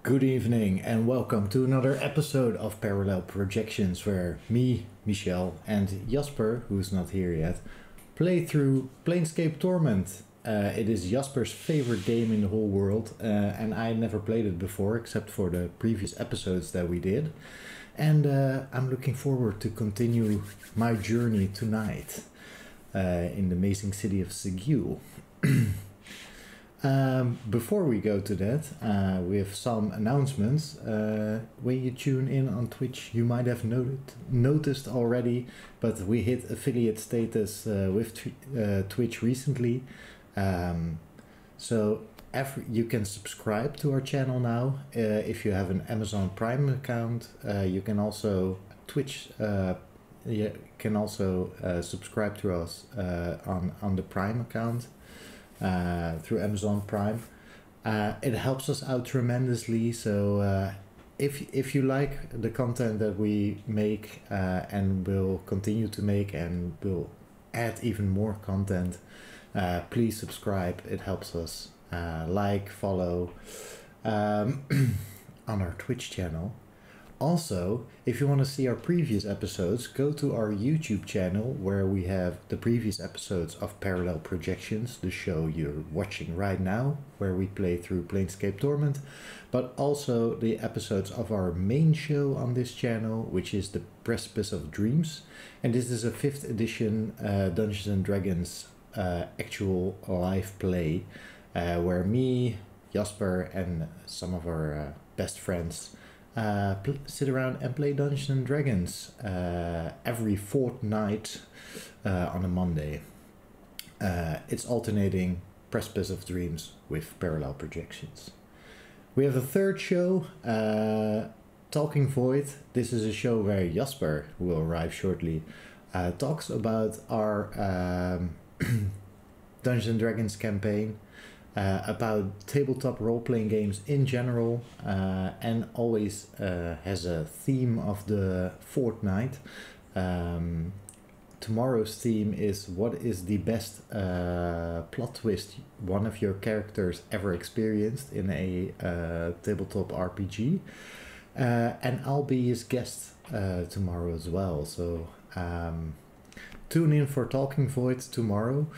Good evening and welcome to another episode of Parallel Projections where me, Michel and Jasper, who's not here yet, play through Planescape Torment. It is Jasper's favorite game in the whole world and I never played it before except for the previous episodes that we did. And I'm looking forward to continue my journey tonight in the amazing city of Sigil. Before we go to that, we have some announcements. When you tune in on Twitch, you might have noticed already, but we hit affiliate status with Twitch recently. So you can subscribe to our channel now. If you have an Amazon Prime account, you can also subscribe to us on the Prime account. Through Amazon Prime. It helps us out tremendously, so if you like the content that we make and will continue to make and will add even more content, please subscribe. It helps us. Follow on our Twitch channel. Also, if you want to see our previous episodes, go to our YouTube channel where we have the previous episodes of Parallel Projections, the show you're watching right now, where we play through Planescape Torment, but also the episodes of our main show on this channel, which is the Precipice of Dreams. And this is a 5th edition Dungeons and Dragons actual live play, where me, Jasper, and some of our best friends sit around and play Dungeons and Dragons every fortnight on a Monday. It's alternating Precipice of Dreams with Parallel Projections. We have a third show, Talking Void. This is a show where Jasper, who will arrive shortly, talks about our Dungeons and Dragons campaign, about tabletop role-playing games in general, and always has a theme of the fortnight. Tomorrow's theme is what is the best plot twist one of your characters ever experienced in a tabletop RPG, and I'll be his guest tomorrow as well, so tune in for Talking Void tomorrow.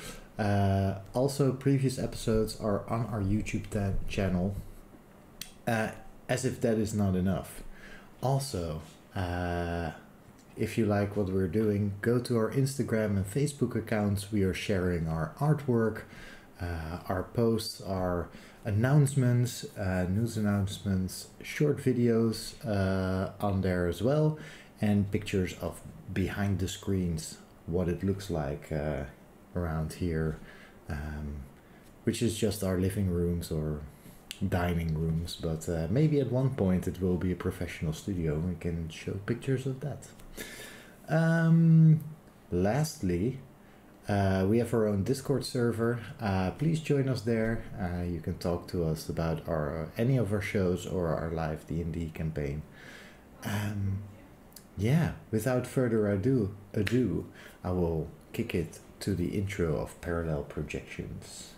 Also, previous episodes are on our YouTube channel, as if that is not enough. Also, if you like what we're doing, go to our Instagram and Facebook accounts. We are sharing our artwork, our posts, our announcements, news announcements, short videos on there as well, and pictures of behind the screens, what it looks like around here, which is just our living rooms or dining rooms, but maybe at one point it will be a professional studio and we can show pictures of that. Lastly, we have our own Discord server. Please join us there. You can talk to us about any of our shows or our live D&D campaign. Yeah, without further ado, I will kick it to the intro of Parallel Projections.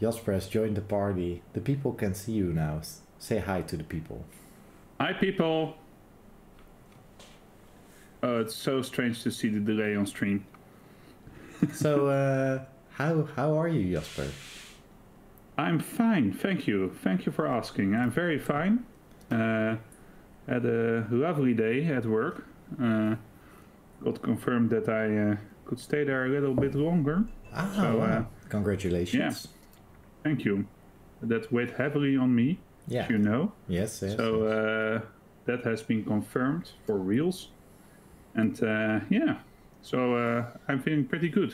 Jasper has joined the party. The people can see you now. Say hi to the people. Hi, people. Oh, it's so strange to see the delay on stream. So, how are you, Jasper? I'm fine, thank you. Thank you for asking. I'm very fine. Had a lovely day at work. Got confirmed that I could stay there a little bit longer. Ah, So, wow. Congratulations. Thank you. That weighed heavily on me, Yeah. as you know. Yes, yes. So that has been confirmed for reals. And so I'm feeling pretty good.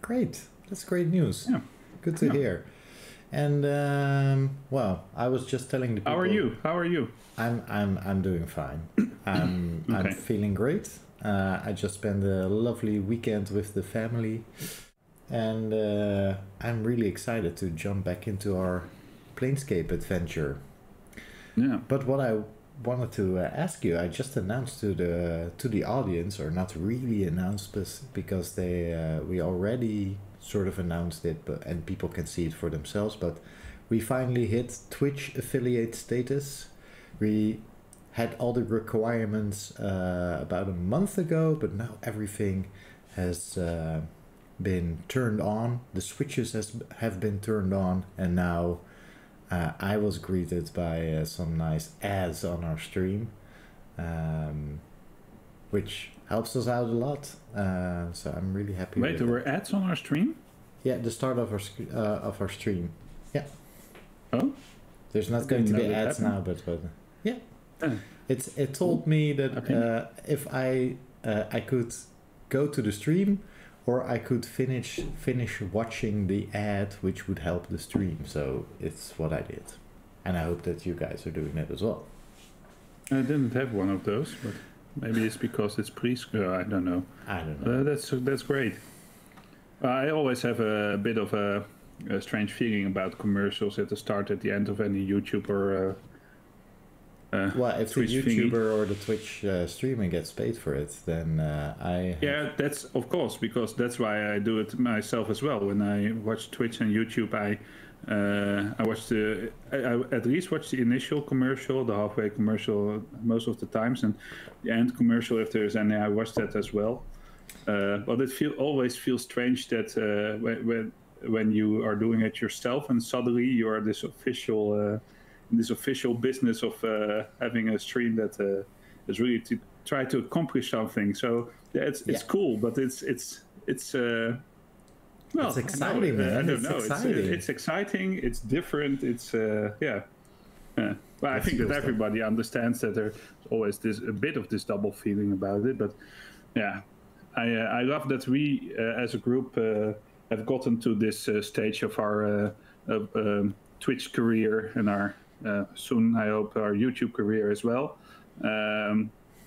Great. That's great news. Yeah. Good to hear. And well, I was just telling the people. How are you? I'm doing fine. I'm feeling great. I just spent a lovely weekend with the family, and I'm really excited to jump back into our Planescape adventure. Yeah. But what I wanted to ask you, I just announced to the audience, or not really announced, because we already sort of announced it, and people can see it for themselves. But we finally hit Twitch affiliate status. We had all the requirements about a month ago, but now everything has been turned on. The switches have been turned on, and now I was greeted by some nice ads on our stream, which helps us out a lot. So I'm really happy. Wait, there were ads on our stream? Yeah, the start of our stream. Yeah. Oh. There's not going to be ads now, but yeah. It told me that if I could go to the stream, or I could finish watching the ad, which would help the stream. So it's what I did, and I hope that you guys are doing it as well. I didn't have one of those, but maybe it's because it's I don't know. That's great. I always have a bit of a strange feeling about commercials at the start, at the end of any YouTube or well, if Twitch the YouTuber or the Twitch streamer gets paid for it, then yeah, that's of course, because that's why I do it myself as well. When I watch Twitch and YouTube, I watch I at least watch the initial commercial, the halfway commercial most of the times, and the end commercial if there's any. I watch that as well. But it always feels strange that when you are doing it yourself and suddenly you are this official business of having a stream that is really to try to accomplish something. So yeah, it's cool, but it's well, it's exciting, man. I don't know. Exciting. It's exciting. It's different. It's yeah. Well, I think that everybody understands that there's always a bit of this double feeling about it. But yeah, I love that we as a group have gotten to this stage of our Twitch career and our soon, I hope, our YouTube career as well.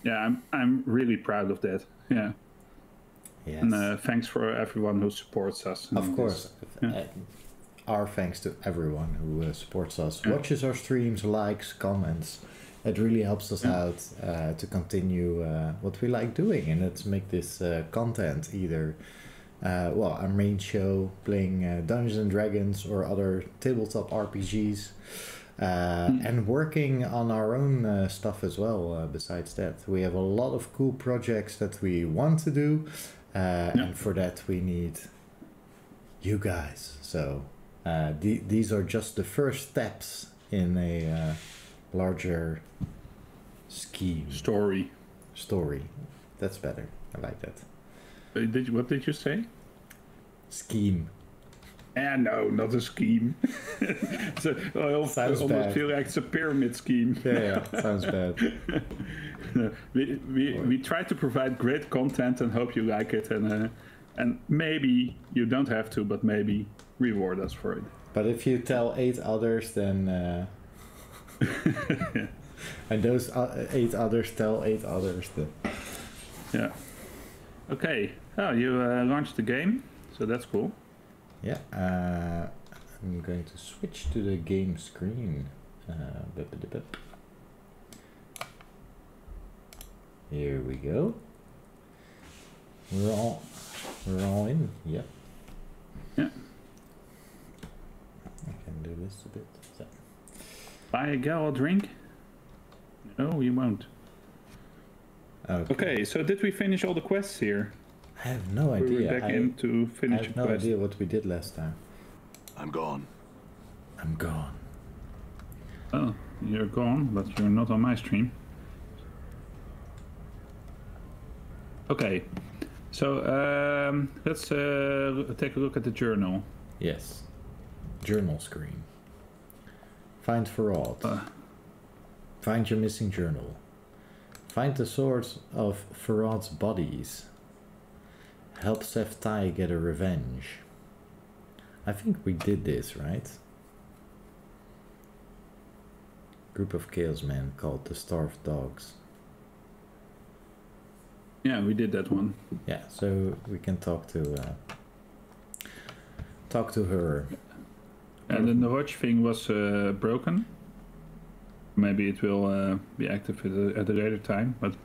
Yeah, I'm really proud of that. Yeah. Yes. And thanks for everyone who supports us. Of course. Our thanks to everyone who supports us, watches our streams, likes, comments. It really helps us out to continue what we like doing, and let's make this content either our main show, playing Dungeons and Dragons or other tabletop RPGs, and working on our own stuff as well. Besides that, we have a lot of cool projects that we want to do, and for that we need you guys. So these are just the first steps in a larger scheme. Story. That's better. I like that. What did you say? Scheme. No, not a scheme. I almost feel like it's a pyramid scheme. Yeah, sounds bad. We try to provide great content and hope you like it, and maybe you don't have to, but maybe reward us for it. But if you tell 8 others, then and those 8 others tell 8 others, then yeah. Okay. Oh, you launched the game, so that's cool. Yeah. I'm going to switch to the game screen. Here we go. We're all in. Yep. Yeah. I can do this a bit. So. Buy a gal a drink? No, you won't. Okay, so did we finish all the quests here? I have no idea. We were back in to finish I have no idea what we did last time. I'm gone. Oh, you're gone, but you're not on my stream. Okay, So let's take a look at the journal. Yes. Journal screen. Find Farad. Find your missing journal. Find the source of Farad's bodies. Help Seftai get a revenge. I think we did this, right? Group of Chaos Men called the Starved Dogs. Yeah, we did that one. Yeah, so we can talk to her. And then the watch thing was broken. Maybe it will be active at a later time, but...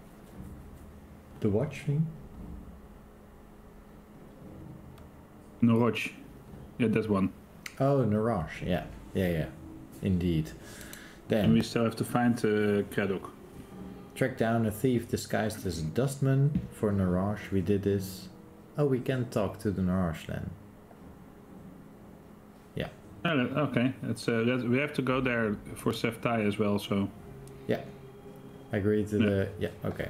The watch thing? Noroch. Yeah, that one. Oh, Narash. Yeah. Indeed. Then And we still have to find Kradok. track down a thief disguised as a dustman for Narash. We did this. Oh, we can talk to the Narash then. Yeah. Okay, we have to go there for Seftai as well, so... Yeah. Agree to the... Yeah, okay.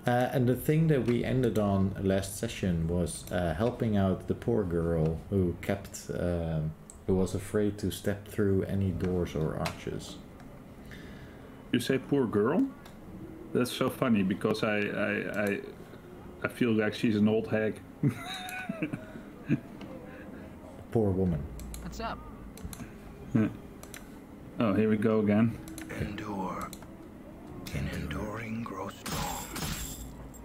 And the thing that we ended on last session was helping out the poor girl who kept... who was afraid to step through any doors or arches. You say poor girl? That's so funny, because I feel like she's an old hag. Poor woman. What's up? Oh, here we go again. Endure. Enduring grows strong.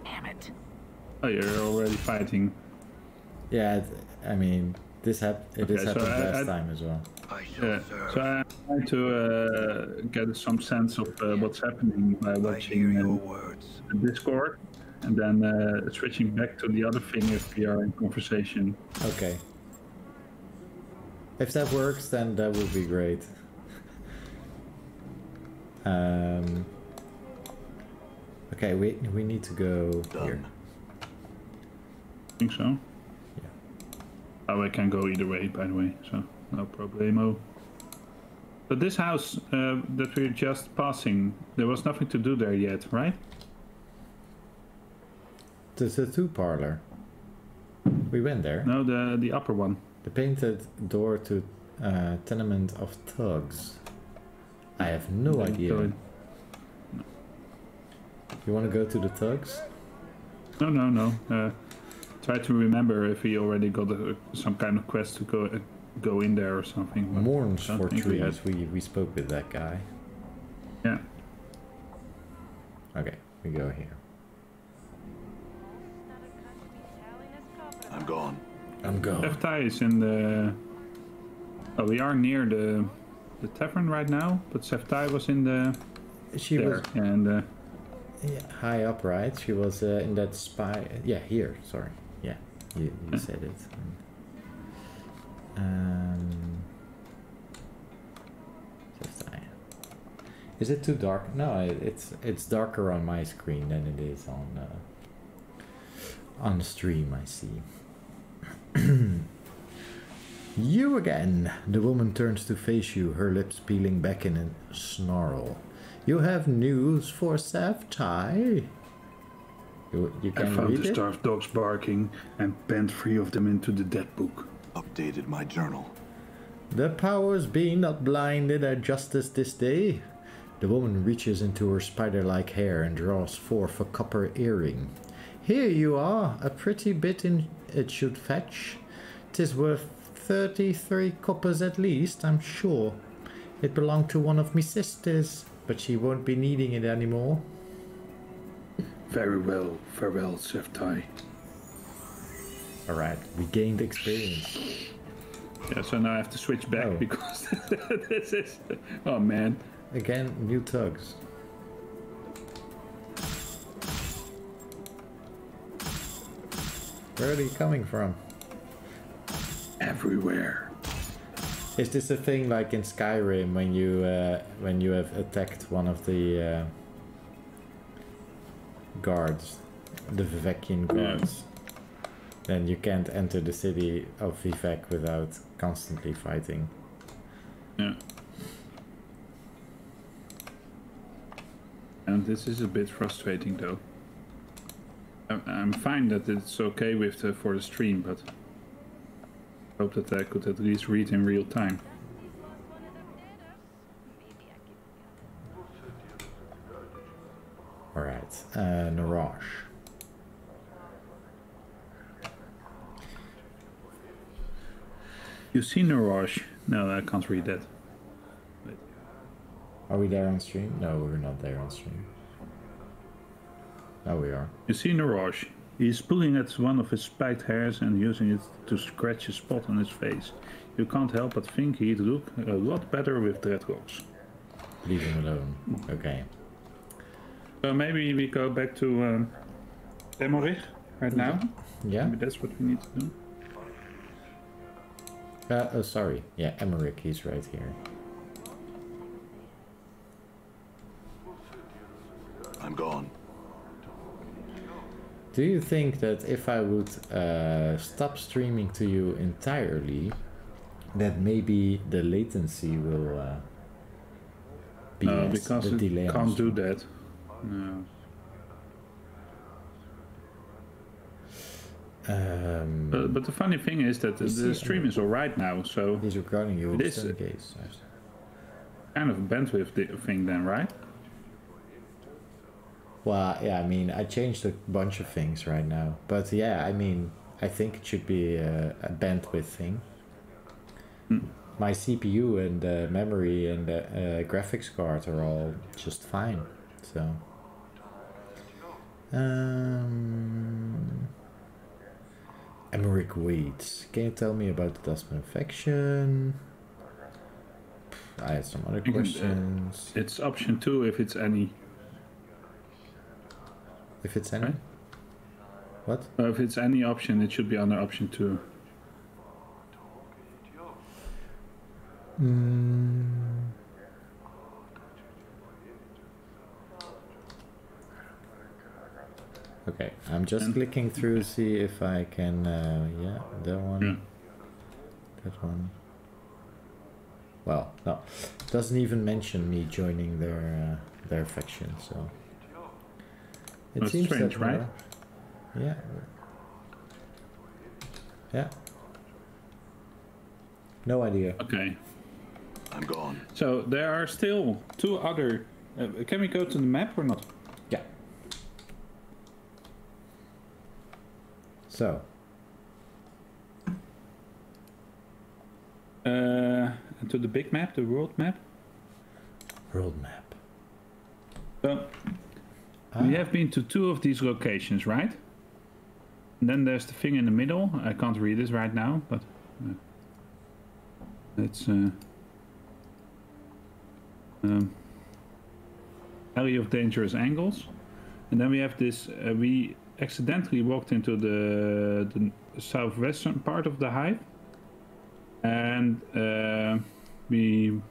Damn it. Oh, you're already fighting. Yeah, I mean, this happened Okay, so happened last time as well. I shall Yeah, serve. so I'm trying to get some sense of what's happening by I hear watching your words. the Discord, and then switching back to the other thing if we are in conversation. Okay. If that works, then that would be great. Okay, we need to go here. I think so. Yeah. Oh, I can go either way, by the way, so no problemo. But this house that we're just passing, there was nothing to do there yet, right? The tattoo parlor. We went there. No, the upper one. The painted door to tenement of thugs. I have no idea. Go in. You want to go to the thugs? No. Try to remember if we already got some kind of quest to go in there or something. but Mourns I don't for think we had. trees. We spoke with that guy. Yeah. Okay, we go here. I'm gone. I'm going. Seftai is in the... Oh, we are near the tavern right now, but Seftai was in the... She there, was and... yeah, high up, right? She was in that spy. Yeah, here. Sorry. Yeah, you said it. Seftai. Is it too dark? No, it's darker on my screen than it is on the stream. I see. You again. The woman turns to face you, her lips peeling back in a snarl. You have news for Seftai? You I can found read the it? starved dogs barking and penned 3 of them into the dead book. Updated my journal. The powers be not blinded at justice this day. The woman reaches into her spider-like hair and draws forth a copper earring. Here you are, a pretty bit it should fetch. 'Tis worth 33 coppers at least, I'm sure. It belonged to one of me sisters, but she won't be needing it anymore. Very well, farewell, Seftai. Alright, we gained experience. Yeah, so now I have to switch back Oh. because this is... Oh man. Again, new thugs. Where are they coming from? Everywhere. Is this a thing like in Skyrim when you have attacked one of the guards, the Vivekian guards? Then you can't enter the city of Vivek without constantly fighting. Yeah. And this is a bit frustrating though. I'm fine that it's okay with for the stream, but I hope that I could at least read in real time. All right, Narash. You see Narash? No, I can't read that. Wait. Are we there on stream? No, we're not there on stream. Oh, we are. You see Narash? He's pulling at one of his spiked hairs and using it to scratch a spot on his face. You can't help but think he'd look a lot better with dreadlocks. Leave him alone. Okay. So maybe we go back to Emmerich right now. Yeah. Maybe that's what we need to do. Oh, sorry. Yeah, Emmerich, he's right here. I'm gone. Do you think that if I would stop streaming to you entirely, that maybe the latency will be No, less, because the it delay can't do that. No. But the funny thing is that the stream is alright now, so he's recording you. it is kind of a bandwidth thing then, right? Well, yeah, I mean, I changed a bunch of things right now, but yeah, I mean, I think it should be a bandwidth thing. My CPU and memory and graphics card are all just fine, so. Emmerich waits. Can you tell me about the Dustman infection? I had some other questions. It's option 2 if it's any. If it's any? Right? What? If it's any option, it should be under option 2. Okay, I'm just clicking through to see if I can, yeah, that one, that one. Well, no, doesn't even mention me joining their faction, so. It That's seems strange, that, right? Yeah. Yeah. No idea. Okay. I'm gone. So there are still 2 other. Can we go to the map or not? Yeah. So. To the big map, the world map. World map. So we have been to 2 of these locations, right? And then there's the thing in the middle. I can't read this right now, but it's alley of dangerous angles. And then we have this. We accidentally walked into the southwestern part of the hive, and we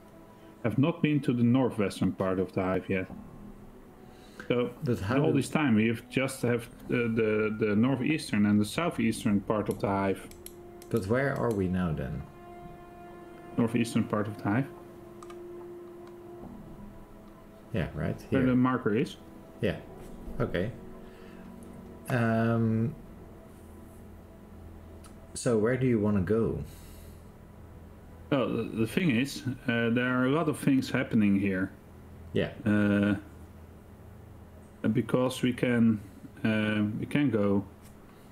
have not been to the northwestern part of the hive yet. So all this time we have just have the northeastern and the southeastern part of the hive. But where are we now then? Northeastern part of the hive. Yeah, right Where here. the marker is. Yeah. Okay. So where do you want to go? Well, the thing is, there are a lot of things happening here. Yeah. Because we can go.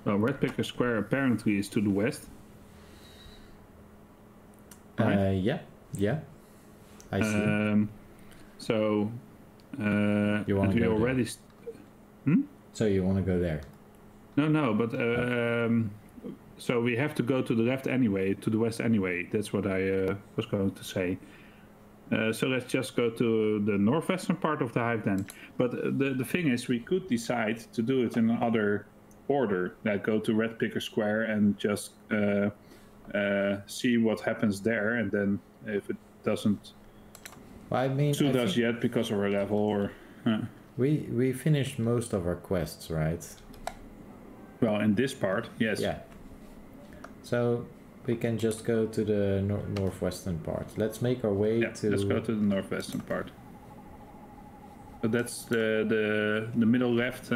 Well, Red Picker Square apparently is to the west. Right? Yeah. Yeah. I see. So You want to go already. So you want to go there? No, but so we have to go to the left anyway, to the west anyway. That's what I was going to say. So let's just go to the northwestern part of the hive then. But the thing is, we could decide to do it in another order, like go to Red Picker Square and just see what happens there, and then if it doesn't Well, I mean, suit us yet because of our level, or we finished most of our quests, right? well, in this part, yes. Yeah. So we can just go to the northwestern part. Let's make our way to. Let's go to the northwestern part. But that's the middle left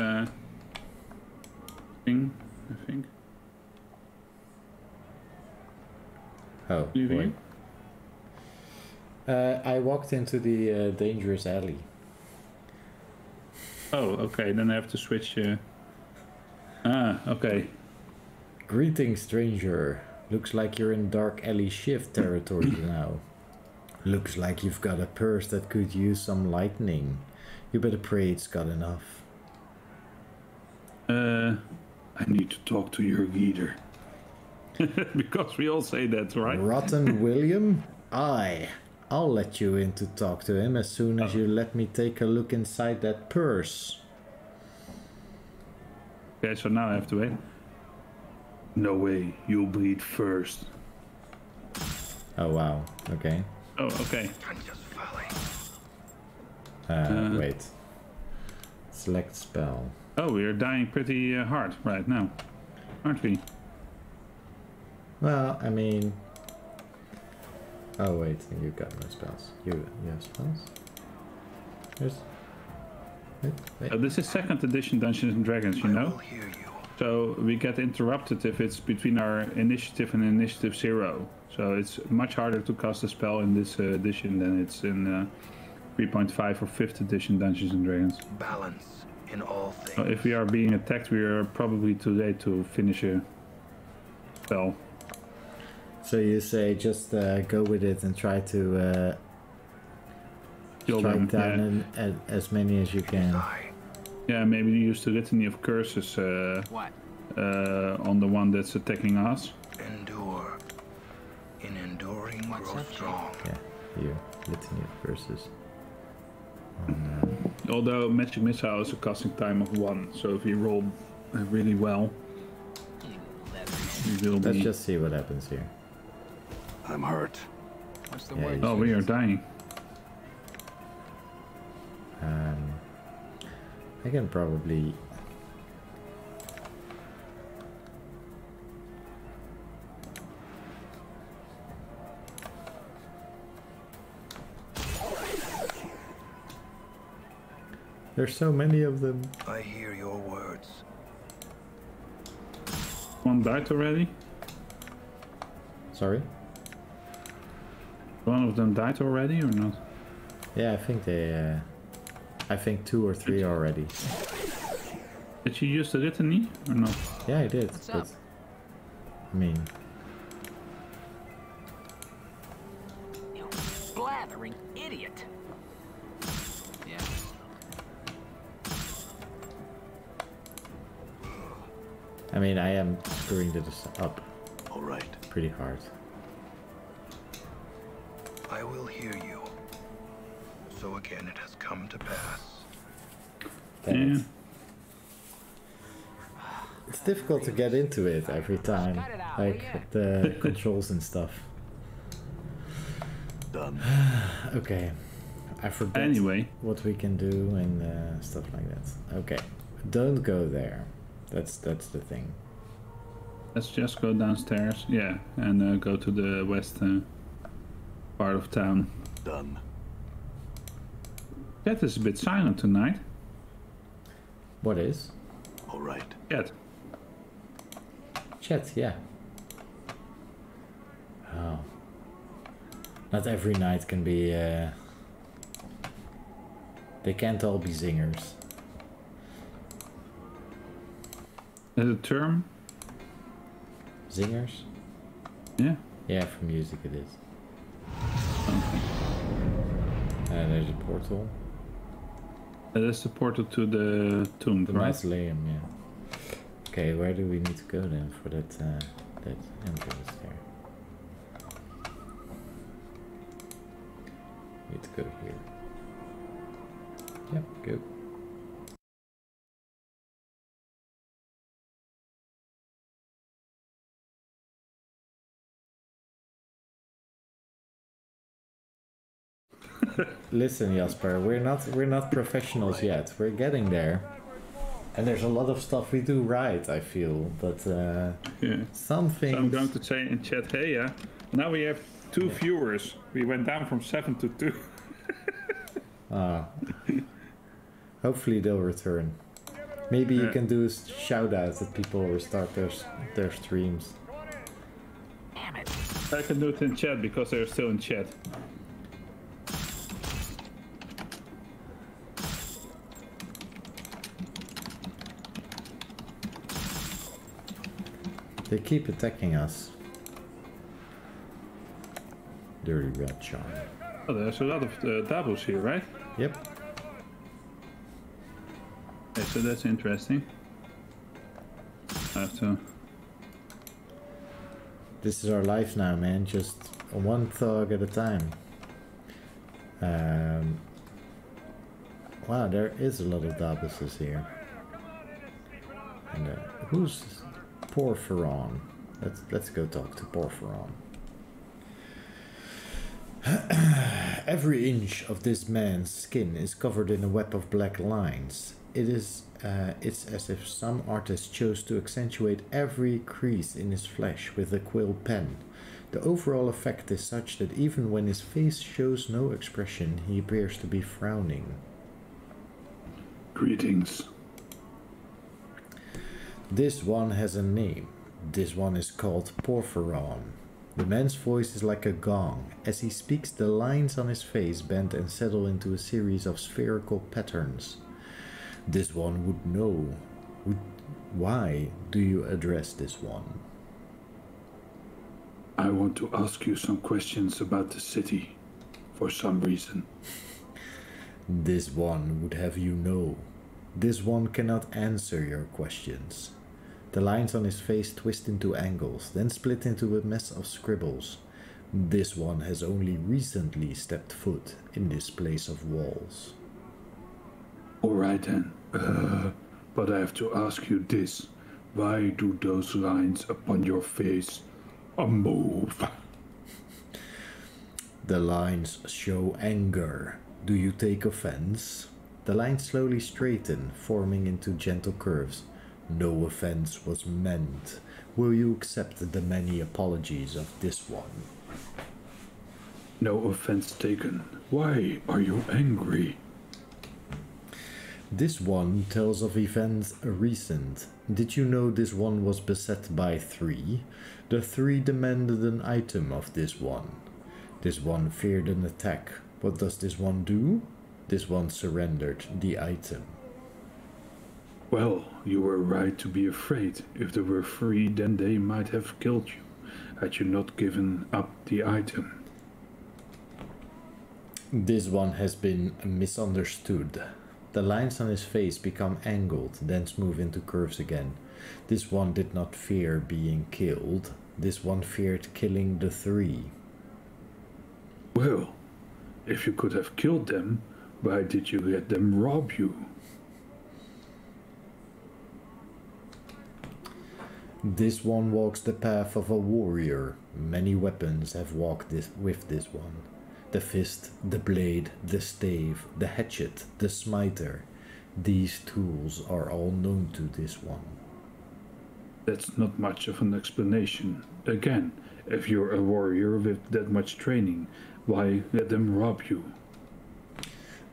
thing, I think. Oh, Leaving wait. I walked into the dangerous alley. Oh, okay, then I have to switch. Okay. Greetings, stranger. Looks like you're in dark alley shift territory now. Looks like you've got a purse that could use some lightning. You better pray it's got enough. I need to talk to your leader. Because we all say that, right? Rotten William? I'll let you in to talk to him as soon as you let me take a look inside that purse. Okay, so now I have to wait. No way, you'll bleed first. Oh wow, okay. Oh, okay. Wait. Select spell. Oh, we are dying pretty hard right now, aren't we? Well, I mean... Oh wait, you got no spells. You have spells? There's... Wait. This is 2nd edition Dungeons and Dragons, you know? So we get interrupted if it's between our initiative and initiative 0. So it's much harder to cast a spell in this edition than it's in 3.5 or 5th edition Dungeons and Dragons. Balance in all things. So if we are being attacked, we are probably too late to finish a spell. So you say just go with it and try to Kill strike them, down as many as you can. Yeah, maybe use the Litany of Curses on the one that's attacking us. Endure. In enduring, grow strong. Yeah, you. Litany of Curses. Although Magic Missile is a casting time of 1, so if we roll really well, we will Let's be... just see what happens here. I'm hurt. What's the Yeah, word? you Oh, we are dying. I can probably... There's so many of them. I hear your words. One died already? Sorry? One of them died already or not? Yeah, I think they... I think 2 or 3 already. Did you use the Litany or not? Yeah, I did, What's but... up? I mean... You blathering idiot. Yeah. I mean, I am screwing this up All right. pretty hard. I will hear you. So again it has come to pass. Damn Yeah. it. It's difficult to get into it every time, Cut it out, like will ya? the controls and stuff. Done. Okay, I forgot Anyway. what we can do and stuff like that. Okay, don't go there. That's the thing. Let's just go downstairs, yeah, and go to the west part of town. Done. Cat is a bit silent tonight. What is? All right. Cat. Chat, yeah. Oh. Not every night can be... They can't all be zingers. Is it a term? Zingers? Yeah. Yeah, for music it is. Okay. There's a portal. That's the portal to the tomb, The right? mausoleum, yeah. Okay, where do we need to go then for that entrance there? Need to go here. Yep, go. Listen, Jasper, we're not professionals yet. We're getting there. And there's a lot of stuff we do right, I feel, but Yeah. some things... So I'm going to say in chat, hey, yeah. Now we have 2 viewers. We went down from 7 to 2. Hopefully they'll return. Maybe you can do a shout out that people restart their streams. Damn it. I can do it in chat because they're still in chat. They keep attacking us. Dirty red charm. Oh, there's a lot of doubles here, right? Yep. Okay, so that's interesting. I have to... This is our life now, man. Just one thug at a time. Wow, there is a lot of doubles here. And who's Porphyron? Let's go talk to Porphyron. Every inch of this man's skin is covered in a web of black lines. It's as if some artist chose to accentuate every crease in his flesh with a quill pen. The overall effect is such that even when his face shows no expression, he appears to be frowning. Greetings. This one has a name. This one is called Porphyron. The man's voice is like a gong. As he speaks, the lines on his face bend and settle into a series of spherical patterns. This one would know. Why do you address this one? I want to ask you some questions about the city, for some reason. This one would have you know. This one cannot answer your questions. The lines on his face twist into angles, then split into a mess of scribbles. This one has only recently stepped foot in this place of walls. Alright then, but I have to ask you this. Why do those lines upon your face move? The lines show anger. Do you take offense? The lines slowly straighten, forming into gentle curves. No offense was meant. Will you accept the many apologies of this one? No offense taken. Why are you angry? This one tells of events recent. Did you know this one was beset by 3? The 3 demanded an item of this one. This one feared an attack. What does this one do? This one surrendered the item. Well, you were right to be afraid. If there were 3, then they might have killed you, had you not given up the item. This one has been misunderstood. The lines on his face become angled, then smooth into curves again. This one did not fear being killed. This one feared killing the 3. Well, if you could have killed them, why did you let them rob you? This one walks the path of a warrior. Many weapons have walked with this one. The fist, the blade, the stave, the hatchet, the smiter. These tools are all known to this one. That's not much of an explanation. Again, if you're a warrior with that much training, why let them rob you?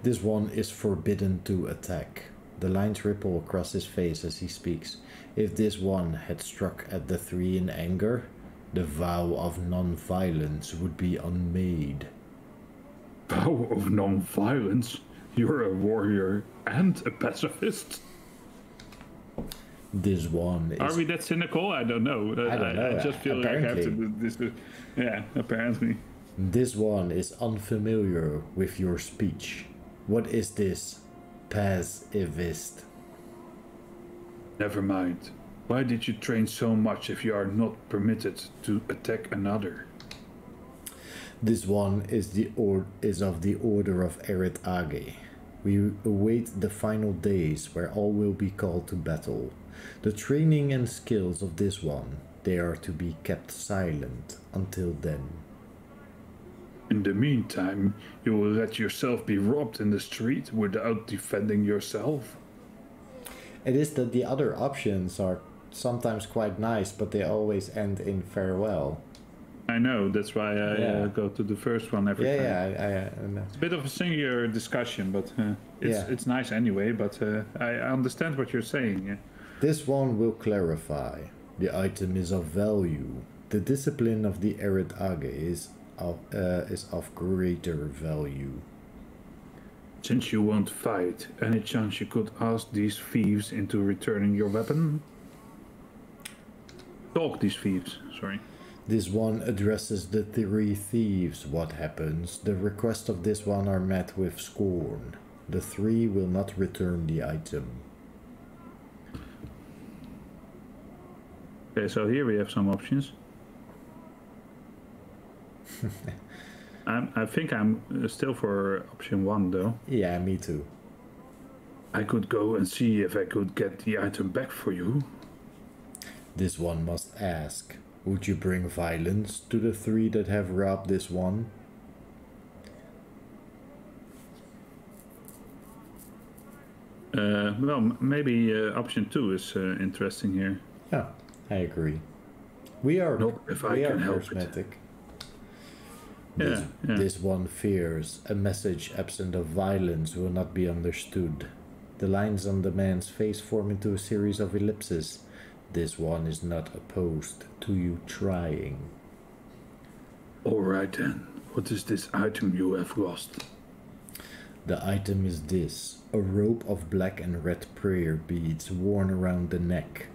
This one is forbidden to attack. The lines ripple across his face as he speaks. If this one had struck at the 3 in anger, the vow of non-violence would be unmade. Vow of non-violence? You're a warrior and a pacifist? This one is... Are we that cynical? I don't know. I don't know. I just feel like I have to do this. Yeah, apparently. This one is unfamiliar with your speech. What is this? Pacifist. Never mind. Why did you train so much if you are not permitted to attack another? This one is of the order of Eret Age. We await the final days where all will be called to battle. The training and skills of this one, they are to be kept silent until then. In the meantime, you will let yourself be robbed in the street without defending yourself? It is that the other options are sometimes quite nice, but they always end in farewell. I know, that's why I go to the first one every time. I know. It's a bit of a singular discussion, but... it's nice anyway, but I understand what you're saying. Yeah. This one will clarify. The item is of value. The discipline of the Arid Age is of greater value. Since you won't fight, any chance you could ask these thieves into returning your weapon? Talk these thieves, sorry. This one addresses the three thieves. What happens? The requests of this one are met with scorn. The three will not return the item. Okay, so here we have some options. I think I'm still for option 1 though. Yeah, me too. I could go and see if I could get the item back for you. This one must ask. Would you bring violence to the three that have robbed this one? Well, maybe option 2 is interesting here. Yeah, I agree. We are charismatic. This one fears a message absent of violence will not be understood. The lines on the man's face form into a series of ellipses. This one is not opposed to you trying. Alright then, what is this item you have lost? The item is this, a rope of black and red prayer beads worn around the neck.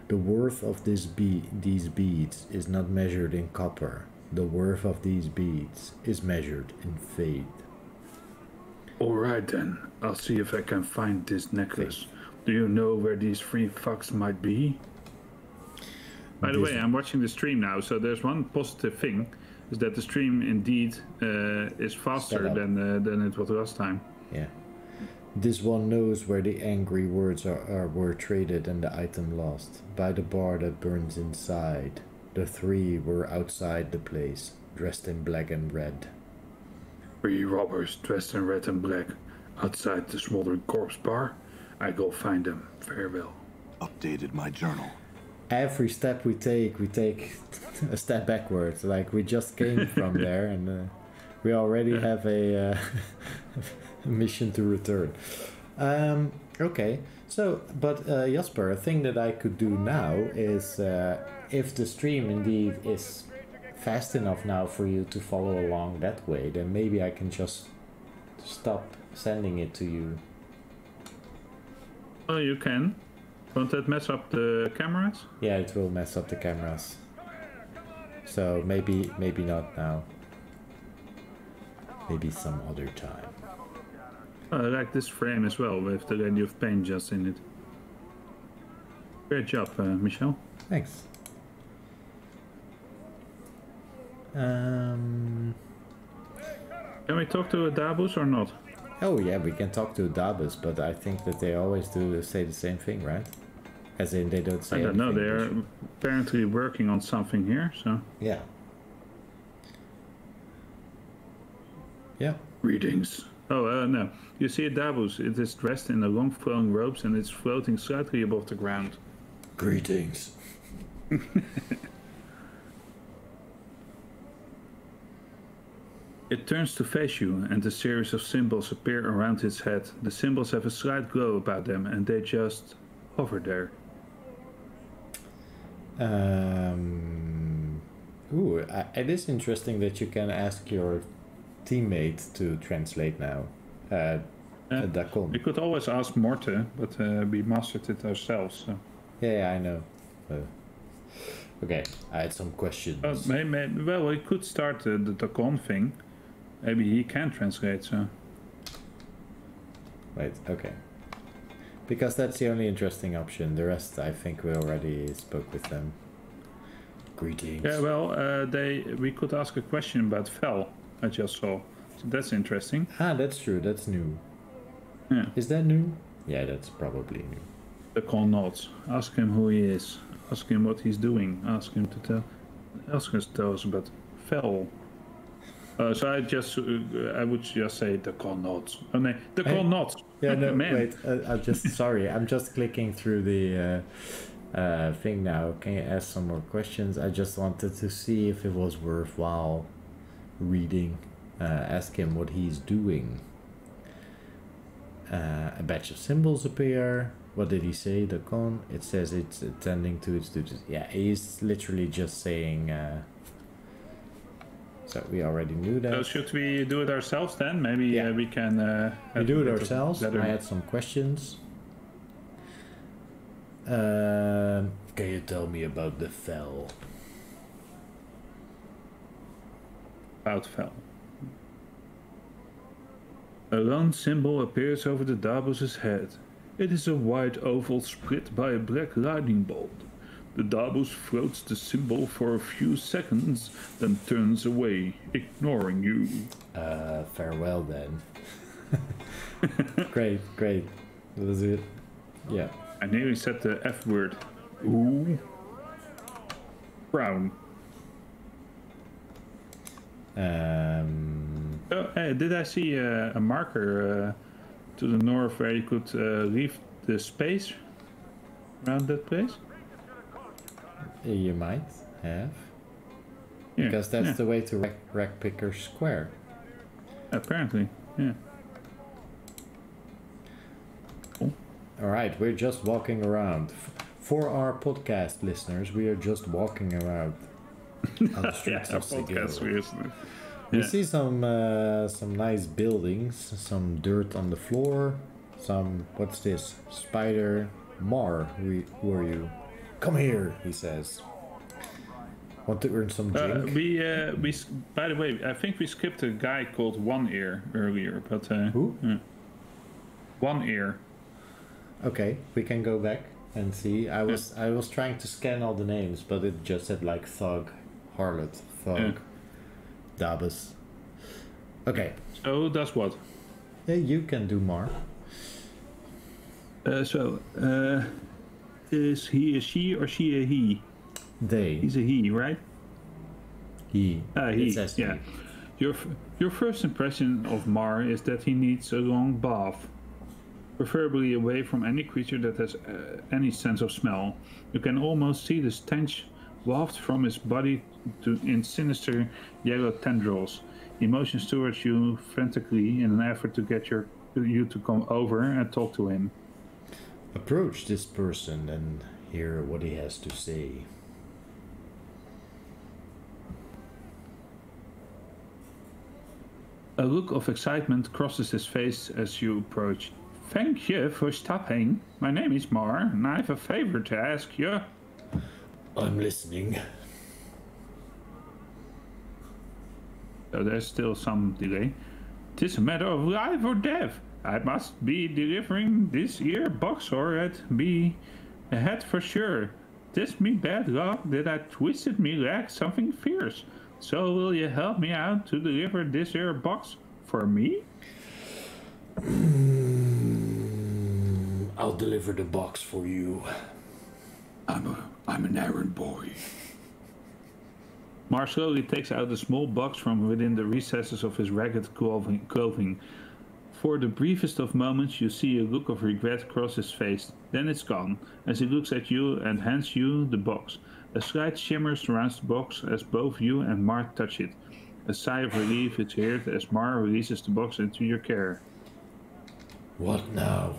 The worth of these beads is not measured in copper. The worth of these beads is measured in faith. Alright then, I'll see if I can find this necklace. Do you know where these three fucks might be? By the way, I'm watching the stream now, so there's one positive thing, is that the stream indeed is faster than it was last time. Yeah. This one knows where the angry words were traded and the item lost, by the bar that burns inside. The three were outside the place, dressed in black and red. 3 robbers dressed in red and black, outside the Smoldering Corpse Bar. I go find them. Farewell. Updated my journal. Every step we take a step backwards. Like we just came from there, and we already have a mission to return. Okay, so but Jasper, a thing that I could do now is if the stream indeed is fast enough now for you to follow along that way, then maybe I can just stop sending it to you. Oh, you can. Won't that mess up the cameras? Yeah, it will mess up the cameras. So maybe not now. Maybe some other time. Oh, I like this frame as well, with the Lady of Pain just in it. Great job, Michel. Thanks. Can we talk to Adabus or not? Oh yeah, we can talk to Adabus, but I think that they always say the same thing, right? As in they don't say I don't know, anything, they're apparently working on something here, so... Yeah. Yeah. Greetings. Oh, no. You see Adabus, it is dressed in the long flowing robes and it's floating slightly above the ground. Greetings. It turns to face you, and a series of symbols appear around its head. The symbols have a slight glow about them, and they just hover there. It is interesting that you can ask your teammate to translate now. We could always ask Morte, but we mastered it ourselves. So. Yeah, I know. Okay, I had some questions. Well, we could start the Dakon thing. Maybe he can translate, so... Wait, okay. Because that's the only interesting option. The rest, I think we already spoke with them. Greetings. Yeah, well, we could ask a question about Fel, I just saw. So that's interesting. Ah, that's true. That's new. Yeah. Is that new? Yeah, that's probably new. Dakon nods. Ask him who he is. Ask him what he's doing. Ask him to tell us about Fel. So I would just say the nods. Oh no, the nods. Yeah, no, man. Wait. I'm just sorry. I'm just clicking through the thing now. Can you ask some more questions? I just wanted to see if it was worthwhile reading. Ask him what he's doing. A batch of symbols appear. What did he say? The con? It says it's attending to its duties. Yeah, he's literally just saying. So we already knew that. So should we do it ourselves then? Maybe we can. We do it ourselves. I had some questions. Can you tell me about the fell? About fell. A lone symbol appears over the Dabos' head. It is a white oval split by a black lightning bolt. The Dabos floats the symbol for a few seconds, then turns away, ignoring you. Farewell then. Great. That was it. Yeah. I nearly said the F word. Ooh. Brown. Did I see a marker to the north where you could leave the space around that place? You might have. Yeah, because that's the way to Rack Picker Square. Apparently, yeah. Cool. Alright, we're just walking around. For our podcast listeners, we are just walking around on the streets of Sigil. We see some nice buildings, some dirt on the floor, some, what's this? Spider. Mar, who are you? Come here, he says. Want to earn some drink? We by the way, I think we skipped a guy called One Ear earlier, but who? One Ear. Okay, we can go back and see. I was trying to scan all the names, but it just said like Thug, Harlot, Thug, Dabos. Okay. So that's what? Yeah, you can do more. Is he a she or she a he? They. He's a he, right? He. He. It says he. Your first impression of Mar is that he needs a long bath, preferably away from any creature that has any sense of smell. You can almost see the stench waft from his body in sinister yellow tendrils. He motions towards you frantically in an effort to get you to come over and talk to him. Approach this person and hear what he has to say. A look of excitement crosses his face as you approach. Thank you for stopping. My name is Mar, and I have a favor to ask you. I'm listening. So there's still some delay. Tis a matter of life or death. I must be delivering this here box or it be ahead for sure. Tis me bad luck that I twisted me leg something fierce. So will you help me out to deliver this here box for me? I'll deliver the box for you. I'm an errand boy. Mar slowly takes out a small box from within the recesses of his ragged clothing. For the briefest of moments you see a look of regret cross his face. Then it's gone, as he looks at you and hands you the box. A slight shimmer surrounds the box as both you and Mar touch it. A sigh of relief is heard as Mar releases the box into your care. What now?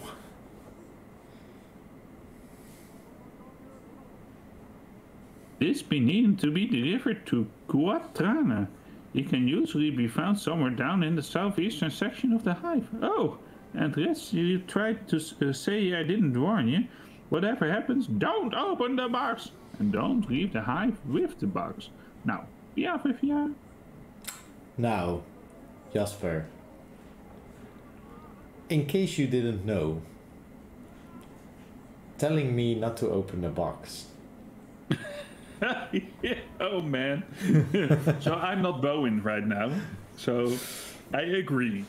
This be needed to be delivered to Guatrana. It can usually be found somewhere down in the southeastern section of the hive. Oh, and lest you tried to say I didn't warn you. Whatever happens, don't open the box. And don't leave the hive with the box. Now, be off with you. Now, Jasper. In case you didn't know, telling me not to open the box. Oh man. So I'm not Bowen right now. So I agree.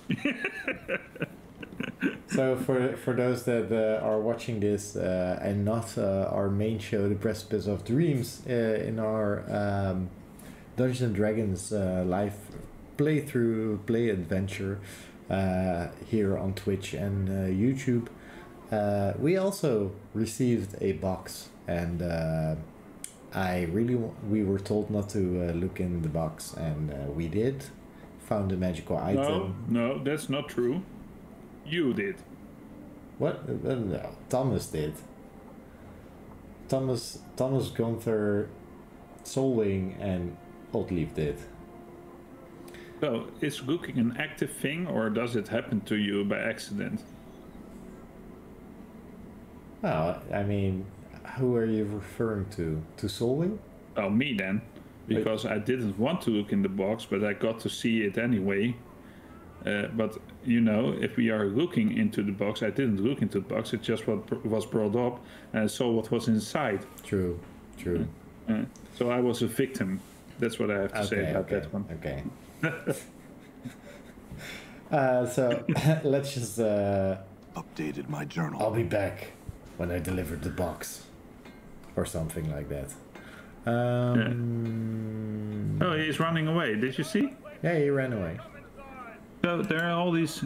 So for those that are watching this and not our main show, The Precipice of Dreams, in our Dungeons and Dragons live play adventure here on Twitch and YouTube, we also received a box, and we were told not to look in the box, and we did. Found a magical item. No, that's not true. You did. What? No, Thomas did. Thomas Gunther, Solwing, and Oddleaf did. So, is rooking an active thing, or does it happen to you by accident? Well, I mean, who are you referring to? To Solwing? Oh, me then. Because I didn't want to look in the box, but I got to see it anyway. But, you know, if we are looking into the box, I didn't look into the box, it's just what was brought up, and I saw what was inside. True. So I was a victim. That's what I have to say about that one. Okay. So, let's just... Updated my journal. I'll be back when I deliver the box. Or something like that. Oh, he's running away. Did you see? Yeah, he ran away. So there are all these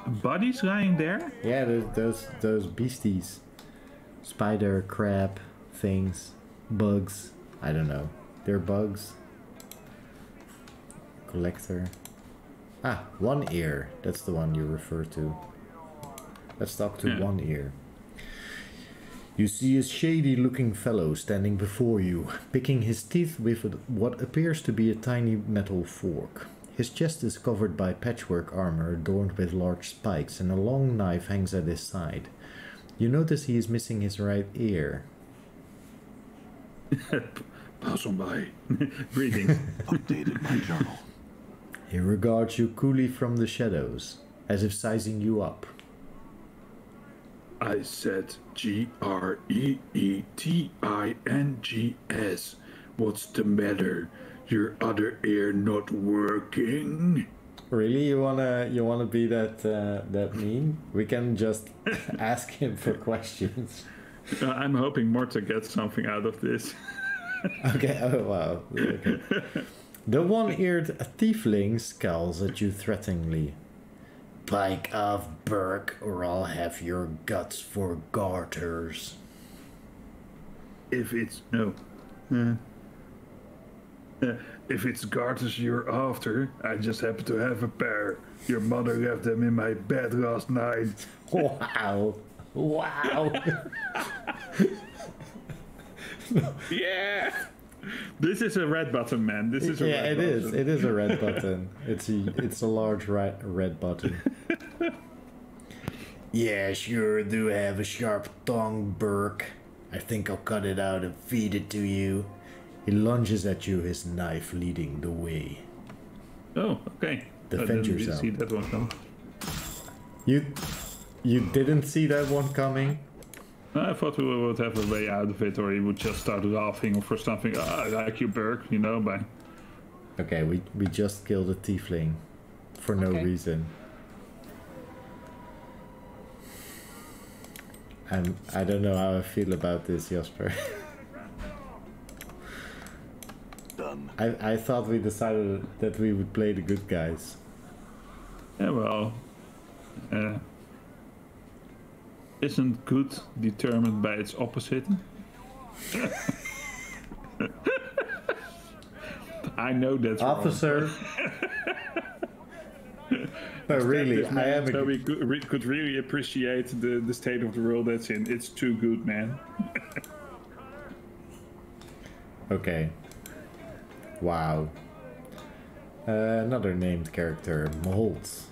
bodies lying there? Yeah, those beasties. Spider, crab, things, bugs. I don't know. They're bugs. Collector. Ah, One Ear. That's the one you refer to. Let's talk to One Ear. You see a shady-looking fellow standing before you, picking his teeth with what appears to be a tiny metal fork. His chest is covered by patchwork armor adorned with large spikes, and a long knife hangs at his side. You notice he is missing his right ear. Pass on by. Breathing. Updated my journal. He regards you coolly from the shadows, as if sizing you up. I said Greetings. What's the matter? Your other ear not working? Really, you wanna be that mean? We can just ask him for questions. I'm hoping Morta gets something out of this. Okay. Oh wow. Okay. The one-eared tiefling scowls at you threateningly. Pike off, Burke, or I'll have your guts for garters. If it's if it's garters you're after, I just happen to have a pair. Your mother left them in my bed last night. Wow. Yeah! This is a red button, man. This is a red button. It is a red button. It's a large red button. Yeah, sure do have a sharp tongue, Burke. I think I'll cut it out and feed it to you. He lunges at you, his knife leading the way. Oh, okay. Defend I yourself. didn't see that one come. You didn't see that one coming? I thought we would have a way out of it, or he would just start laughing for something. I like you, Burke, you know, by... Okay, we just killed a tiefling. For no reason. And I don't know how I feel about this, Jasper. Done. I thought we decided that we would play the good guys. Yeah, well... isn't good determined by its opposite? I know that's Officer. No, really, I am. So we could really appreciate the state of the world that's in. It's too good, man. Okay. Wow. Another named character, Moltz.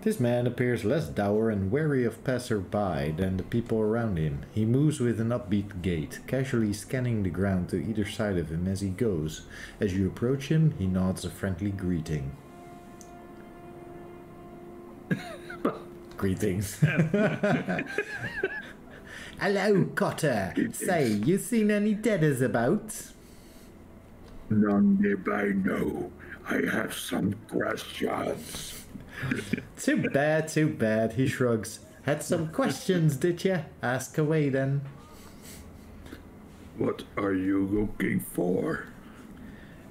This man appears less dour and wary of passer-by than the people around him. He moves with an upbeat gait, casually scanning the ground to either side of him as he goes. As you approach him, he nods a friendly greeting. Greetings. Hello, Cotter. Say, you seen any deaders about? None nearby, no. I have some questions. Too bad, he shrugs. Had some questions, did ya? Ask away then. What are you looking for?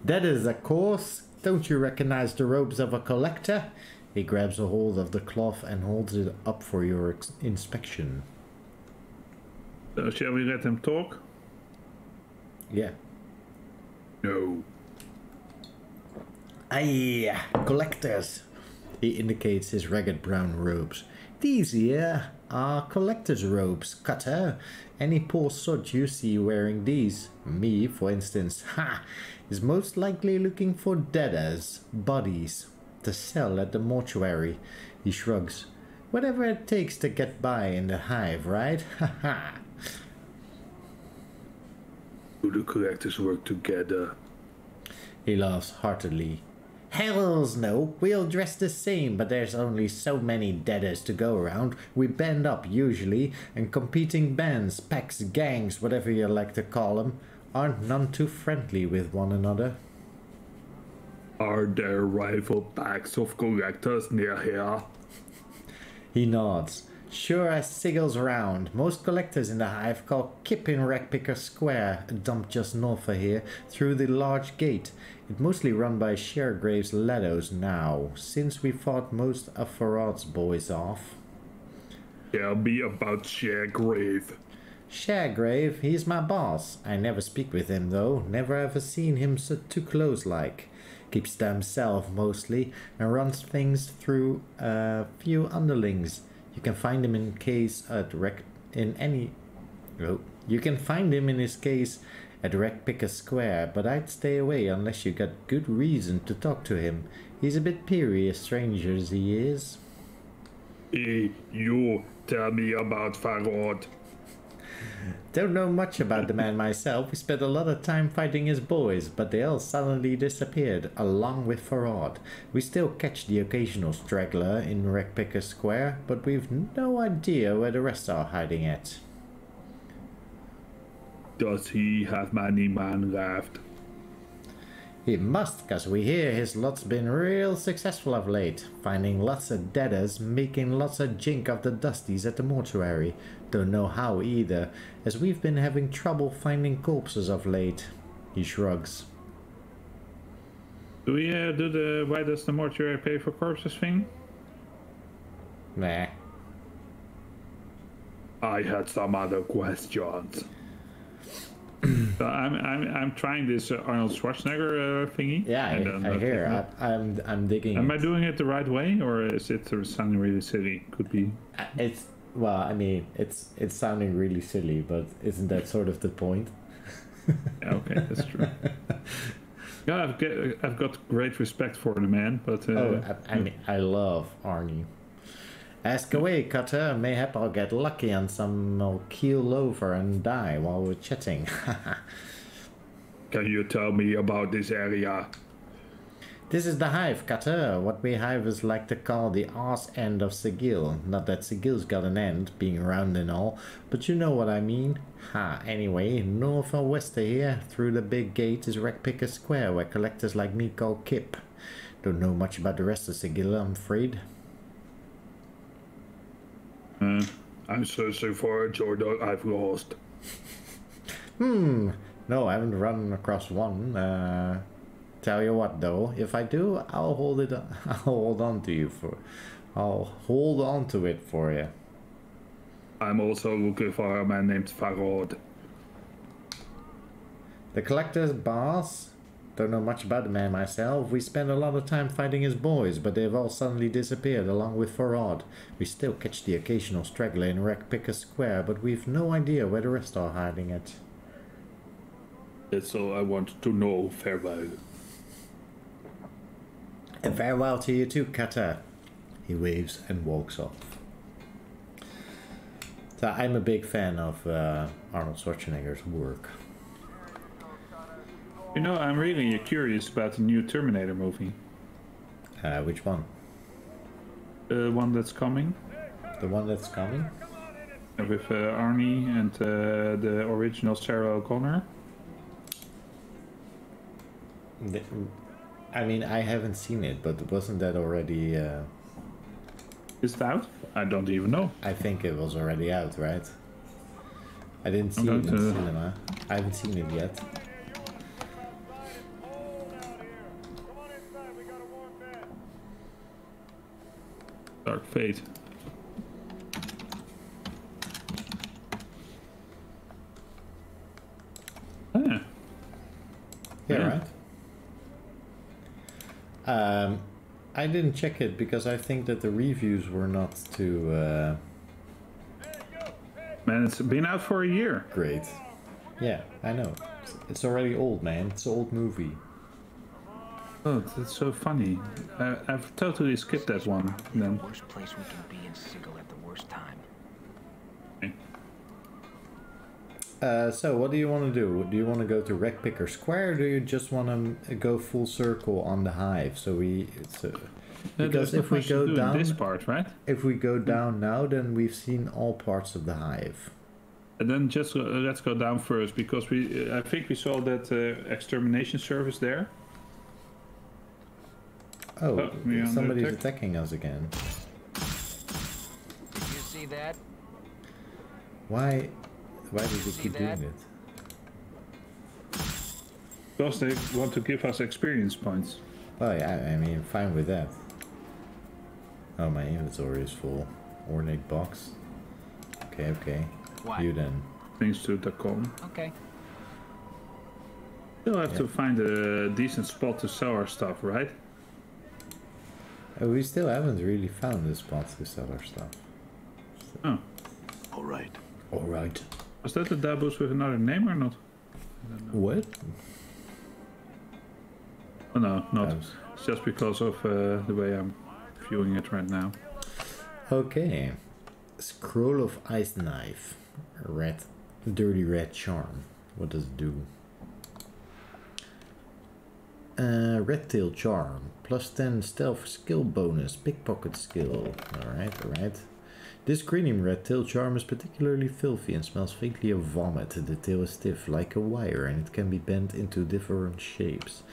That is, of course. Don't you recognize the robes of a collector? He grabs a hold of the cloth and holds it up for your inspection. So shall we let him talk? Yeah. No. Aye, collectors. He indicates his ragged brown robes. These here are collector's robes, Cutter. Any poor sod you see wearing these, me for instance, is most likely looking for deaders, bodies, to sell at the mortuary. He shrugs. Whatever it takes to get by in the hive, right? Do the collectors work together? He laughs heartily. Hells no, we all dress the same, but there's only so many deaders to go around. We band up usually, and competing bands, packs, gangs, whatever you like to call them, aren't none too friendly with one another. Are there rival packs of collectors near here? He nods. Sure as Sigil's round. Most collectors in the hive call Kip in Rackpicker Square, a dump just north of here, through the large gate. It's mostly run by Sharegrave's Lados now, since we fought most of Farad's boys off. Tell me about Sharegrave. Sharegrave, he's my boss. I never speak with him though, never ever seen him so too close like. Keeps to himself mostly, and runs things through a few underlings. You can find him in case at You can find him in his case at Rackpicker Square, but I'd stay away unless you got good reason to talk to him. He's a bit peery, a stranger as he is. Hey, you, tell me about Farod. Don't know much about the man myself. We spent a lot of time fighting his boys, but they all suddenly disappeared, along with Farad. We still catch the occasional straggler in Rackpicker Square, but we've no idea where the rest are hiding at. Does he have many men left? He must, 'cause we hear his lot's been real successful of late, finding lots of deaders, making lots of jink of the Dusties at the mortuary. Don't know how either, as we've been having trouble finding corpses of late. He shrugs. Do we do the why does the mortuary pay for corpses thing? Nah. I had some other questions. So I'm trying this Arnold Schwarzenegger thingy. Yeah, I hear. I'm digging. Am I doing it the right way, or is it sounding really silly? Could be. It's well, I mean, it's sounding really silly, but isn't that sort of the point? Yeah, okay, that's true. Yeah, I've got great respect for the man, but I mean, I love Arnie. Ask away, Cutter. Mayhap I'll get lucky and some will keel over and die while we're chatting. Can you tell me about this area? This is the hive, Cutter. What we hivers like to call the arse end of Sigil. Not that Sigil's got an end, being round and all, but you know what I mean. Anyway, north or west of here, through the big gate is Rackpicker Square, where collectors like me call Kip. Don't know much about the rest of Sigil, I'm afraid. I'm searching for a Jordan I've lost. No, I haven't run across one. Tell you what, though, if I do, I'll hold it. I'll hold on to you for. I'll hold on to it for you. I'm also looking for a man named Farod. The collector's boss. Don't know much about the man myself. We spend a lot of time fighting his boys, but they've all suddenly disappeared along with Farad. We still catch the occasional straggler in Rackpicker Square, but we've no idea where the rest are hiding at. That's all I want to know. Farewell. And farewell to you too, Cutter. He waves and walks off. So I'm a big fan of Arnold Schwarzenegger's work. you know, I'm really curious about the new Terminator movie. Which one? The one that's coming. The one that's coming? With Arnie and the original Sarah O'Connor. I mean, I haven't seen it, but wasn't that already... Is it out? I don't even know. I think it was already out, right? I didn't see it in the cinema. I haven't seen it yet. Dark Fate. Ah. Yeah, right. I didn't check it because I think that the reviews were not too Man, it's been out for a year. great. Yeah, I know. It's already old, man. It's an old movie. Oh, that's so funny. I've totally skipped that one then. Worst place we can be in Sigil at the worst time. So what do you want to do? Do you want to go to Wreck Picker Square, or do you just want to go full circle on the hive? Because if we go down this part, right? if we go down now, then we've seen all parts of the hive. And then just let's go down first because I think we saw that extermination service there. Oh, we're under somebody's attack. attacking us again. Did you see that? Why does he See keep that? doing it? Because they want to give us experience points. Oh yeah, I mean, fine with that. Oh, my inventory is full. Ornate box. Okay. What? You then. Thanks to Tacom. Okay. Still have to find a decent spot to sell our stuff, right? We still haven't really found the spot to sell our stuff. Oh. All right. Alright. Was that the Dabos with another name or not? What? Oh, no, not. Dabos. It's just because of the way I'm viewing it right now. Okay. Scroll of Ice Knife. Dirty red charm. What does it do? Red tail charm. Plus 10 stealth skill bonus. Pickpocket skill. Alright. This green red tail charm is particularly filthy and smells faintly of vomit. The tail is stiff like a wire and it can be bent into different shapes.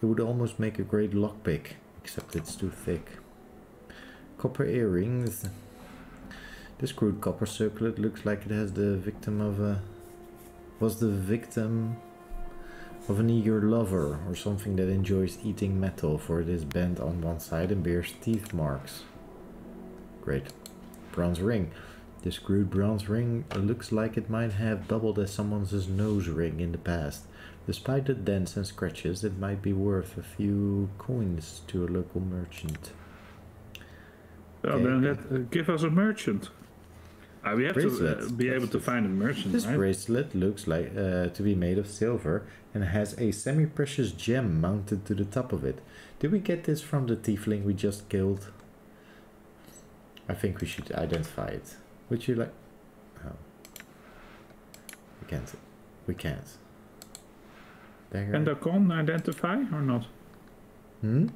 It would almost make a great lockpick, except it's too thick. Copper earrings. This crude copper circlet looks like it has the victim of a... was the victim of an eager lover or something that enjoys eating metal, for it is bent on one side and bears teeth marks. Great. Bronze ring. This crude bronze ring looks like it might have doubled as someone's nose ring in the past. Despite the dents and scratches, it might be worth a few coins to a local merchant. Well, then give us a merchant. We have to Bracelet. be able to find a merchant, This right? bracelet looks like to be made of silver and has a semi-precious gem mounted to the top of it. Did we get this from the tiefling we just killed? I think we should identify it. Would you like... Oh. We can't. Dagger. Can the con identify or not? Hmm?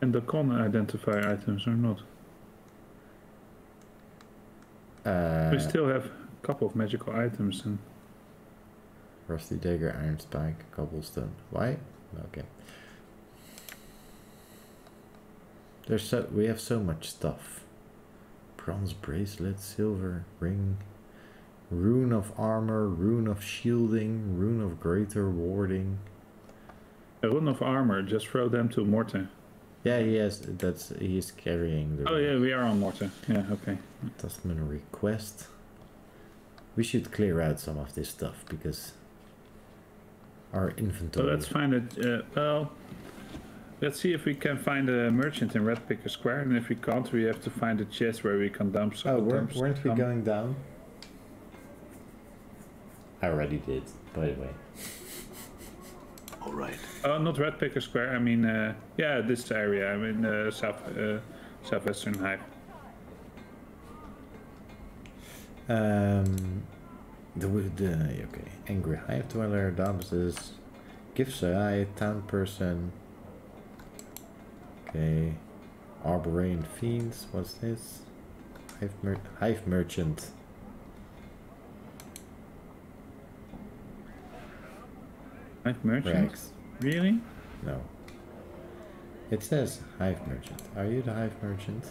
Can the con identify items or not? We still have a couple of magical items and Rusty dagger, iron spike, cobblestone. Why? Okay. We have so much stuff. Bronze bracelet, silver ring, rune of armor, rune of shielding, rune of greater warding. a rune of armor. Just throw them to Morte. Yeah, he's carrying the... Oh yeah, we are on Morte. Yeah, okay. Testament request. We should clear out some of this stuff because our So inventory... let's find it. Well, let's see if we can find a merchant in Red Picker Square, and if we can't, we have to find a chest where we can dump some. Oh, weren't we going down? I already did, by the way. All right. Oh, not Red Picker Square. I mean, yeah, this area. I mean, southwestern hive. Okay. Angry hive dweller, Dusties, gifts a town person. Okay. Arborane fiends. What's this? Hive merchant. Hive merchant? Rags. Really? No. It says hive merchant. Are you the hive merchant?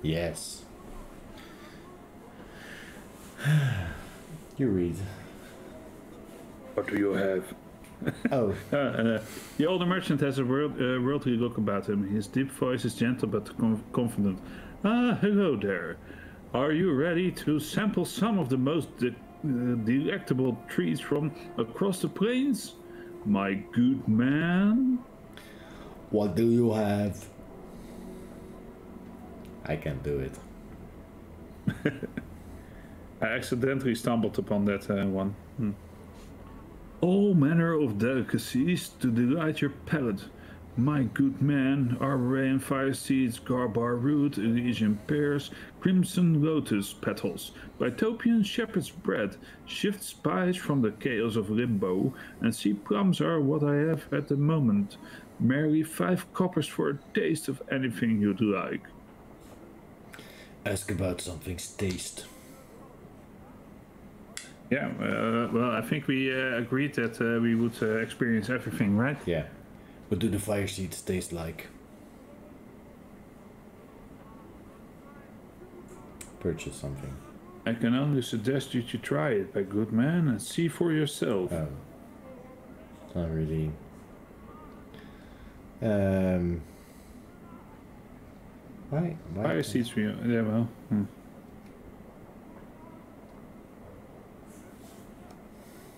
Yes. You read. What do you have? Oh. The older merchant has a worldly look about him. His deep voice is gentle but confident. Ah, hello there. Are you ready to sample some of the most delectable trees from across the plains, my good man? What do you have? I can't do it. I accidentally stumbled upon that one. All manner of delicacies to delight your palate. My good man, Arborean fire seeds, Garbar root, Elysian pears, crimson lotus petals, Bytopian shepherd's bread, shift spice from the chaos of limbo, and sea plums are what I have at the moment. Merely 5 coppers for a taste of anything you'd like. Ask about something's taste. Yeah, well, I think we agreed that we would experience everything, right? Yeah. What do the fire seeds taste like? Purchase something. I can only suggest you to try it, my good man, and see for yourself. Oh. It's not really... Why? Fire seeds, yeah, well...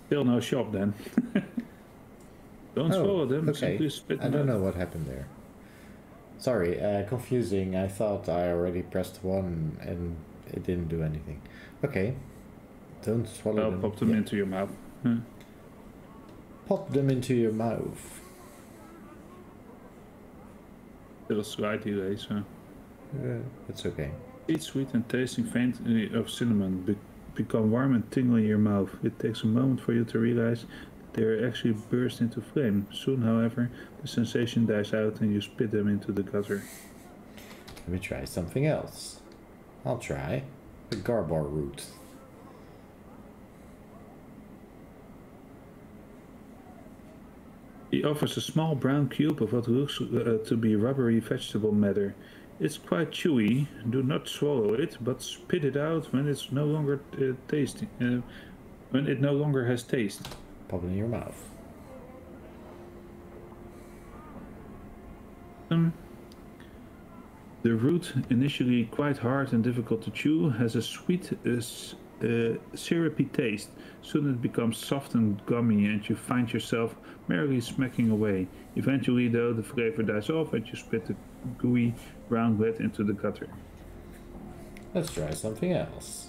Still no shop then. Don't swallow them, okay. simply spit them I don't out. know what happened there. Sorry, confusing. I thought I already pressed 1 and it didn't do anything. Okay. Don't swallow Well, them. pop them into your mouth. Pop them into your mouth. Little slight delay, so... It's okay. Eat sweet and tasting faint of cinnamon. Become warm and tingle in your mouth. It takes a moment for you to realize that they are actually burst into flame. Soon, however, the sensation dies out and you spit them into the gutter. Let me try something else. I'll try the Garbar root. He offers a small brown cube of what looks to be rubbery vegetable matter. It's quite chewy. Do not swallow it, but spit it out when it's no longer when it no longer has taste. Pop it in your mouth. The root, initially quite hard and difficult to chew, has a sweet, syrupy taste. Soon it becomes soft and gummy, and you find yourself merrily smacking away. Eventually, though, the flavor dies off, and you spit the gooey brown wet into the gutter. Let's try something else.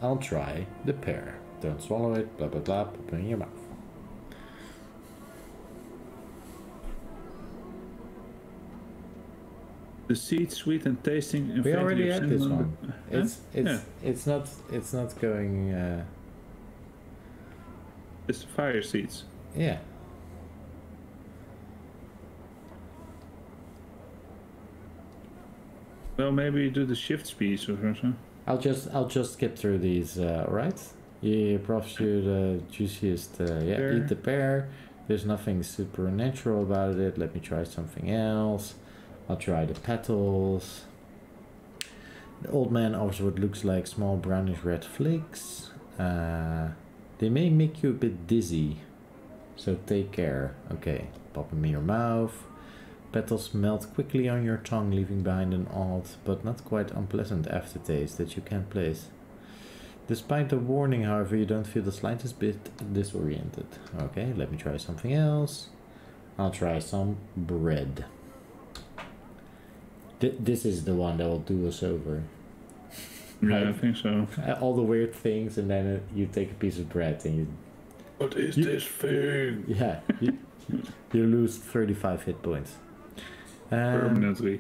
I'll try the pear. Don't swallow it, blah blah blah, pop it in your mouth. The seed, sweet and tasting. And We faintly already of had this cinnamon. one. It's not going. It's fire seeds. Yeah. Well, maybe you do the shift speed or something. I'll just skip through these. Alright. Yeah, props you the juiciest. Pear. Eat the pear. There's nothing supernatural about it. Let me try something else. I'll try the petals. The old man offers what looks like small brownish red flakes. They may make you a bit dizzy, so take care. Okay, pop them in your mouth. Petals melt quickly on your tongue, leaving behind an odd but not quite unpleasant aftertaste that you can't place. Despite the warning, however, you don't feel the slightest bit disoriented. Okay, let me try something else. I'll try some bread. This is the one that will do us over. Yeah, Right. I think so. All the weird things, and then you take a piece of bread and you... What is this thing? Yeah, you lose 35 hit points. Permanently.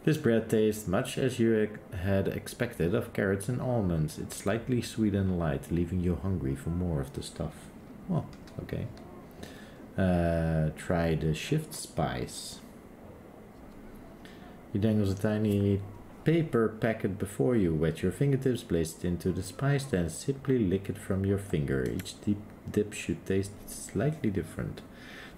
This bread tastes much as you had expected of carrots and almonds. It's slightly sweet and light, leaving you hungry for more of the stuff. Oh, okay. Try the shift spice. He dangles a tiny paper packet before you. Wet your fingertips, place it into the spice, then simply lick it from your finger. Each dip should taste slightly different.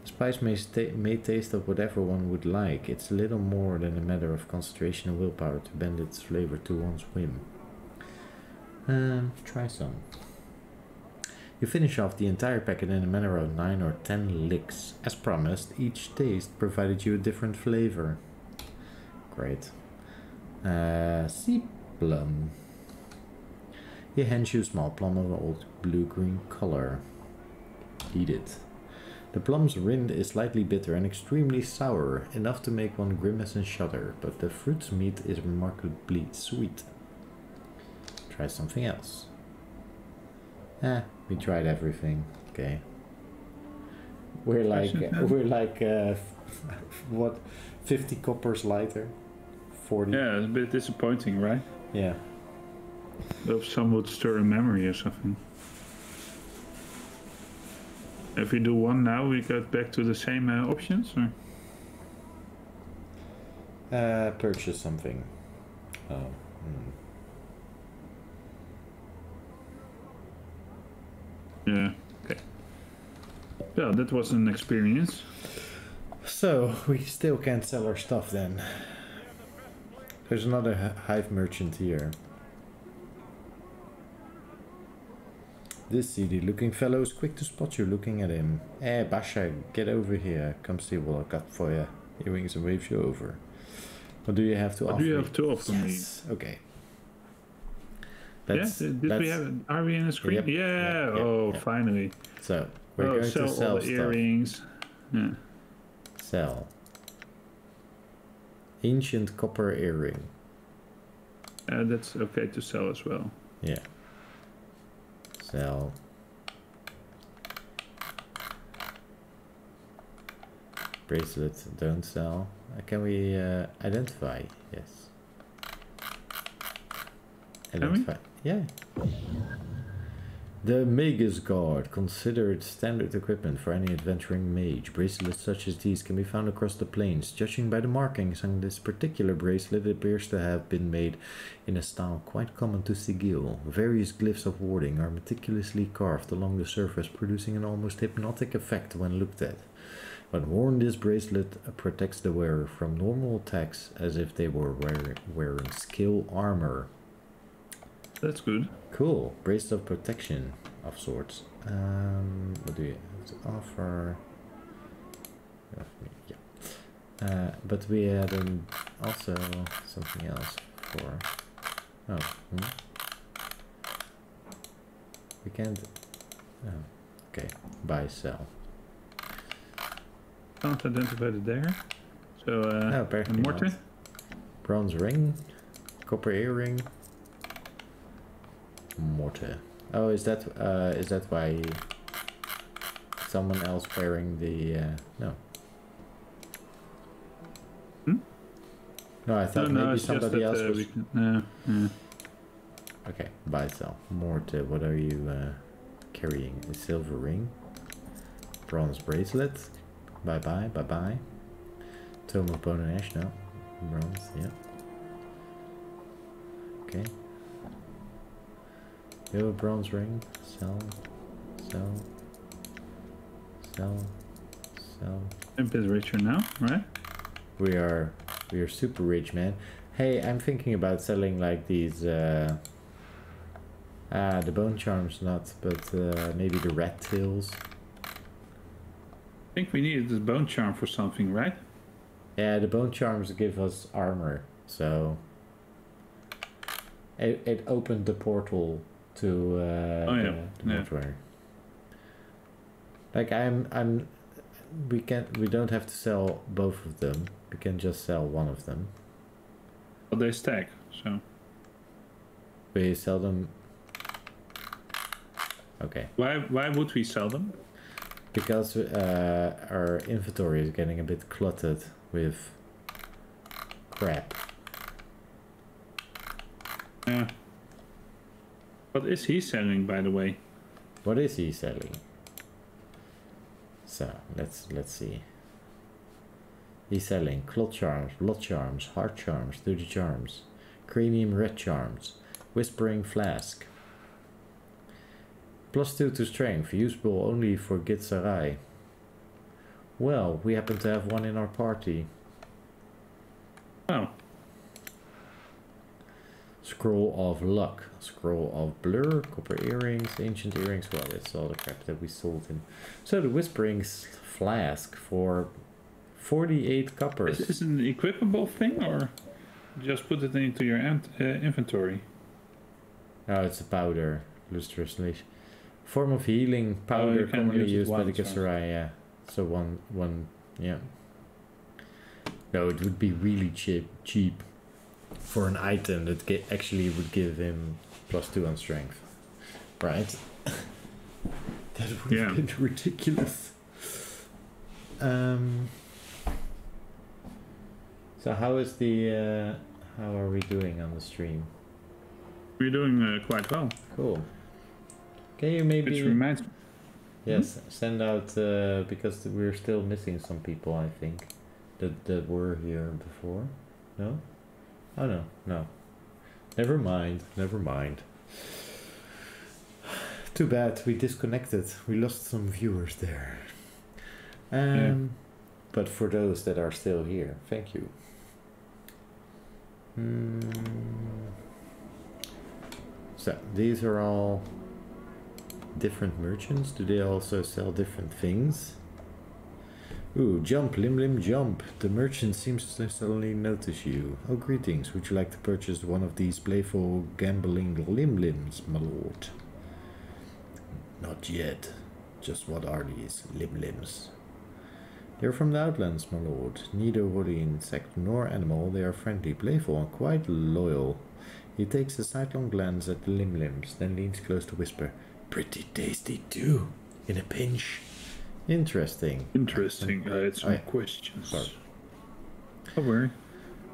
The spice may taste of whatever one would like. It's a little more than a matter of concentration and willpower to bend its flavor to one's whim. Try some. You finish off the entire packet in a matter of 9 or 10 licks. As promised, each taste provided you a different flavor. Great. Sea plum. He hands you a small plum of old blue-green color. Eat it. The plum's rind is slightly bitter and extremely sour, enough to make one grimace and shudder, but the fruit's meat is remarkably sweet. Try something else. We tried everything. Okay. We're like what, 50 coppers lighter? 40? Yeah, it's a bit disappointing, right? Yeah. If some would stir a memory or something. If we do one now, we get back to the same options, or? Purchase something. Oh. Yeah. Okay. Yeah, that was an experience. So, we still can't sell our stuff then. There's another hive merchant here. This seedy looking fellow is quick to spot you looking at him. Basha, get over here. Come see what I got for you. Earrings and waves you over. What do you have to offer me? What do you have to offer me? Okay. Did we have? Are we in the screen? Yep, yeah. Finally. So we're going to sell all the stuff. earrings. Yeah. Sell. Ancient copper earring. That's okay to sell as well. Yeah. Sell. Bracelet, don't sell. Can we identify? Yes. Identify. Yeah. The Magus Guard, considered standard equipment for any adventuring mage. Bracelets such as these can be found across the plains. Judging by the markings on this particular bracelet, it appears to have been made in a style quite common to Sigil. Various glyphs of warding are meticulously carved along the surface, producing an almost hypnotic effect when looked at. When worn, this bracelet protects the wearer from normal attacks as if they were wearing scale armor. That's good. Cool. Bracelet of protection of sorts. What do you have to offer? Yeah. But we had also something else for... Oh. We can't... Oh. Okay. Buy, sell. Can't identify it there. So, apparently Mortuary? Bronze ring. Copper earring. Mortar. Oh, is that why someone else wearing the no? No, I thought maybe somebody else was. Okay, buy, sell. Mortar. What are you carrying? A silver ring, bronze bracelet. Bye bye, bye bye. Tome of Bone and Ash. No, bronze. Yeah. Okay. You have a bronze ring. Sell. Imp is richer now, right? We are super rich, man. Hey, I'm thinking about selling like these the bone charms not, but maybe the rat tails. I think we needed this bone charm for something, right? Yeah, the bone charms give us armor, so it opened the portal to the mortuary. Like we don't have to sell both of them. We can just sell one of them. But they stack, so we sell them. Okay. Why would we sell them? Because our inventory is getting a bit cluttered with crap. Yeah. What is he selling, by the way? What is he selling? So let's see. He's selling clot charms, blood charms, heart charms, dirty charms, cranium red charms, whispering flask. +2 to strength, usable only for Gitsarai. Well, we happen to have one in our party. Oh. Scroll of luck, scroll of blur, copper earrings, ancient earrings. Well, that's all the crap that we sold him. So the whispering flask for 48 coppers. Is it an equipable thing, or just put it into your inventory? Oh, it's a powder. Lustrous leash. Form of healing powder you can commonly use it used by the once, Gitsarai, yeah. So one, yeah. No, it would be really cheap for an item that actually would give him +2 on strength, right? That would have been ridiculous. So how is the how are we doing on the stream? We're doing quite well. Cool. Can you maybe? Which reminds me. Yes, send out because we're still missing some people. I think that were here before. No. Oh no. Never mind. Too bad, we disconnected. We lost some viewers there. But for those that are still here, thank you. So these are all different merchants. Do they also sell different things? Ooh, jump, Lim, jump. The merchant seems to suddenly notice you. Oh, greetings. Would you like to purchase one of these playful gambling Lims, my lord? Not yet. Just what are these Lims? They're from the Outlands, my lord. Neither woody insect nor animal. They are friendly, playful, and quite loyal. He takes a sidelong glance at the Lims, then leans close to whisper, "Pretty tasty too, in a pinch." Interesting. I had some questions. Sorry. Don't worry.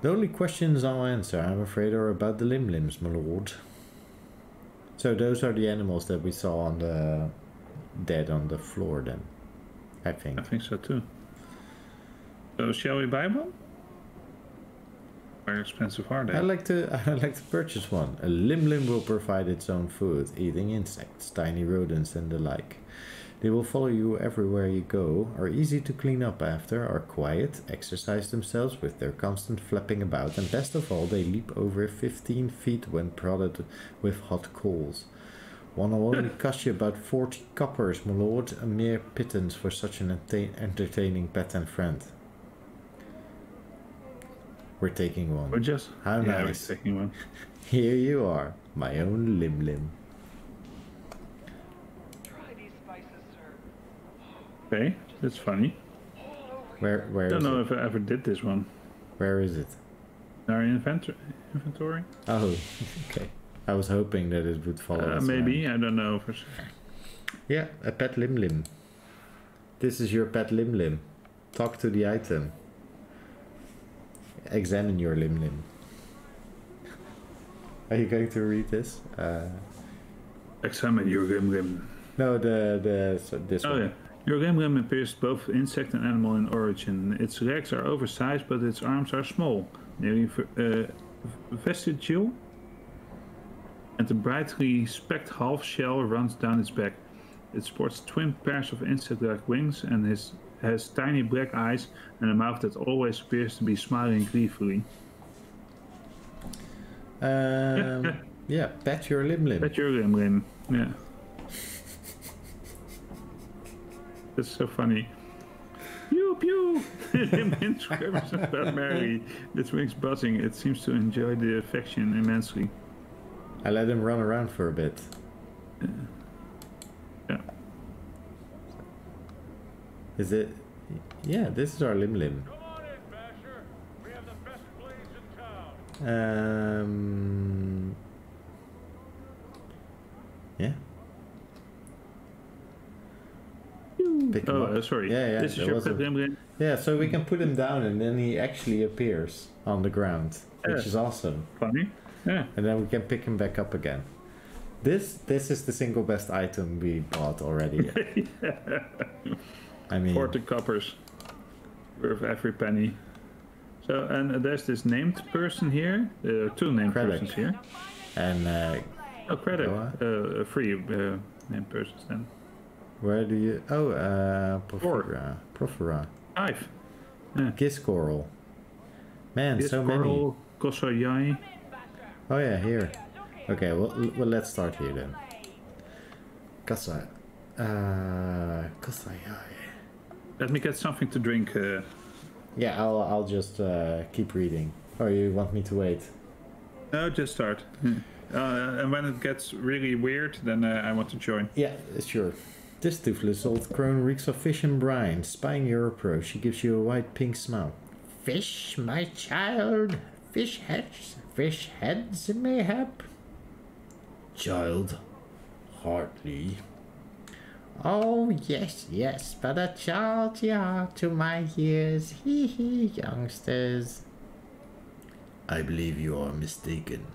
The only questions I'll answer, I'm afraid, are about the Lims, my lord. So those are the animals that we saw on the dead on the floor then, I think. I think so too. So shall we buy one? How expensive are they? I'd like to purchase one. A Lim will provide its own food, eating insects, tiny rodents and the like. They will follow you everywhere you go, are easy to clean up after, are quiet, exercise themselves with their constant flapping about, and best of all, they leap over 15 feet when prodded with hot coals. One will only cost you about 40 coppers, my lord, a mere pittance for such an entertaining pet and friend. We're taking one. We're just... How yeah, nice. we're taking one. Here you are, my own Lim. Okay, that's funny. Where I is don't know it? if I ever did this one. Where is it? Our inventory? Oh, okay. I was hoping that it would follow us maybe, around. I don't know for sure. Yeah, a pet Lim. This is your pet Lim. Talk to the item. Examine your Lim. Are you going to read this? Examine your Rim. No, this one. Oh yeah. Your Rim appears both insect and animal in origin. Its legs are oversized, but its arms are small, nearly vestigial, and a brightly specked half shell runs down its back. It sports twin pairs of insect-like wings and has tiny black eyes and a mouth that always appears to be smiling gleefully. Yeah, pet your Lim. Pet your Rim, yeah. That's so funny. Pew pew! Lim screams about Mary. Its wings buzzing. It seems to enjoy the affection immensely. I let him run around for a bit. Yeah. Is it? Yeah, this is our Lim. Come on in, Basher. We have the best blades in town. Yeah. Pick him up. Sorry. Yeah. This is there your was pet Lim. Yeah, so we can put him down and then he actually appears on the ground, which Yeah. is awesome. Funny. Yeah. And then we can pick him back up again. This is the single best item we bought already. I mean, 40 coppers. Worth every penny. So, and there's this named person here. Two named Craddock. persons here. and Oh, credit. Goa? Free named persons then. where do you? Oh, Profera, 5. Giscoral. Man, so many. Discoral, Kosoyai. Oh yeah, here. Okay, well let's start here then. Kasai. Let me get something to drink. Yeah, I'll just keep reading. Or you want me to wait? No, just start. And when it gets really weird, then I want to join. Yeah, sure. This toothless old crone reeks of fish and brine. Spying your approach, she gives you a white-pink smile. Fish, my child? Fish heads, mayhap? Child, hardly. Oh, yes, but a child you are to my years. Hee, youngsters. I believe you are mistaken.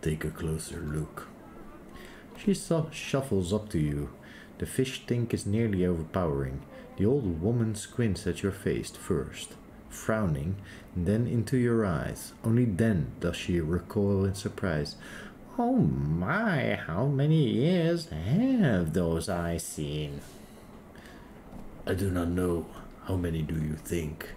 Take a closer look. She shuffles up to you. The fish stink is nearly overpowering. The old woman squints at your face first, frowning, then into your eyes. Only then does she recoil in surprise. Oh my, how many years have those eyes seen? I do not know. How many do you think?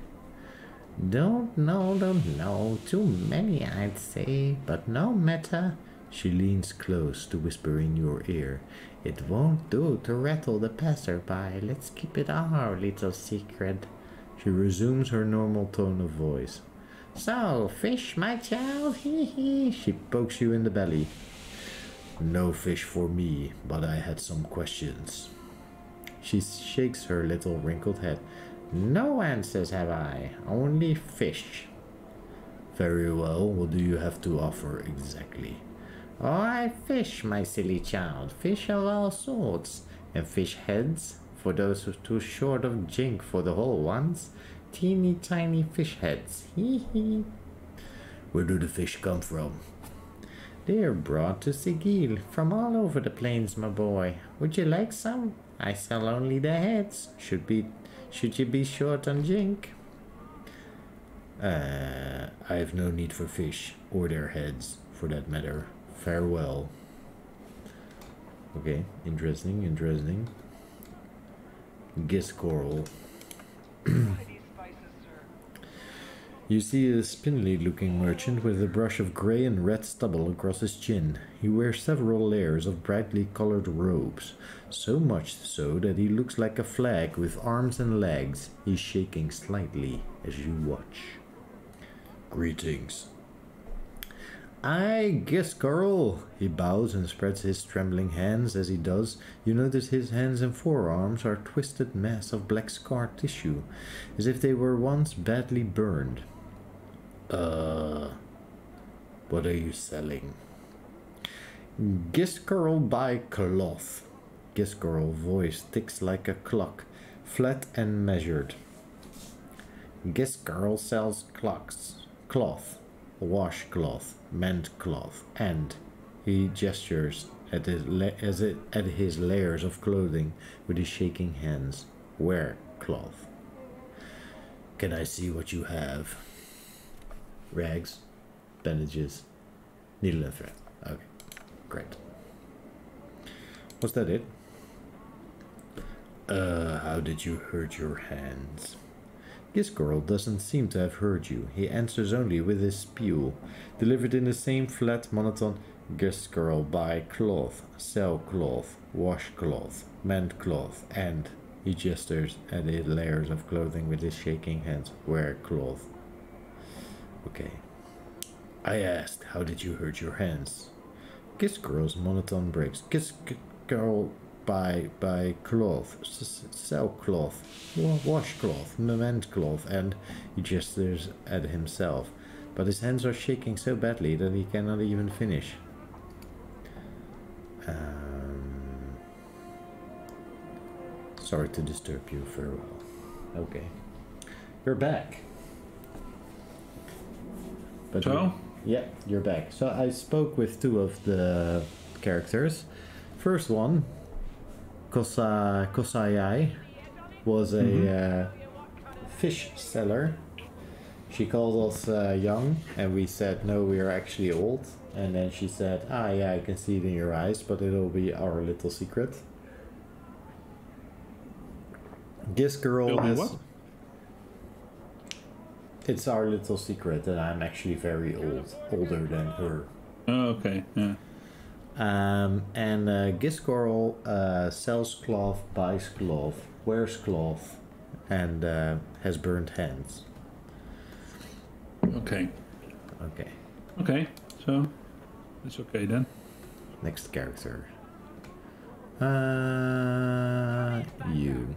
Don't know. Too many, I'd say, but no matter. She leans close to whisper in your ear. It won't do to rattle the passerby. Let's keep it our little secret. She resumes her normal tone of voice. So, fish, my child? Hee. She pokes you in the belly. No fish for me, but I had some questions. She shakes her little wrinkled head. No answers have I, only fish. Very well, what do you have to offer exactly? Oh, I fish, my silly child. Fish of all sorts. And fish heads, for those who are too short of jink for the whole ones. Teeny tiny fish heads. Hee. Where do the fish come from? They are brought to Sigil from all over the plains, my boy. Would you like some? I sell only the heads. Should you be short on jink? I have no need for fish, or their heads, for that matter. Farewell. Okay, interesting. Giscoral. You see a spindly-looking merchant with a brush of grey and red stubble across his chin. He wears several layers of brightly colored robes, so much so that he looks like a flag with arms and legs. He's shaking slightly as you watch. Greetings. Aye, Giscoral. He bows and spreads his trembling hands. As he does, you notice his hands and forearms are a twisted mass of black scar tissue, as if they were once badly burned. What are you selling? Giscoral buy cloth. Giscoral voice ticks like a clock, flat and measured. Giscoral sells cloth, washcloth, mend cloth, and he gestures at his layers of clothing with his shaking hands. Wear cloth. Can I see what you have? Rags, bandages, needle and thread. Okay, great. Was that it? How did you hurt your hands? Giscoral doesn't seem to have heard you. He answers only with his spiel, delivered in the same flat, monotone. Giscoral buy cloth, sell cloth, wash cloth, mend cloth, and he gestures at his layers of clothing with his shaking hands. Wear cloth. Okay. I asked, how did you hurt your hands? Giscoral's monotone breaks. Giscoral buy cloth, sell cloth, wash cloth, mend cloth, and he gestures at himself. But his hands are shaking so badly that he cannot even finish. Sorry to disturb you, farewell. Okay. You're back. But So? Yeah, you're back. So I spoke with two of the characters. First one, Kosayai, was a fish seller. She called us young, and we said, no, we are actually old. And then she said, yeah, I can see it in your eyes, but it'll be our little secret. This girl has... What? It's our little secret that I'm actually very old, older than her. Oh, okay, yeah. And Giscoral sells cloth, buys cloth, wears cloth, and has burnt hands. Okay. Okay. Okay, so it's okay then. Next character. You.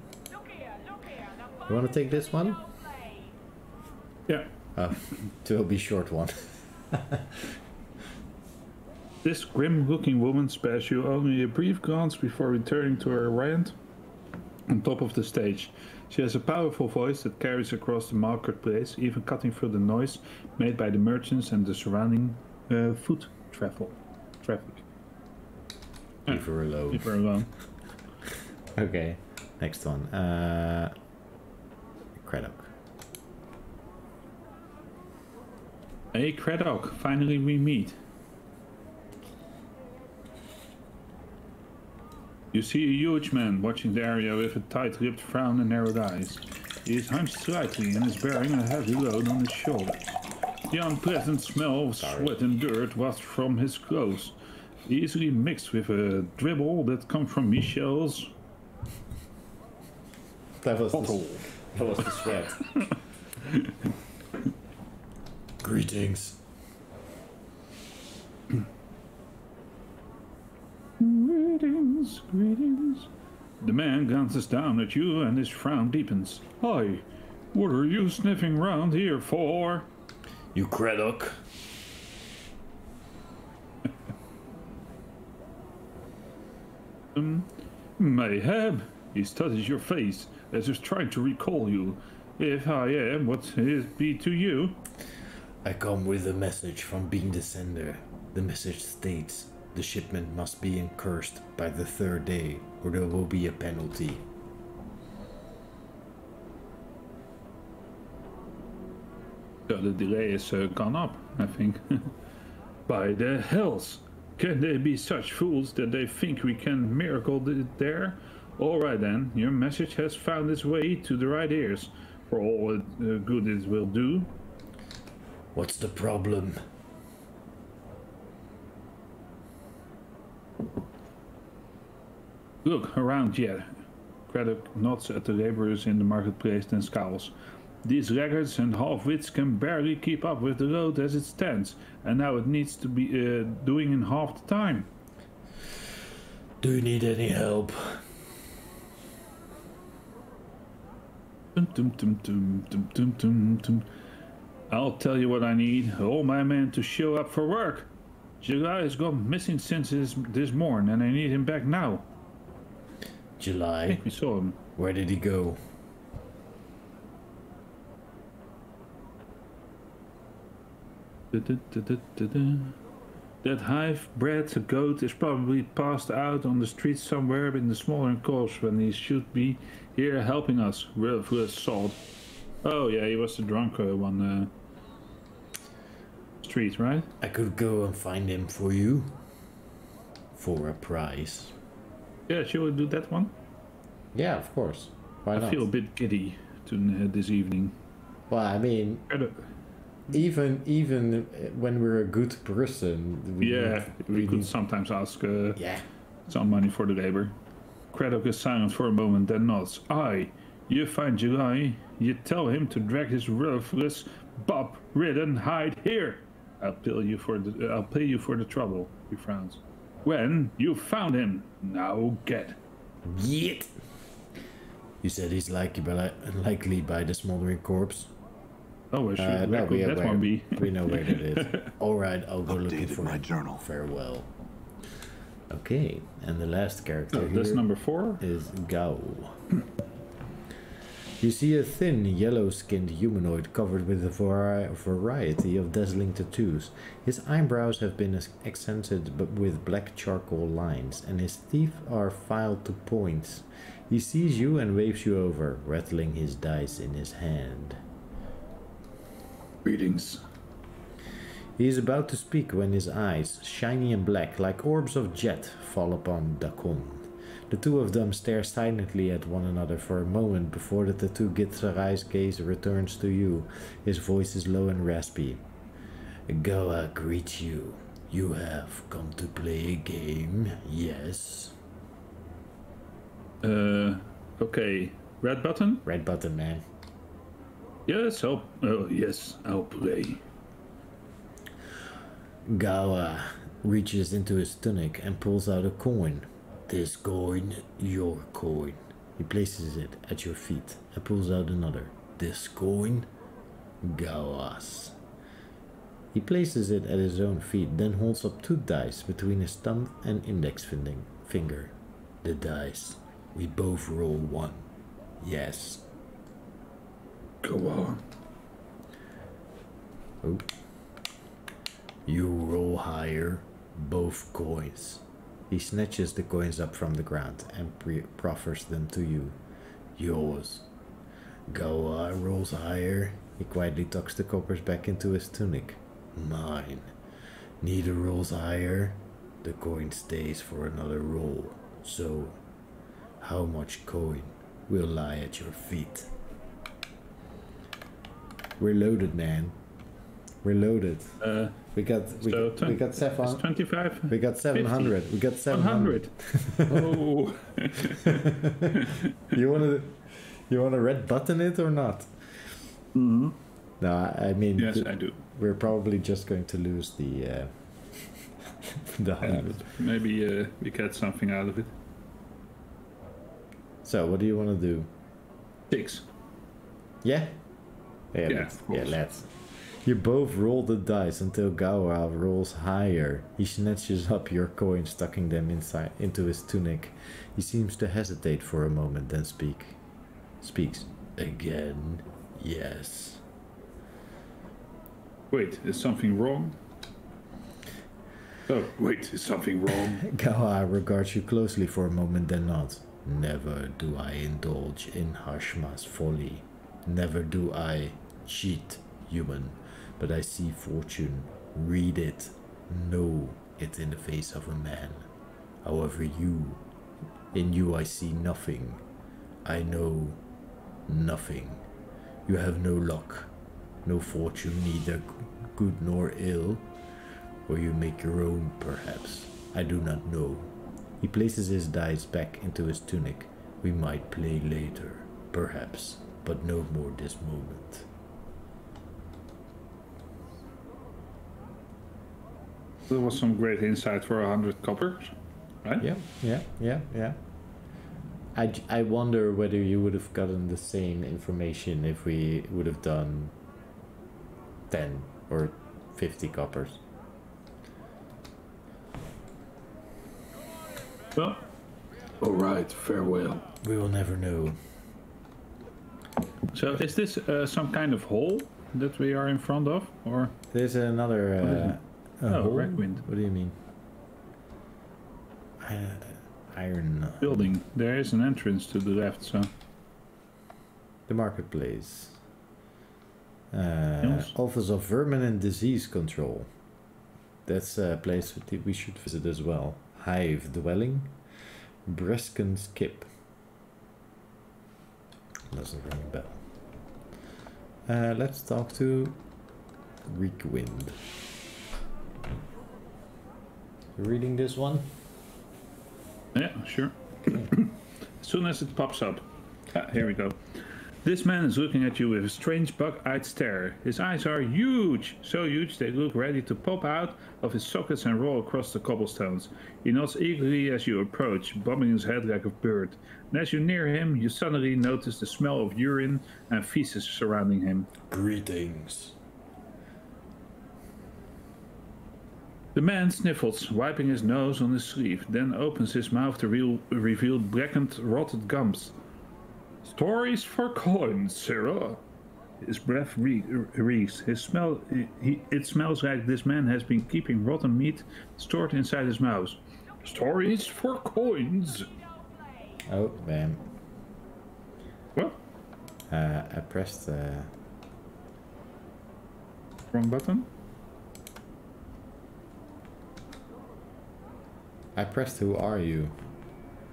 You want to take this one? Yeah. It will be short one. This grim-looking woman spares you only a brief glance before returning to her rant on top of the stage. She has a powerful voice that carries across the marketplace, even cutting through the noise made by the merchants and the surrounding foot traffic. Leave her alone. Leave her alone. Okay, next one. Craddock. Hey Craddock, finally we meet. You see a huge man watching the area with a tight-lipped frown and narrowed eyes. He is hunched slightly and is bearing a heavy load on his shoulders. The unpleasant smell of sweat and dirt wafts from his clothes, easily mixed with a dribble that comes from Michel's That was bottle. That was the sweat. Greetings. Greetings, greetings. The man glances down at you and his frown deepens. Hi, what are you sniffing round here for? You Craddock. Mayhap. He studies your face as if trying to recall you. If I am, what it be to you? I come with a message from Being the Sender. The message states the shipment must be incursed by the 3rd day, or there will be a penalty. So the delay has gone up, I think. By the hells! Can they be such fools that they think we can miracle it there? Alright then, your message has found its way to the right ears, for all good it will do. What's the problem? Look around yet. Craddock nods at the laborers in the marketplace and scowls. These laggards and half-wits can barely keep up with the load as it stands, and now it needs to be doing in half the time. Do you need any help? I'll tell you what I need. All my men to show up for work. July has gone missing since this morn, and I need him back now. July? We saw him. Where did he go? That hive-bred goat is probably passed out on the streets somewhere in the Smoldering Corpse when he should be here helping us. With salt. Oh yeah, he was the drunk one. Street, right? I could go and find him for you. For a price. Yeah, shall we do that one? Yeah, of course. Why not? I feel a bit giddy this evening. Well, I mean, even when we're a good person, we could sometimes ask yeah, some money for the labor. Craddock is silent for a moment, then nods. Aye, you find July. You tell him to drag his ruthless, bob-ridden hide here. I'll pay you for the trouble. He frowns. When you found him, now get. Yet. You said he's likely by the Smoldering Corpse. Oh, I should that one be. We know where it is. All right, I'll go looking for my him. journal. Farewell. Okay, and the last character here that's number 4. is Gao. You see a thin, yellow-skinned humanoid covered with a variety of dazzling tattoos. His eyebrows have been accented with black charcoal lines, and his teeth are filed to points. He sees you and waves you over, rattling his dice in his hand. Greetings. He is about to speak when his eyes, shiny and black like orbs of jet, fall upon Dakon. The two of them stare silently at one another for a moment before the tattoo Githzerai's gaze returns to you. His voice is low and raspy. Gawa greets you. You have come to play a game, yes? Okay. Red button? Red button, man. Yes, I'll play. Gawa reaches into his tunic and pulls out a coin. This coin, your coin. He places it at your feet and pulls out another. This coin, Gawas. He places it at his own feet, then holds up 2 dice between his thumb and index finger. The dice. We both roll 1. Yes. Go on. Oh. You roll higher. Both coins. He snatches the coins up from the ground and proffers them to you. Yours. Gawa rolls higher. He quietly tucks the coppers back into his tunic. Mine. Neither rolls higher. The coin stays for another roll. So, how much coin will lie at your feet? We're loaded, man. We're loaded. We got 700. 25. We got 700. 50, we got 700. Oh. You wanna red button it or not? Mm-hmm. No, I mean. Yes, I do. We're probably just going to lose the the hunt. But maybe we get something out of it. So, what do you want to do? 6. Yeah. Yeah, Let's. You both roll the dice until Gawa rolls higher. He snatches up your coins, tucking them into his tunic. He seems to hesitate for a moment, then speaks. Again, yes. Wait, is something wrong? Oh, wait, is something wrong? Gawa regards you closely for a moment, then nods. Never do I indulge in Hashma's folly. Never do I cheat, human. But I see fortune, read it, know it in the face of a man. However, in you I see nothing. I know nothing. You have no luck, no fortune, neither good nor ill. Or you make your own, perhaps. I do not know. He places his dice back into his tunic. We might play later, perhaps, but no more this moment. There was some great insight for 100 coppers, right? Yeah. I wonder whether you would have gotten the same information if we would have done 10 or 50 coppers. Well, alright, farewell. We will never know. So is this some kind of hole that we are in front of, or? There's another Reckwind. What do you mean? Iron Building. There is an entrance to the left, so. The marketplace. Yes. Office of Vermin and Disease Control. That's a place that we should visit as well. Hive Dwelling. Bresken's Kip. Doesn't ring a bell. Let's talk to Reekwind. You reading this one? Yeah, sure. Okay. As soon as it pops up. Here we go. This man is looking at you with a strange bug-eyed stare. His eyes are huge, so huge they look ready to pop out of his sockets and roll across the cobblestones. He nods eagerly as you approach, bobbing his head like a bird. And as you near him, you suddenly notice the smell of urine and feces surrounding him. Greetings. The man sniffles, wiping his nose on his sleeve, then opens his mouth to reveal blackened, rotted gums. Stories for coins, sirrah. His breath reeks. It smells like this man has been keeping rotten meat stored inside his mouth. Stories for coins. Oh, man. What? I pressed Wrong button? I pressed who are you?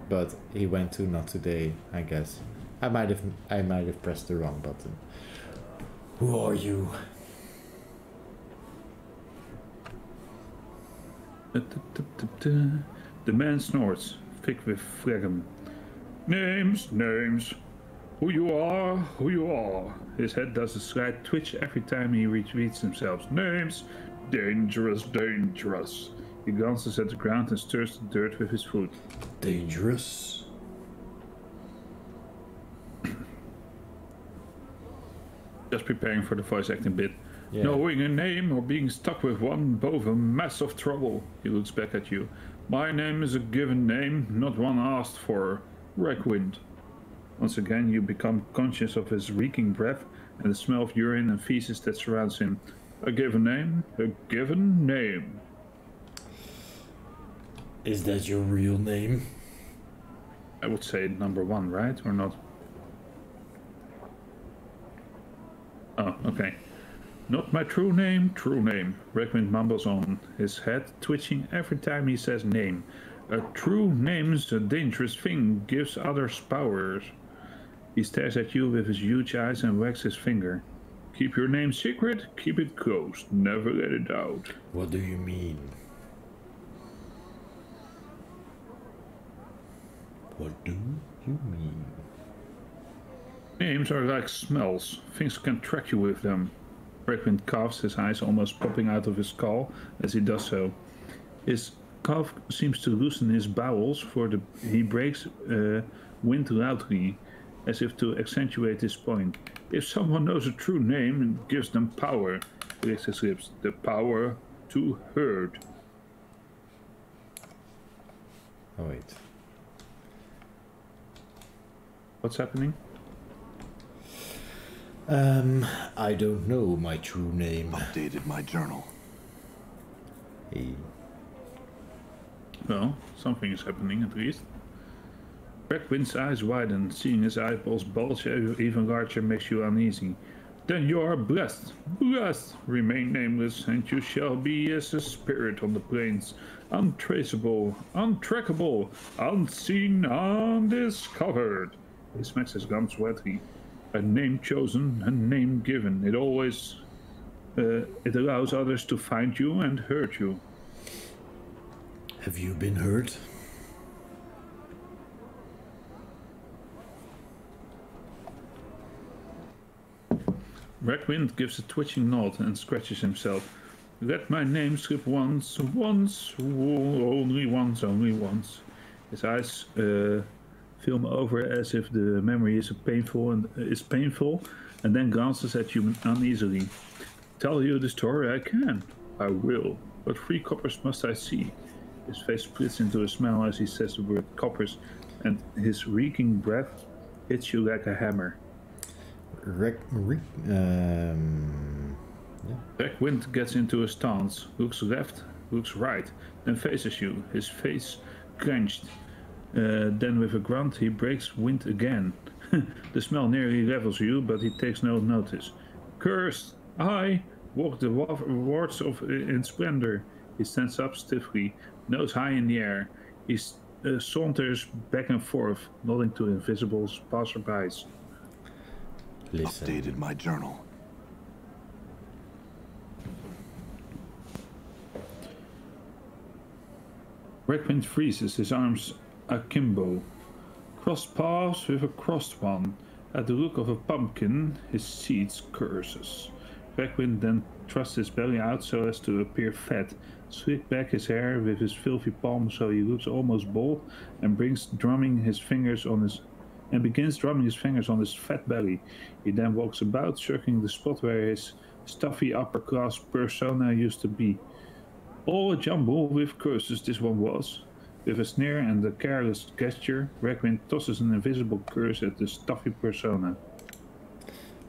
But he went to not today, I guess. I might have pressed the wrong button. Who are you? The man snorts, thick with phlegm. Names, names. Who you are, who you are. His head does a slight twitch every time he repeats himself. Names. Dangerous, dangerous. He glances at the ground and stirs the dirt with his foot. Dangerous. Just preparing for the voice acting bit. Yeah. Knowing a name or being stuck with one both a mess of trouble. He looks back at you. My name is a given name, not one asked for. Reckwind. Once again, you become conscious of his reeking breath and the smell of urine and feces that surrounds him. A given name, a given name. Is that your real name? I would say number one, right? Or not? Oh, okay. Not my true name, true name. Reckwind mumbles on, his head twitching every time he says name. A true name's a dangerous thing, gives others powers. He stares at you with his huge eyes and wags his finger. Keep your name secret, keep it close, never let it out. What do you mean? What do you mean? Names are like smells. Things can track you with them. Reckwind coughs, his eyes almost popping out of his skull as he does so. His cough seems to loosen his bowels, for he breaks wind loudly, as if to accentuate his point. If someone knows a true name, it gives them power. He licks his lips. The power to hurt. Oh wait. What's happening? I don't know my true name. Updated my journal. Hey. Well, something is happening at least. Reckwind's eyes widen. Seeing his eyeballs bulge even larger makes you uneasy. Then you are blessed. Blessed! Remain nameless, and you shall be as a spirit on the plains. Untraceable, untrackable, unseen, undiscovered. He smacks his gums wetly. A name chosen, a name given. It always... it allows others to find you and hurt you. Have you been hurt? Reckwind gives a twitching nod and scratches himself. Let my name slip once, only once. His eyes film over as if the memory is painful, and then glances at you uneasily. Tell you the story I can. I will. But 3 coppers must I see. His face splits into a smile as he says the word coppers, and his reeking breath hits you like a hammer. Reckwind gets into a stance, looks left, looks right, then faces you, his face clenched. Then with a grunt he breaks wind again. The smell nearly levels you, but he takes no notice. Cursed! I walk the wards in splendor. He stands up stiffly, nose high in the air. He saunters back and forth, nodding to invisible passerbys. Listen. Updated my journal. Reckwind freezes, his arms akimbo. Crossed paths with a crossed one. At the look of a pumpkin, his seeds curses. Reckwind then thrusts his belly out so as to appear fat, slick back his hair with his filthy palm so he looks almost bald, and begins drumming his fingers on his fat belly. He then walks about, circling the spot where his stuffy upper-class persona used to be. All a jumble with curses this one was. With a sneer and a careless gesture, Reckwind tosses an invisible curse at the stuffy persona.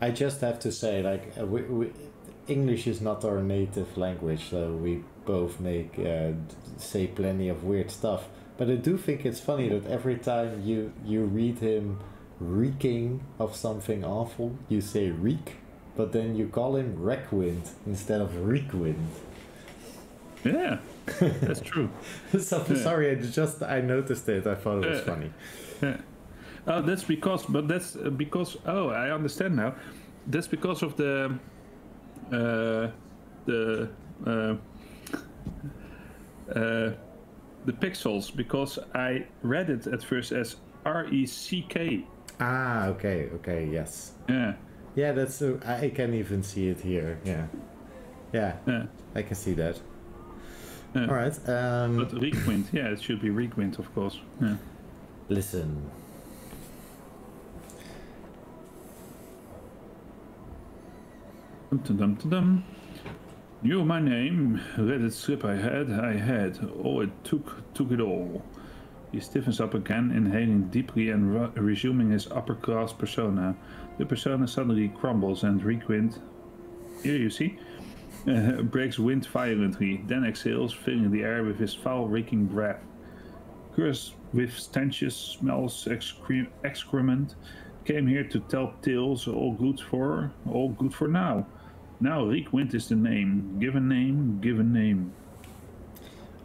I just have to say, like, English is not our native language, so we both say plenty of weird stuff. But I do think it's funny that every time you read him reeking of something awful, you say reek, but then you call him Reckwind instead of Reekwind. Yeah, that's true. So yeah. Sorry, I noticed it. I thought it was funny. Yeah. Oh, that's because. Oh, I understand now. That's because of the pixels. Because I read it at first as RECK. Ah, okay, yes. Yeah. Yeah, that's. I can even see it here. Yeah. I can see that. All right. But Requint, yeah, it should be Requint, of course. Yeah. Listen. Dum-dum-dum-dum. Knew my name, read it slip I had. Oh, it took it all. He stiffens up again, inhaling deeply and resuming his upper-class persona. The persona suddenly crumbles and Requint, here you see, breaks wind violently, then exhales, filling the air with his foul-reeking breath. Cursed with stenches, smells, excrement, came here to tell tales, all good for now. Now Requint is the name. Given name.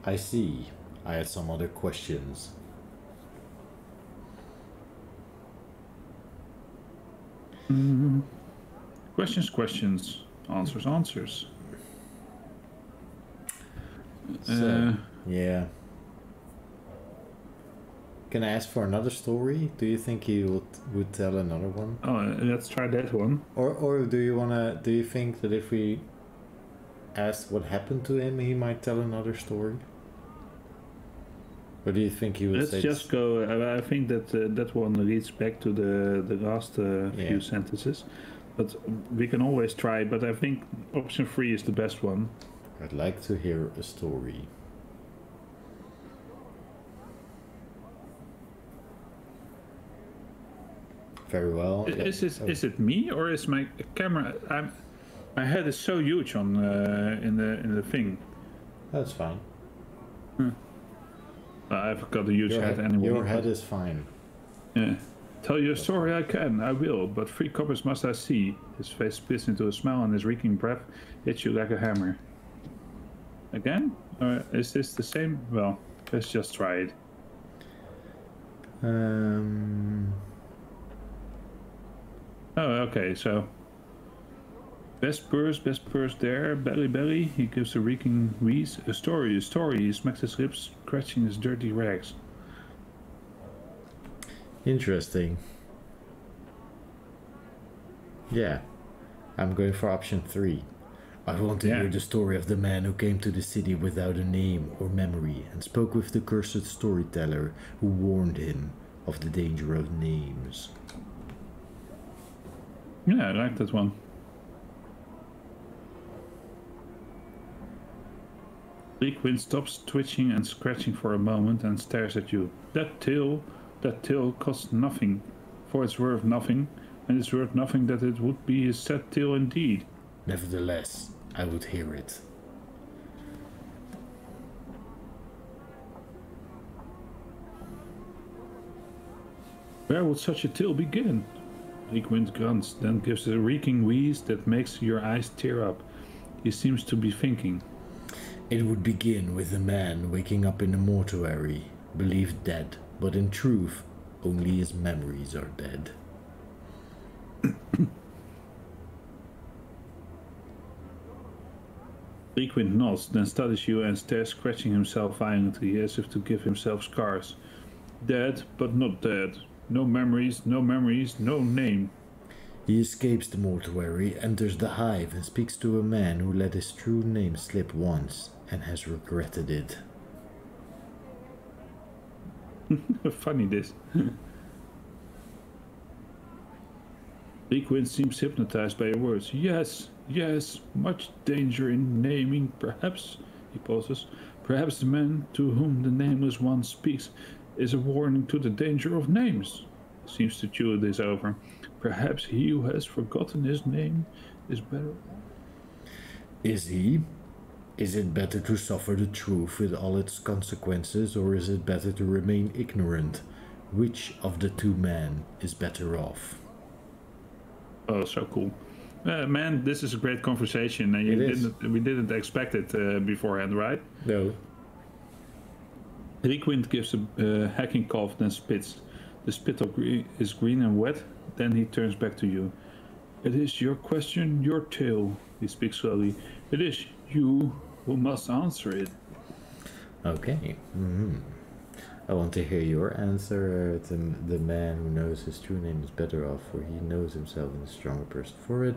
I see. I had some other questions. Questions. Answers. So, yeah. Can I ask for another story? Do you think he would tell another one? Oh, let's try that one. Or do you think that if we asked what happened to him, he might tell another story? Or do you think he would Let's say... just go. I think that that one leads back to the last few sentences. But we can always try. But I think option 3 is the best one. I'd like to hear a story. Very well. Is it me or is my camera? My head is so huge on in the thing. That's fine. I've got a huge head anyway. Your head is fine. Yeah. Tell you a story I will, but 3 coppers must I see. His face splits into a smile and his reeking breath hits you like a hammer. Again? Or is this the same? Well, let's just try it. Oh, okay, so... Best purse there, belly, he gives a reeking wheeze. A story, he smacks his lips, scratching his dirty rags. Interesting. Yeah, I'm going for option 3. I want to hear the story of the man who came to the city without a name or memory and spoke with the cursed storyteller who warned him of the danger of names. Yeah, I like that one. Requint stops twitching and scratching for a moment and stares at you. That tail costs nothing, for it's worth nothing, and it's worth nothing that it would be a sad tale indeed. Nevertheless, I would hear it. Where would such a tale begin? Requint grunts, then gives a reeking wheeze that makes your eyes tear up. He seems to be thinking. It would begin with a man waking up in a mortuary, believed dead, but in truth, only his memories are dead. Requint nods, then studies you and stares, scratching himself violently as if to give himself scars. Dead, but not dead. No memories, no name. He escapes the mortuary, enters the hive, and speaks to a man who let his true name slip once and has regretted it. Funny this. Requint seems hypnotized by your words. Yes, much danger in naming, perhaps. He pauses. Perhaps the man to whom the nameless one speaks is a warning to the danger of names. Seems to chew this over. Perhaps he who has forgotten his name is better. Is he? Is it better to suffer the truth with all its consequences, or is it better to remain ignorant? Which of the two men is better off? Oh, so cool. Man, this is a great conversation, and we didn't expect it beforehand, right? No. Requint gives a hacking cough, then spits. The spit is green and wet, then he turns back to you. It is your question, your tale, he speaks slowly. It is you who must answer it. Okay. I want to hear your answer. The man who knows his true name is better off, for he knows himself and is a stronger person for it.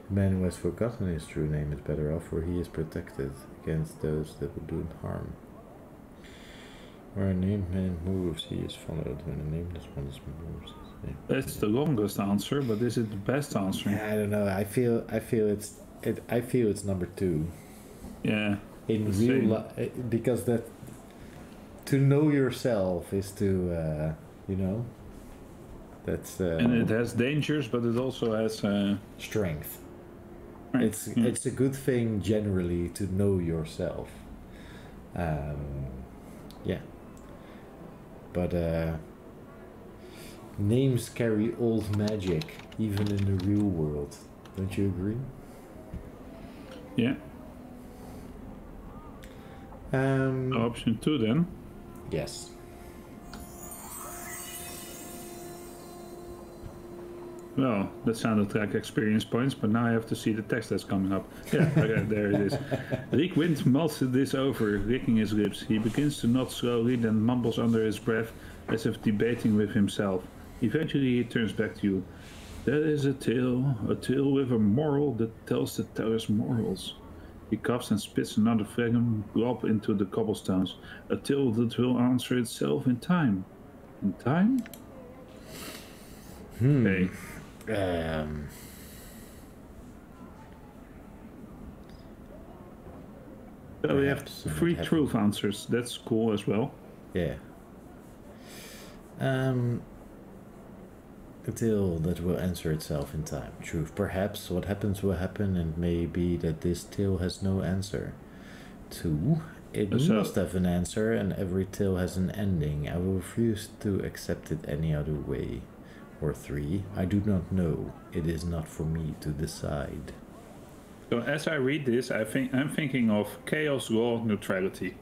The man who has forgotten his true name is better off, for he is protected against those that would do him harm. Where a named man moves, he is followed. When a nameless one moves, That's the longest answer, but is it the best answer? I don't know. I feel it's number 2. Yeah. In real life, because that to know yourself is to that's and it has dangers, but it also has strength. Right. It's a good thing generally to know yourself. Yeah. But names carry old magic, even in the real world. Don't you agree? Yeah. Option 2 then. Yes. Well, that sounded like experience points, but now I have to see the text that's coming up. Yeah, okay, there it is. Reekwind mulls this over, licking his lips. He begins to nod slowly, then mumbles under his breath, as if debating with himself. Eventually he turns back to you. That is a tale with a moral that tells the teller's morals. He coughs and spits another fragrant glob into the cobblestones. A tale that will answer itself in time. In time? Okay. So we have 3 truth answers. That's cool as well. Yeah. A tale that will answer itself in time. Truth. Perhaps what happens will happen, and may be that this tale has no answer. 2. It must have an answer, and every tale has an ending. I will refuse to accept it any other way. Or 3. I do not know. It is not for me to decide. So as I read this, I'm thinking of chaos, law, neutrality.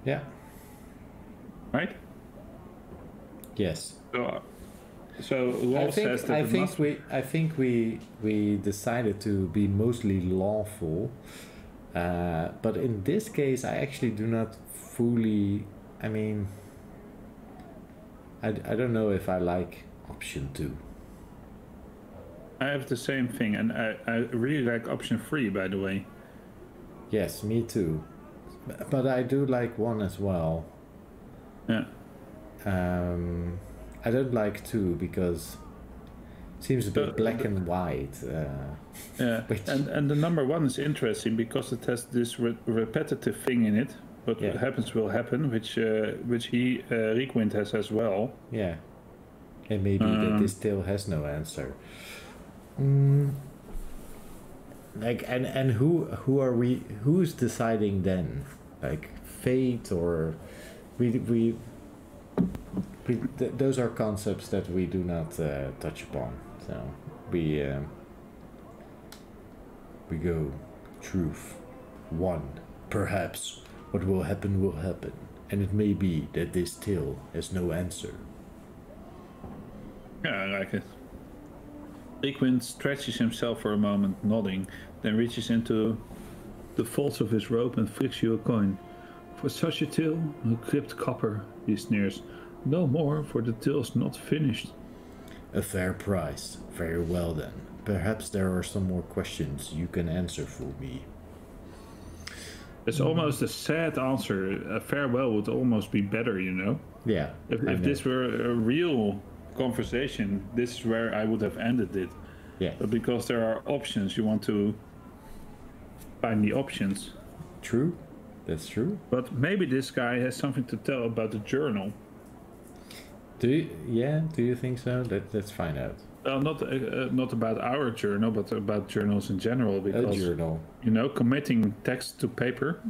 Yeah. Right? Yes. So law says that I think we decided to be mostly lawful, but in this case, I actually do not fully. I mean, I don't know if I like option 2. I have the same thing, and I really like option 3, by the way. Yes, me too. But I do like 1 as well. Yeah. I don't like 2 because it seems a bit black and white. Yeah, and the number 1 is interesting because it has this repetitive thing in it. What happens will happen, which he Reekwind has as well. Yeah, and maybe that this tale has no answer. Like and who are we? Who's deciding then? Like fate or we those are concepts that we do not touch upon. So we go truth 1. Perhaps what will happen, and it may be that this tale has no answer. Yeah, I like it. Reekwind stretches himself for a moment, nodding, then reaches into the folds of his robe and flicks you a coin. For such a tale, a clipped copper, he sneers. No more, for the tale's not finished. A fair price. Very well then. Perhaps there are some more questions you can answer for me. It's almost a sad answer. A farewell would almost be better, you know? Yeah. If this were a real conversation, this is where I would have ended it. Yeah. But because there are options, you want to find the options. True. That's true. But maybe this guy has something to tell about the journal. Do you think so? Let's find out. Not about our journal, but about journals in general. Because, a journal. You know, committing text to paper.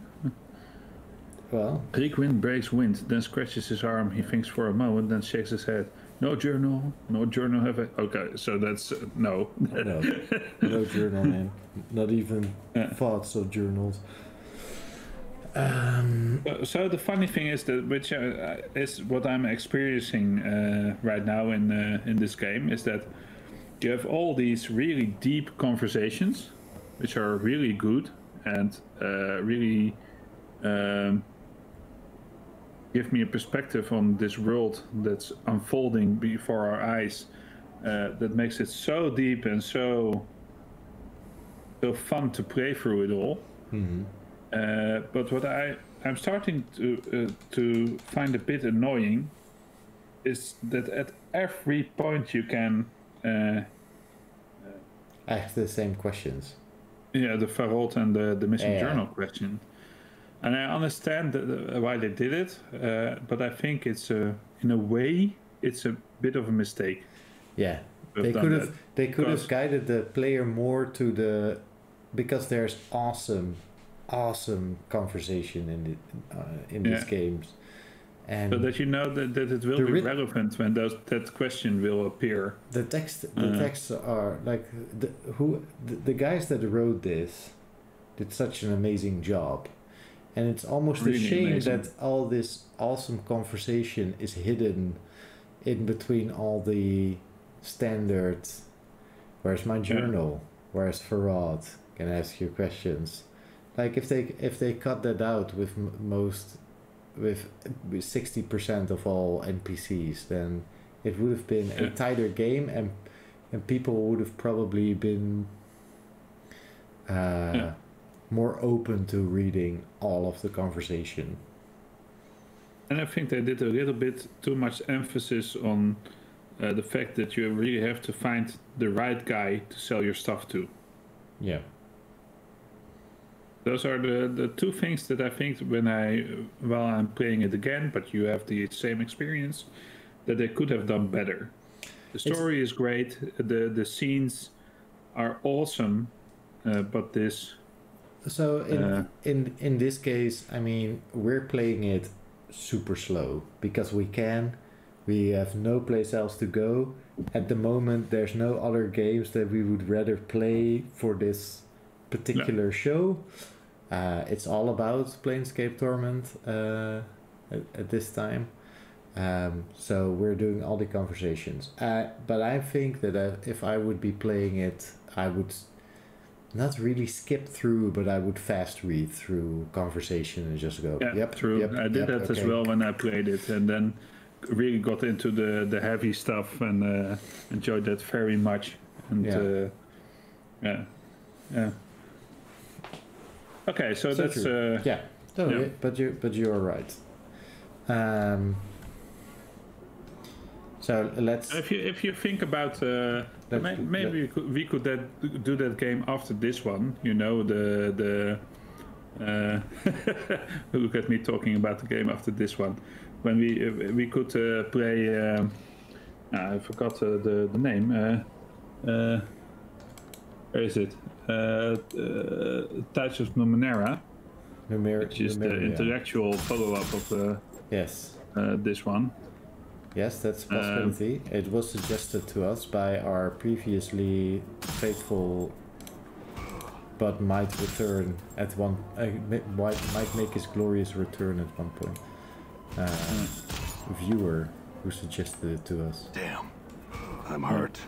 Well. Reekwind breaks wind, then scratches his arm. He thinks for a moment, then shakes his head. No journal have I. Okay, so that's no. No journal, man. Not even thoughts of journals. So the funny thing is that, which is what I'm experiencing right now in this game, is that you have all these really deep conversations, which are really good and really give me a perspective on this world that's unfolding before our eyes, that makes it so deep and so fun to play through it all. But what I'm starting to find a bit annoying is that at every point you can I have the same questions. Yeah, the Farod and the missing journal question. And I understand why they did it, but I think it's in a way it's a bit of a mistake. Yeah, they could have guided the player more to because there's awesome conversation in these games, and so that you know that it will be relevant when that question will appear. The texts are like the guys that wrote this did such an amazing job. And it's almost really a shame that all this awesome conversation is hidden in between all the standards. Where's my journal? Where's Farad? Can I ask you questions? Like if they cut that out with 60% of all NPCs, then it would have been a tighter game, and people would have probably been more open to reading all of the conversation. And I think they did a little bit too much emphasis on the fact that you really have to find the right guy to sell your stuff to. Yeah. Those are the two things that I think while I'm playing it again, but you have the same experience, that they could have done better. The story is great, the scenes are awesome, but this... So in this case, I mean, we're playing it super slow because we have no place else to go. At the moment, there's no other games that we would rather play for this particular show. It's all about Planescape Torment at this time. So we're doing all the conversations. But I think that if I would be playing it, I would not really skip through, but I would fast read through conversation and just go, true. I did that as well when I played it, and then really got into the heavy stuff and enjoyed that very much. And okay, so that's but you're right. So let's. If you think about maybe we could do that game after this one. You know the look at me talking about the game after this one. When we could play. I forgot the name. Where is it? Touch of Numenera, which is the intellectual follow-up of this one. Yes, that's a possibility. It was suggested to us by our previously faithful, but might return at one. Might make his glorious return at one point. Viewer who suggested it to us. Damn, I'm hurt.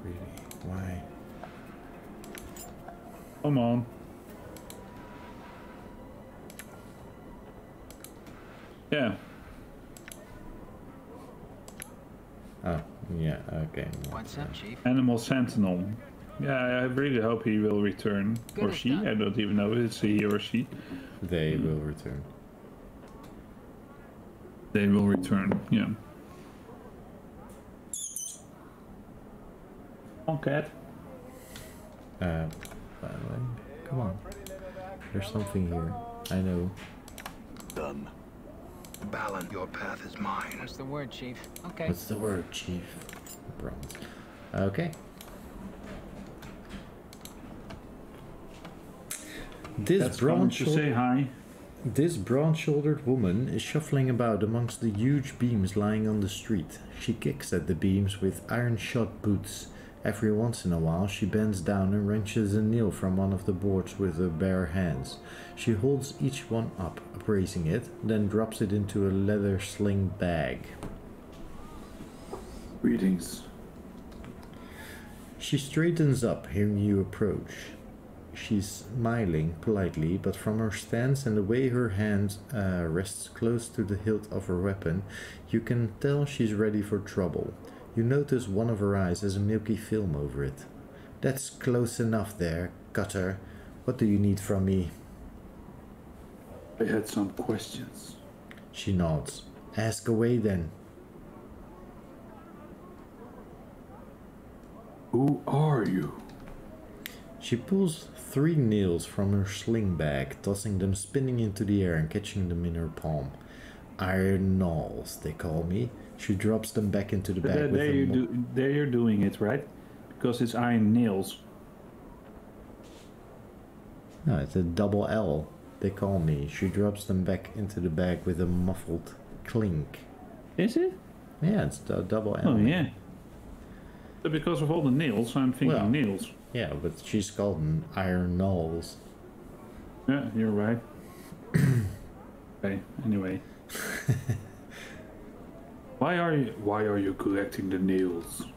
Really? Why? Come on. Yeah. Oh, yeah, okay. What's up, Chief? Animal Sentinel. Yeah, I really hope he will return. Or she, I don't even know if it's a he or she. They will return. They will return, yeah. Come on, cat. Come on. There's something here. I know. Done. Balin, your path is mine. What's the word, Chief? Okay. What's the word, Chief? Bronze. Okay. That's fun to say hi. This broad-shouldered woman is shuffling about amongst the huge beams lying on the street. She kicks at the beams with iron-shod boots. Every once in a while she bends down and wrenches a nail from one of the boards with her bare hands. She holds each one up, appraising it, then drops it into a leather sling bag. Greetings. She straightens up, hearing you approach. she's smiling politely, but from her stance and the way her hand rests close to the hilt of her weapon, you can tell she's ready for trouble. You notice one of her eyes has a milky film over it. That's close enough there, Cutter. What do you need from me? I had some questions. She nods. Ask away then. Who are you? She pulls 3 nails from her sling bag, tossing them spinning into the air and catching them in her palm. Iron Knolls, they call me. She drops them back into the bag. There you're doing it, right? Because it's iron nails. No, it's a double L. They call me. She drops them back into the bag with a muffled clink. Is it? Yeah, it's a double L. Oh, yeah. But because of all the nails, I'm thinking nails. Yeah, but she's called them Iron Knolls. Yeah, you're right. Okay, anyway. Why are you collecting the nails?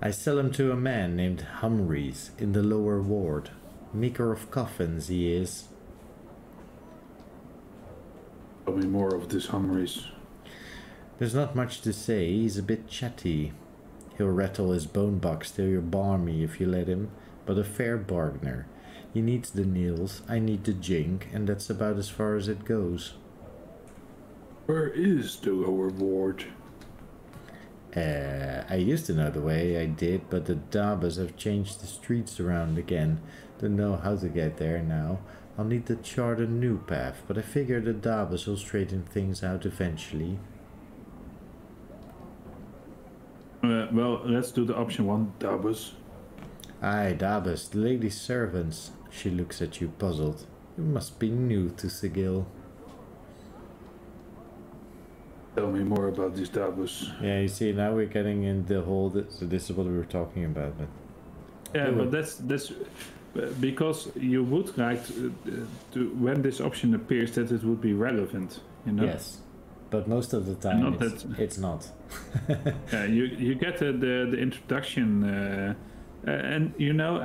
I sell them to a man named Humphreys in the lower ward. Maker of coffins, he is. Tell me more of this Humphreys. There's not much to say. He's a bit chatty. He'll rattle his bone box till you're balmy if you let him, but a fair bargainer. He needs the nails, I need the jink, and that's about as far as it goes. Where is the lower ward? I used to know the way, I did, but the Dabas have changed the streets around again. Don't know how to get there now. I'll need to chart a new path, but I figure the Dabas will straighten things out eventually. Well, let's do the option 1, Dabas. Aye, Dabas, the lady's servants. She looks at you puzzled. You must be new to Sigil. Tell me more about these Dabas. Yeah, you see, now we're getting in the whole... So this is what we were talking about. But yeah, but that's because you would like to when this option appears that it would be relevant, you know? Yes, but most of the time it's not. You get the introduction, and you know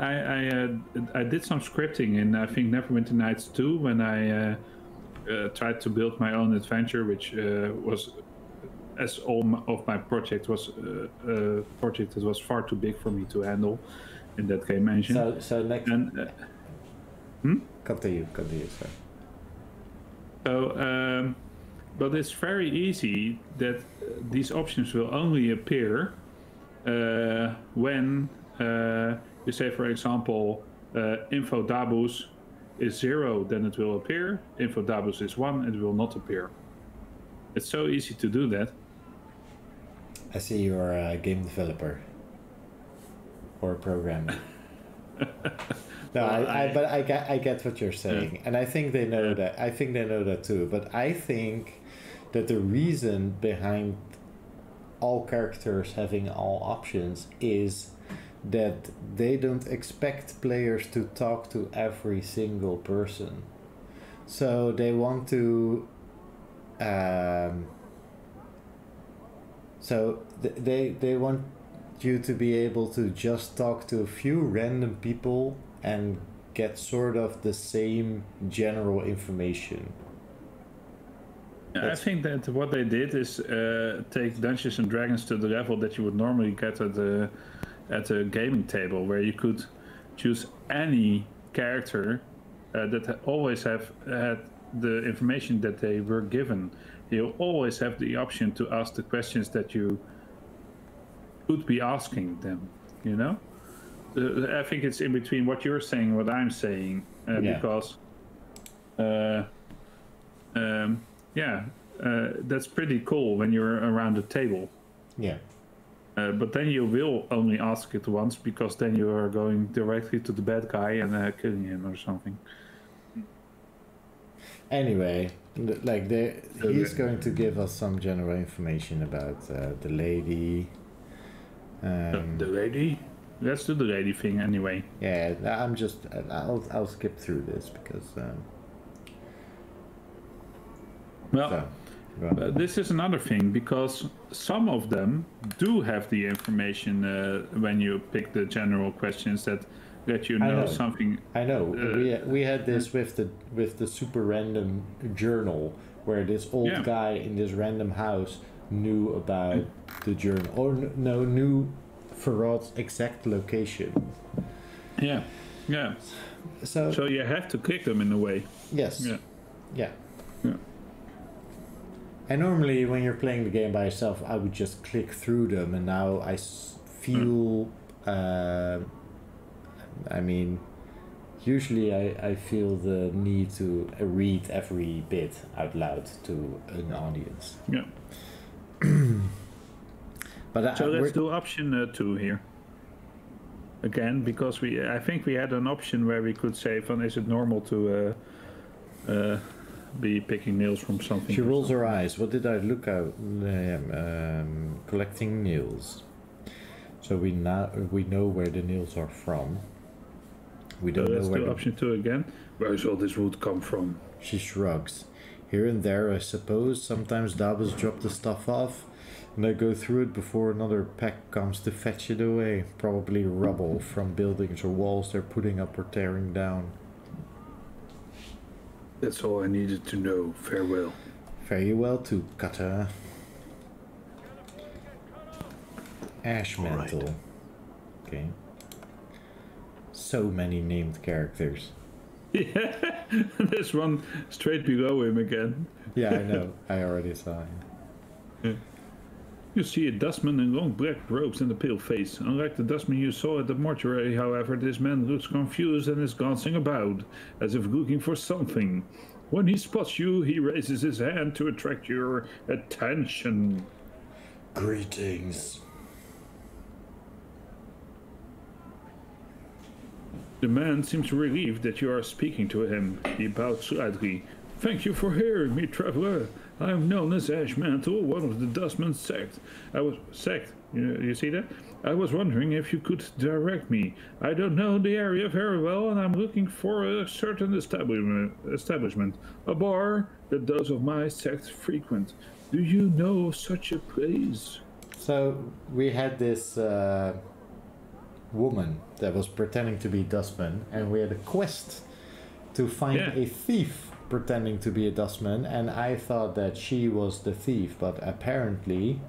I did some scripting in I think Neverwinter Nights 2 when I tried to build my own adventure, which was, as all of my project was a project that was far too big for me to handle in that game engine. So next. And, Continue, sir. So, but it's very easy that these options will only appear when you say, for example, info dabus is 0, then it will appear. Info dabus is 1, it will not appear. It's so easy to do that. I see you're a game developer or a programmer. No, well, but I get what you're saying, and I think they know that. I think they know that too. But I think that the reason behind all characters having all options is that they don't expect players to talk to every single person, so they want to. They want you to be able to just talk to a few random people and get sort of the same general information. I think that what they did is take Dungeons and Dragons to the level that you would normally get at a gaming table, where you could choose any character that always have had the information that they were given. You always have the option to ask the questions that you could be asking them, you know? I think it's in between what you're saying and what I'm saying, because that's pretty cool when you're around the table. Yeah. But then you will only ask it once, because then you are going directly to the bad guy and killing him or something. Anyway, he's going to give us some general information about the lady. The lady? Let's do the lady thing anyway. Yeah, I'll skip through this because. This is another thing, because some of them do have the information when you pick the general questions that that you know something. I know. We had this with the super random journal where this old guy in this random house knew about the journal, or knew Farrod's exact location. Yeah. So you have to click them in a way. Yes. Yeah. And normally when you're playing the game by yourself, I would just click through them, and now I feel. Usually I feel the need to read every bit out loud to an audience. Yeah. But so let's do option 2 here. Again, because I think we had an option where we could say, is it normal to be picking nails from something? She rolls her eyes. What did I look at? Collecting nails. So we know where the nails are from. We don't know where. Let's do option 2 again. Where does all this wood come from? She shrugs. Here and there, I suppose. Sometimes Dabas drop the stuff off, and I go through it before another pack comes to fetch it away. Probably rubble from buildings or walls they're putting up or tearing down. That's all I needed to know. Farewell. Fare you well too, Cutter. Ash Mantle. Right. Okay. So many named characters. Yeah, there's one straight below him again. Yeah, I know. I already saw him. Yeah. You see a dustman in long black robes and a pale face. Unlike the dustman you saw at the mortuary, however, this man looks confused and is glancing about, as if looking for something. When he spots you, he raises his hand to attract your attention. Greetings. The man seems relieved that you are speaking to him. He bowed slightly. Thank you for hearing me, traveler. I am known as Ashmantle, one of the Dustman's sect. You see that? I was wondering if you could direct me. I don't know the area very well, and I'm looking for a certain establishment. A bar that those of my sect frequent. Do you know such a place? So, we had this woman that was pretending to be Dustman, and we had a quest to find a thief pretending to be a Dustman, and I thought that she was the thief, but apparently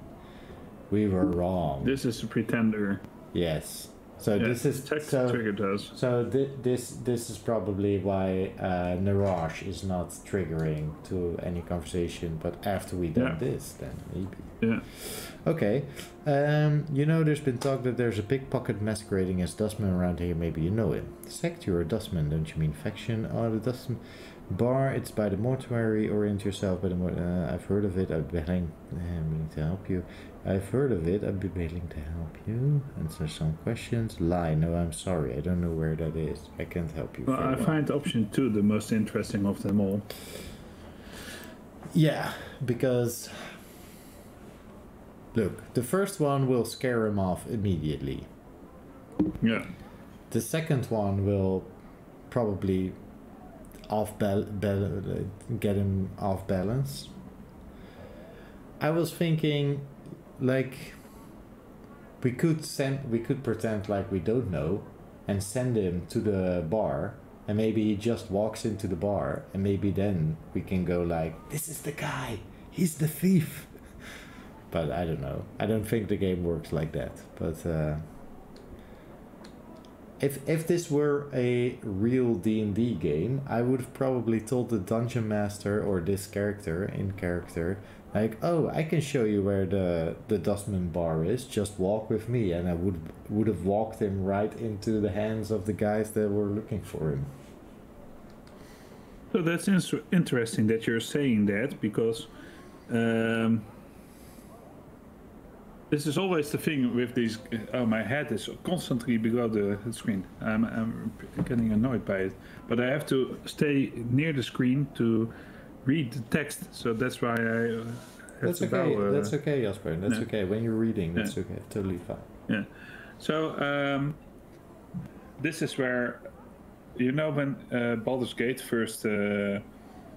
we were wrong. This is a pretender. Yes. So this is triggered us. So this is probably why Naraj is not triggering to any conversation, but after we done this, then maybe. Yeah. Okay. There's been talk that there's a pickpocket masquerading as Dustman around here. Maybe you know him. Sect, you're a Dustman, don't you mean faction? Oh, the Dustman bar, it's by the mortuary. Orient yourself by the I've heard of it. I'm willing to help you. I've heard of it. I'd be willing to help you. Answer some questions. Lie. No, I'm sorry. I don't know where that is. I can't help you. Well, I find option 2 the most interesting of them all. Yeah, because look, the first one will scare him off immediately. Yeah. The second one will probably get him off balance. I was thinking, like, we could pretend like we don't know and send him to the bar, and maybe he just walks into the bar, and maybe then we can go like, this is the guy, he's the thief. But I don't know. I don't think the game works like that. But if this were a real D&D game, I would have probably told the dungeon master or this character in character, like, oh, I can show you where the Dustman bar is. Just walk with me, and I would have walked him right into the hands of the guys that were looking for him. So that's interesting that you're saying that, because this is always the thing with these. Oh, my head is constantly below the screen. I'm getting annoyed by it, but I have to stay near the screen to read the text. So that's why I. That's okay. That's okay, Jasper. That's okay. When you're reading, that's okay. Totally fine. Yeah. So this is where, when Baldur's Gate first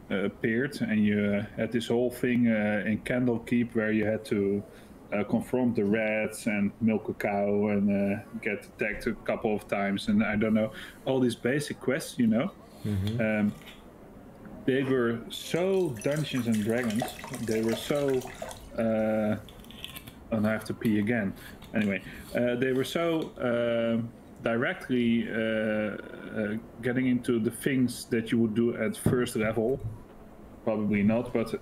appeared, and you had this whole thing in Candlekeep where you had to confront the rats and milk a cow and get attacked a couple of times, and I don't know, all these basic quests, you know. They were so Dungeons and Dragons. They were so. And I have to pee again. Anyway, they were so directly getting into the things that you would do at first level. Probably not, but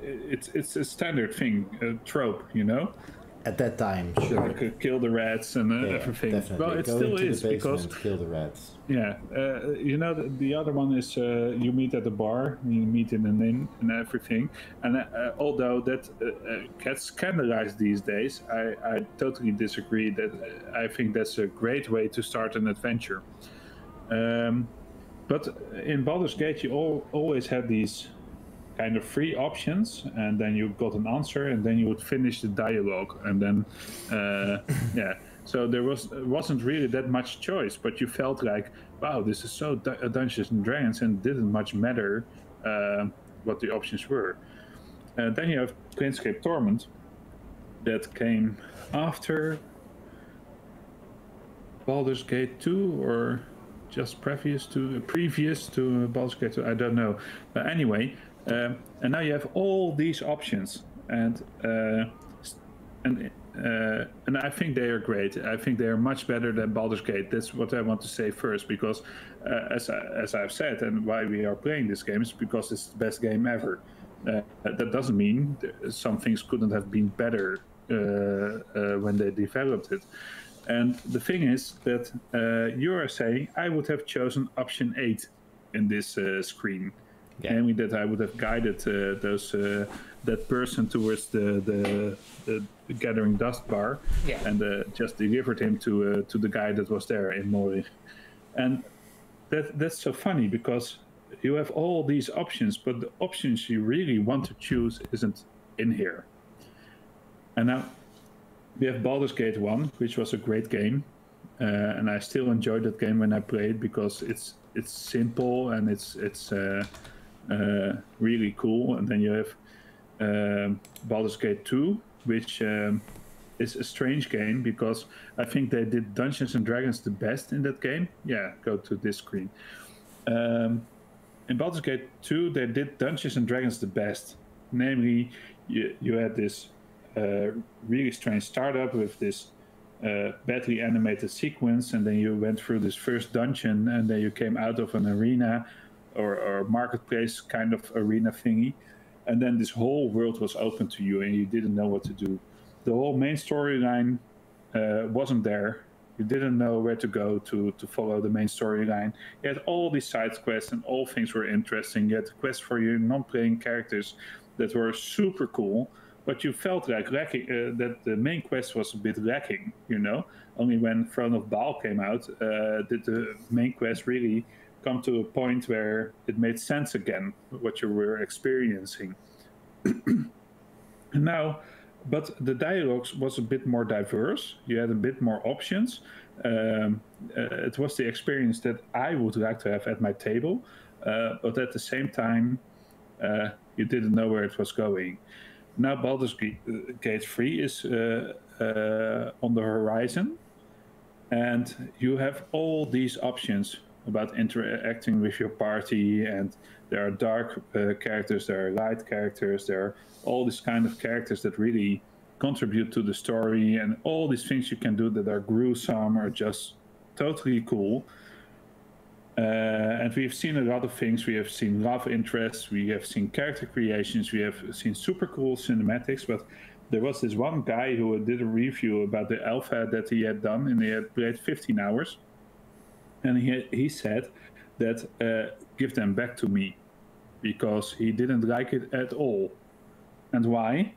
it's a standard thing, a trope, you know. At that time, sure. Like kill the rats and everything. Definitely. Well, it Go still into is the because basement, kill the rats. yeah, you know, the other one is you meet at the bar, you meet in an inn and everything. And although that gets scandalized these days, I totally disagree. That I think that's a great way to start an adventure. But in Baldur's Gate, you always had these kind of free options, and then you got an answer, and then you would finish the dialogue, and then yeah. So there wasn't really that much choice, but you felt like, wow, this is so Dungeons and Dragons, and it didn't much matter what the options were. Then you have Planescape Torment, that came after Baldur's Gate 2, or just previous to Baldur's Gate 2, I don't know. But anyway, and now you have all these options, and I think they are great. I think they are much better than Baldur's Gate. That's what I want to say first, because as I've said, and why we are playing this game is because it's the best game ever. That doesn't mean some things couldn't have been better when they developed it. And the thing is that you are saying I would have chosen option 8 in this screen. Yeah. Namely, that I would have guided that person towards the Gathering Dust Bar, and just delivered him to the guy that was there in Mortuary. And that's so funny, because you have all these options, but the options you really want to choose isn't in here. And now we have Baldur's Gate 1, which was a great game, and I still enjoyed that game when I played, because it's simple and it's really cool. And then you have Baldur's Gate 2, which is a strange game, because I think they did Dungeons and Dragons the best in that game. Yeah, go to this screen. In Baldur's Gate 2, they did Dungeons and Dragons the best. Namely, you had this really strange startup with this badly animated sequence, and then you went through this first dungeon, and then you came out of an arena or marketplace kind of arena thingy, and then this whole world was open to you, and you didn't know what to do. The whole main storyline wasn't there. You didn't know where to go to follow the main storyline. You had all these side quests, and all things were interesting. You had quests for your non-playing characters that were super cool, but you felt like lacking, that the main quest was a bit lacking, you know? Only when Throne of Baal came out did the main quest really come to a point where it made sense again, what you were experiencing. Now, but the dialogues was a bit more diverse. You had a bit more options. It was the experience that I would like to have at my table, but at the same time, you didn't know where it was going. Now Baldur's Gate 3 is on the horizon, and you have all these options about interacting with your party, and there are dark characters, there are light characters, there are all these kind of characters that really contribute to the story, and all these things you can do that are gruesome or just totally cool. And we've seen a lot of things. We have seen love interests, we have seen character creations, we have seen super cool cinematics, but there was this one guy who did a review about the alpha that he had done, and he had played 15 hours. And he said that give them back to me, because he didn't like it at all. And why?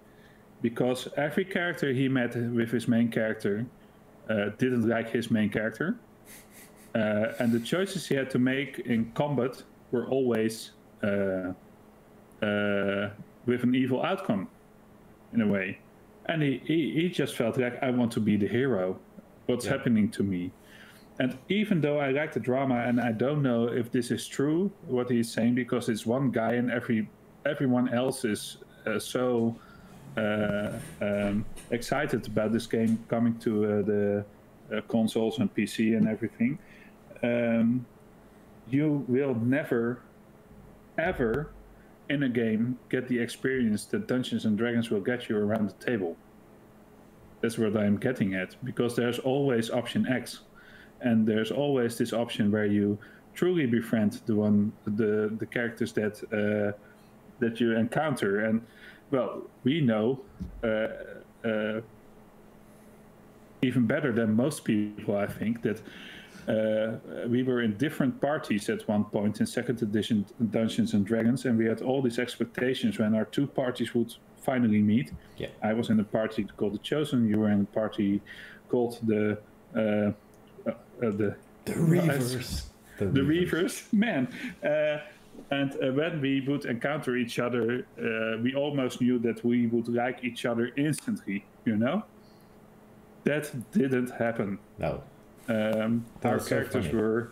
Because every character he met with his main character didn't like his main character. And the choices he had to make in combat were always with an evil outcome, in a way. And he just felt like, I want to be the hero. What's happening to me? And even though I like the drama, and I don't know if this is true, what he's saying, because it's one guy and everyone else is so excited about this game coming to the consoles and PC and everything, you will never, ever in a game get the experience that Dungeons and Dragons will get you around the table. That's what I'm getting at, because there's always option X, and there's always this option where you truly befriend the characters that you encounter. And well, we know even better than most people, I think, that we were in different parties at one point in second edition Dungeons and Dragons, and we had all these expectations when our two parties would finally meet. Yeah. I was in a party called the Chosen. You were in a party called the Reavers. The Reavers, man. And when we would encounter each other, we almost knew that we would like each other instantly. You know, that didn't happen. No. Our characters were,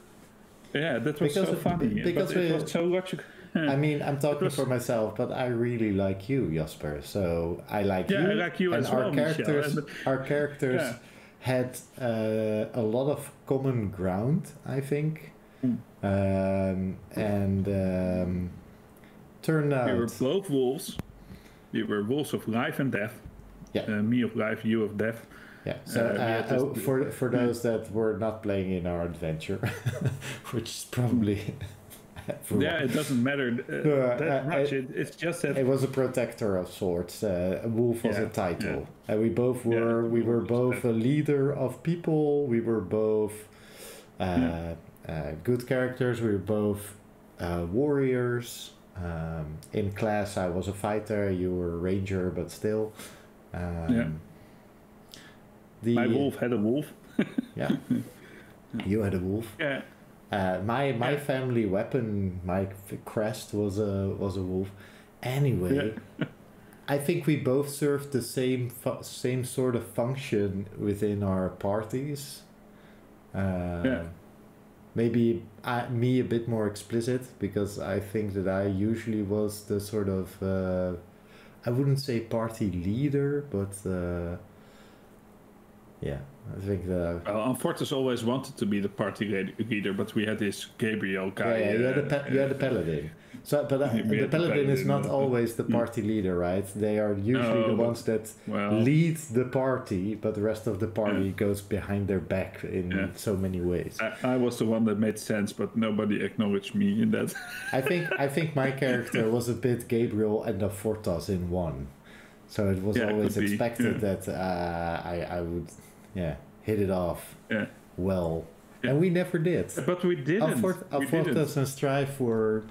that was so funny. Because it was so logical. I mean, I'm talking for myself, but I really like you, Jasper. So I like you. I like you and as well, Michel. Our characters had a lot of common ground, I think. Turned out we were both wolves. We were wolves of life and death. Yeah. Me of life, you of death. Yeah. So for those that were not playing in our adventure, which is probably it doesn't matter that much. It's just that it was a protector of sorts. A wolf was a title, and we both were. We were both a leader of people. We were both good characters. We were both warriors. In class, I was a fighter. You were a ranger, but still. My wolf had a wolf. Yeah, you had a wolf. Yeah. My family weapon, my crest was a wolf. Anyway, I think we both served the same sort of function within our parties. Maybe me a bit more explicit, because I think that I usually was the sort of I wouldn't say party leader, but I think the... Well, Fortis always wanted to be the party leader, but we had this Gabriel guy. Yeah, you had a paladin. So, but the paladin is not always the party leader, right? They are usually the ones that lead the party, but the rest of the party goes behind their back in so many ways. I was the one that made sense, but nobody acknowledged me in that. I think my character was a bit Gabriel and a Fortas in one. So it was always expected that I would... hit it off well. And we never did. But we didn't. Fortas and Strife were...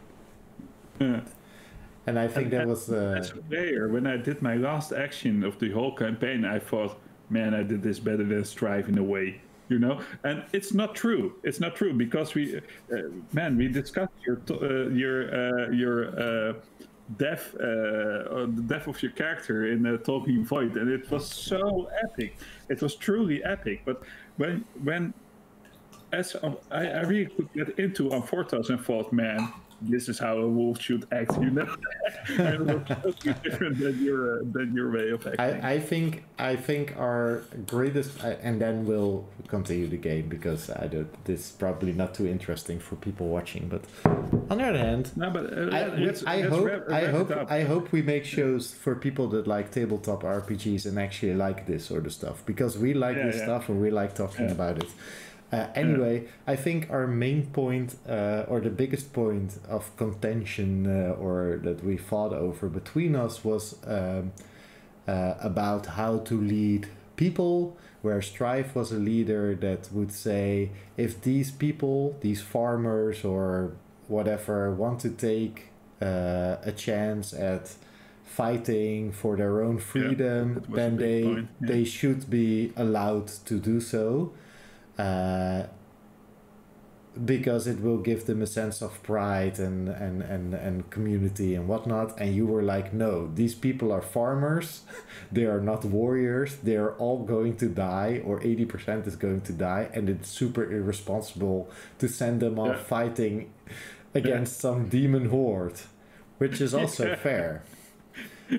And I think that was... As a player, when I did my last action of the whole campaign, I thought, man, I did this better than Strife in a way. You know? And it's not true. It's not true, because we discussed your death, the death of your character in the Talking Void, and it was so epic. It was truly epic. But when I really could get into Fortas and thought, man, this is how a wolf should act, you know. And it was totally different than your way of acting. I think our greatest, and then we'll continue the game, because this is probably not too interesting for people watching. But on the other hand, I hope we make shows for people that like tabletop RPGs and actually like this sort of stuff, because we like this stuff and we like talking about it. Anyway, I think our main point, or the biggest point of contention, or that we fought over between us, was about how to lead people, where Strife was a leader that would say, if these people, these farmers or whatever, want to take a chance at fighting for their own freedom, then they should be allowed to do so. Because it will give them a sense of pride and community and whatnot. And you were like, no, these people are farmers. They are not warriors. They are all going to die, or 80% is going to die. And it's super irresponsible to send them off fighting against some demon horde, which is also fair.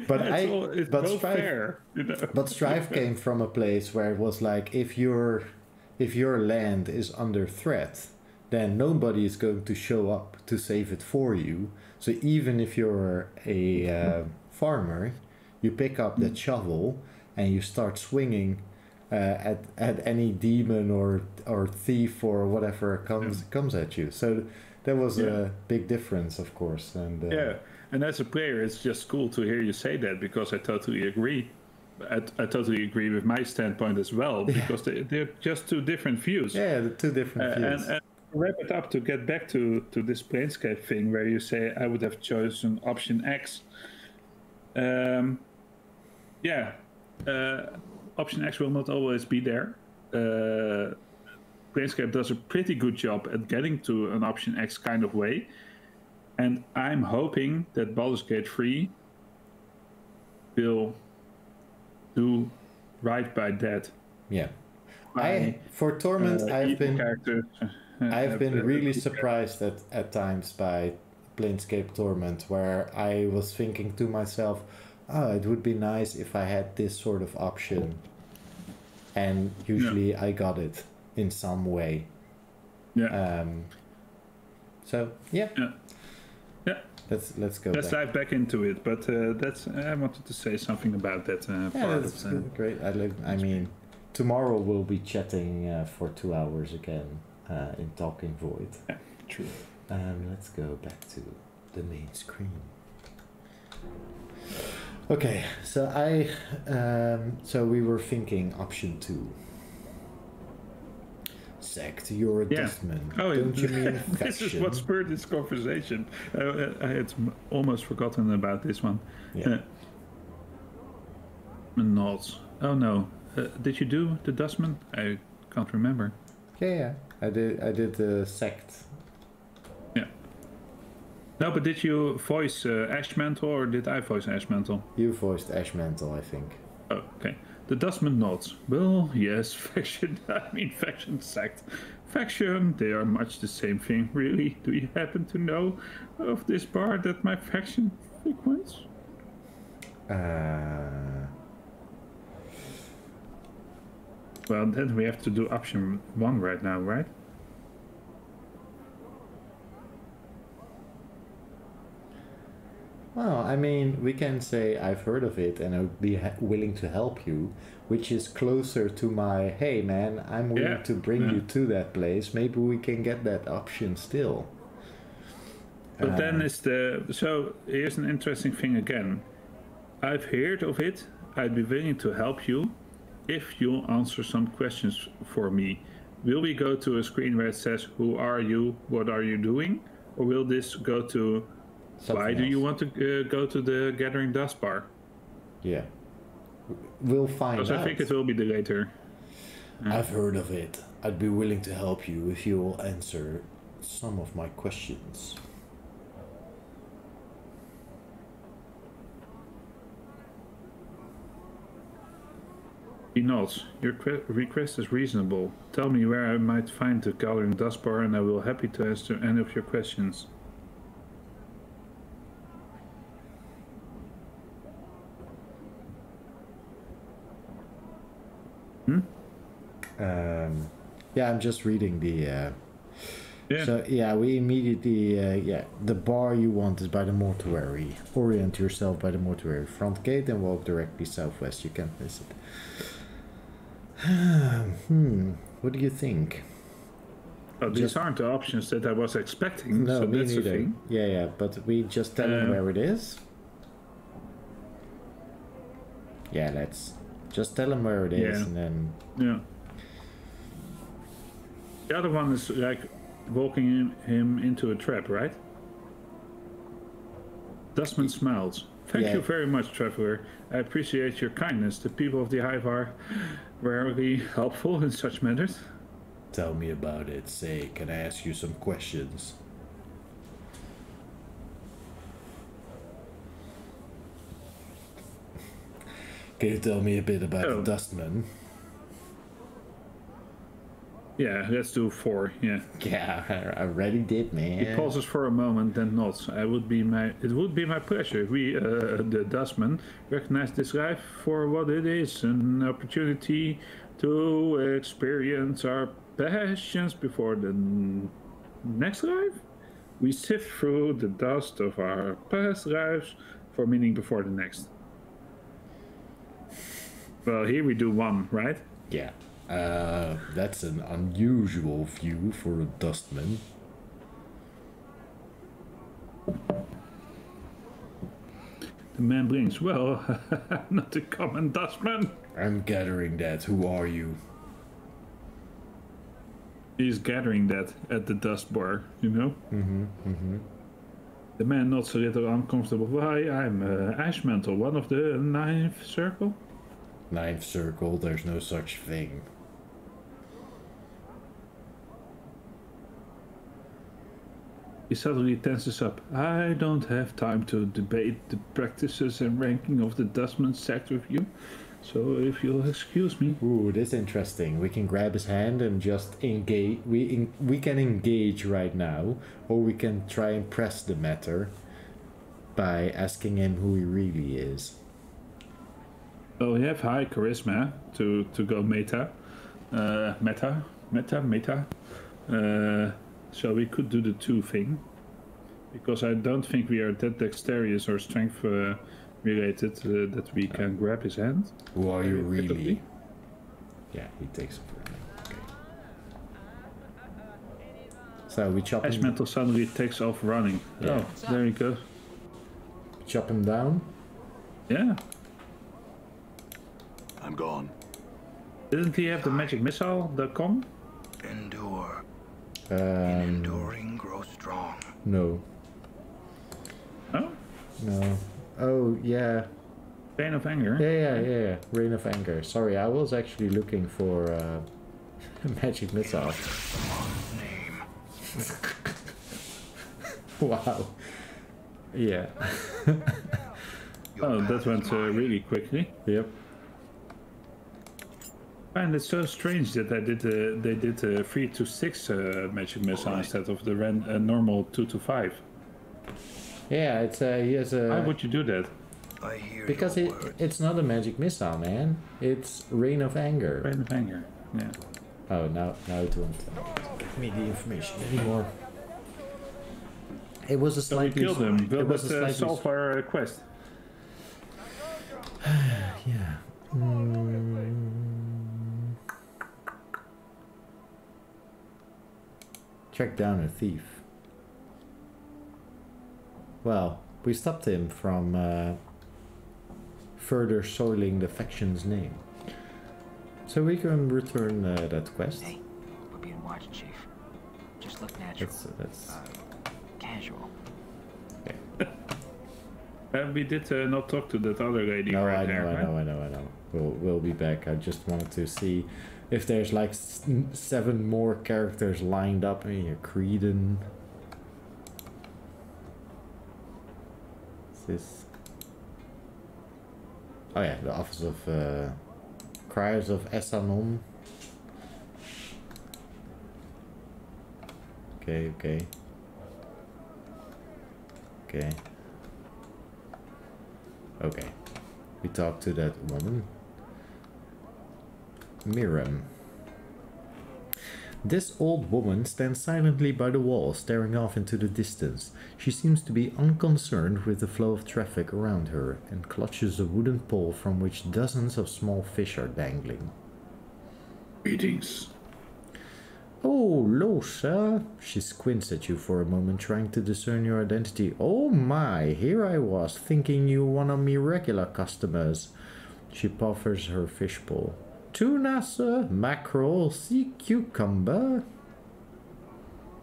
But it's but both Strife, fair, you know. but Strife came from a place where it was like, if your land is under threat, then nobody is going to show up to save it for you. So even if you're a farmer, you pick up that shovel and you start swinging at any demon or thief or whatever comes at you. So there was a big difference, of course. And and as a player, it's just cool to hear you say that, because I totally agree. I totally agree with my standpoint as well, because they're just two different views. Yeah, the two different views. And to wrap it up, to get back to this Planescape thing, where you say I would have chosen option X. Option X will not always be there. Planescape does a pretty good job at getting to an option X kind of way. And I'm hoping that Baldur's Gate 3 will do right by that. Yeah. For Torment, I've been really surprised at times by Planescape Torment, where I was thinking to myself, it would be nice if I had this sort of option, and usually I got it in some way. Let's go. Let's dive back into it, but I wanted to say something about that part. That's great. I mean, tomorrow we'll be chatting for 2 hours again in Talking Void. Yeah, true. Let's go back to the main screen. Okay, so we were thinking option 2. Sect, you're a dustman. Don't you mean faction? This is what spurred this conversation. I had almost forgotten about this one. Yeah. Nods. Oh no. Did you do the dustman? I can't remember. Yeah. I did the sect. Yeah. No, but did you voice Ashmantle, or did I voice Ashmantle? You voiced Ashmantle, I think. Oh, okay. The Dustman nods. Well, yes, faction. Faction, sect. Faction, they are much the same thing, really. Do you happen to know of this bar that my faction frequents? Well, then we have to do option 1 right now, right? Well, I mean, we can say I've heard of it and I would be willing to help you, which is closer to my, hey man, I'm willing to bring you to that place. Maybe we can get that option still. But then so here's an interesting thing again. I've heard of it. I'd be willing to help you if you'll answer some questions for me. Will we go to a screen where it says, who are you, what are you doing? Or will this go to, why do you want to go to the Gathering Dust Bar? Yeah. We'll find out. Because I think it will be the later. I've heard of it. I'd be willing to help you if you'll answer some of my questions. He nods. Your request is reasonable. Tell me where I might find the Gathering Dust Bar and I will be happy to answer any of your questions. Yeah, I'm just reading the... So, yeah, we immediately... the bar you want is by the Mortuary. Orient yourself by the Mortuary front gate and walk directly southwest. You can't miss it. What do you think? Oh, these aren't the options that I was expecting. No, so me that's neither. The thing. Yeah, but we just tell him where it is. Yeah, let's just tell him where it is, and then... Yeah. The other one is like walking him into a trap, right? Dustman smiles. Thank you very much, traveler. I appreciate your kindness. The people of the Hive are rarely helpful in such matters. Tell me about it. Say, can I ask you some questions? Can you tell me a bit about the Dustman? Yeah, let's do 4. Yeah. Yeah, I already did, man. He pauses for a moment, then nods. It would be my pleasure if we, the Dustmen, recognize this life for what it is, an opportunity to experience our passions before the next life. We sift through the dust of our past lives for meaning before the next. Well, here we do 1, right? Yeah. That's an unusual view for a dustman. The man blinks. Well, not a common dustman. I'm gathering that. Who are you? He's gathering that at the dust bar, you know? The man nods a little uncomfortable. Why, I'm Ashmantle, one of the 9th Circle? 9th Circle, there's no such thing. He suddenly tenses up. I don't have time to debate the practices and ranking of the Dustman sect with you, so if you'll excuse me. Ooh, this is interesting. We can grab his hand and just engage. We can engage right now, or we can try and press the matter by asking him who he really is. Well, we have high charisma to go meta. So we could do the 2 thing. Because I don't think we are that dexterous or strength related that we can grab his hand. Who are you really? Yeah, he takes it for him. Okay. So we chop him. Ashmantle suddenly takes off running. Yeah. Oh, there he goes. Chop him down. Yeah. I'm gone. Didn't he have the magic missile, the Kong? Endure. In Um, enduring, grow strong. no. Oh? No. Oh, yeah. Pain of anger? Yeah. Rain of Anger. Sorry, I was actually looking for magic missile. Name. Wow. Yeah. Oh, that went really quickly. Yep. And it's so strange that they did 3 to 6 magic missile instead of the normal 2 to 5. Yeah, it's he has a. Why would you do that? I hear Because your words. it's not a magic missile, man. It's Rain of Anger. Pain of anger. Yeah. Oh, now it won't give me the information anymore. It was a So we slightly. killed him. Will It was a that slightly. solve our quest? Yeah. Track down a thief. Well, we stopped him from further soiling the faction's name. So we can return that quest. Hey, we're being watched, Chief. Just look natural. That's Casual. We did not talk to that other lady No, right I there, right? know. We'll be back. I just wanted to see if there's like 7 more characters lined up here. Creedon. What's this? Oh yeah, the Office of Criers of Essanon. Okay. We talked to that woman. Miriam. This old woman stands silently by the wall, staring off into the distance. She seems to be unconcerned with the flow of traffic around her and clutches a wooden pole from which dozens of small fish are dangling. Greetings. Oh, lo, sir. She squints at you for a moment, trying to discern your identity. Oh my, here I was, thinking you one of me regular customers. She puffers her fishbowl. Tuna, sir, mackerel, sea cucumber.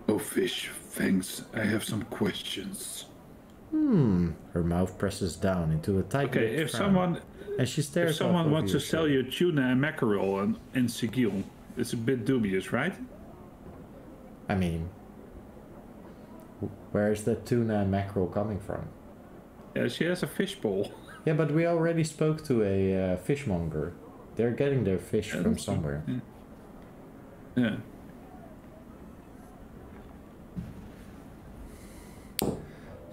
Oh, fish, thanks. I have some questions. Her mouth presses down into a tight Okay, if someone and she stares if someone off over wants to your sell shoulder. you tuna and mackerel in Sigil, it's a bit dubious, right? I mean, where is that tuna and mackerel coming from? Yeah, she has a fishbowl. Yeah, but we already spoke to a fishmonger. They're getting their fish from that's true. somewhere. Yeah.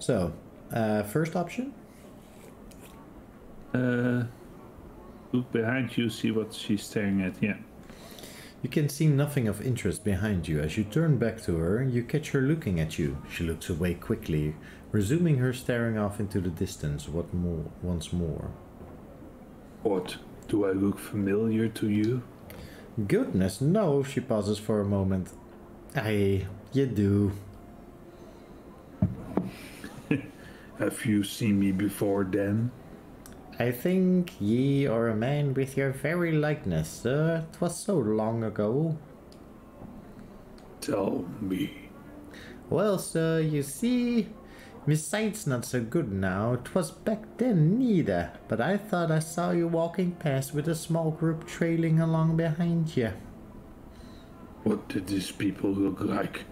So, first option? Look behind you, see what she's staring at. Yeah. You can see nothing of interest behind you. As you turn back to her, you catch her looking at you. She looks away quickly, resuming her staring off into the distance once more. What? Do I look familiar to you? Goodness, no, she pauses for a moment. Aye, you do. Have you seen me before then? I think ye are a man with your very likeness, sir. 'Twas so long ago. Tell me. Well, sir, you see, my sight's not so good now. 'Twas back then neither, but I thought I saw you walking past with a small group trailing along behind you. What did these people look like?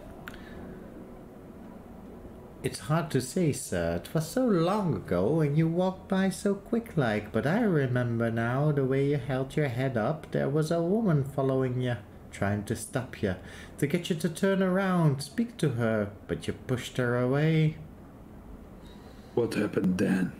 It's hard to say, sir. 'Twas so long ago, and you walked by so quick-like, but I remember now the way you held your head up. There was a woman following you, trying to stop you, to get you to turn around, speak to her, but you pushed her away. What happened then?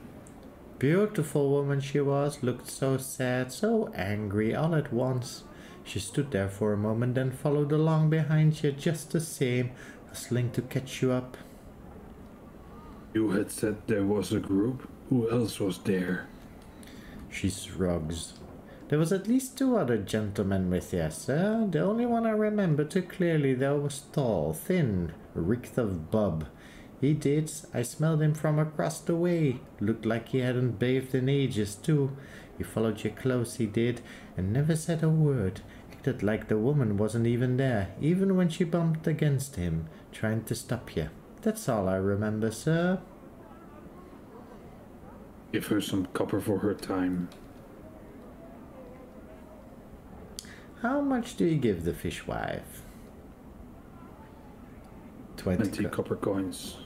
Beautiful woman she was, looked so sad, so angry all at once. She stood there for a moment, then followed along behind you just the same, hustling to catch you up. You had said there was a group. Who else was there? She shrugs. There was at least 2 other gentlemen with you, sir. The only one I remember too clearly, though, was tall, thin, reeked of bub. He did. I smelled him from across the way. Looked like he hadn't bathed in ages, too. He followed you close, he did, and never said a word. Acted like the woman wasn't even there, even when she bumped against him, trying to stop you. That's all I remember, sir. Give her some copper for her time. How much do you give the fishwife? 20 copper coins.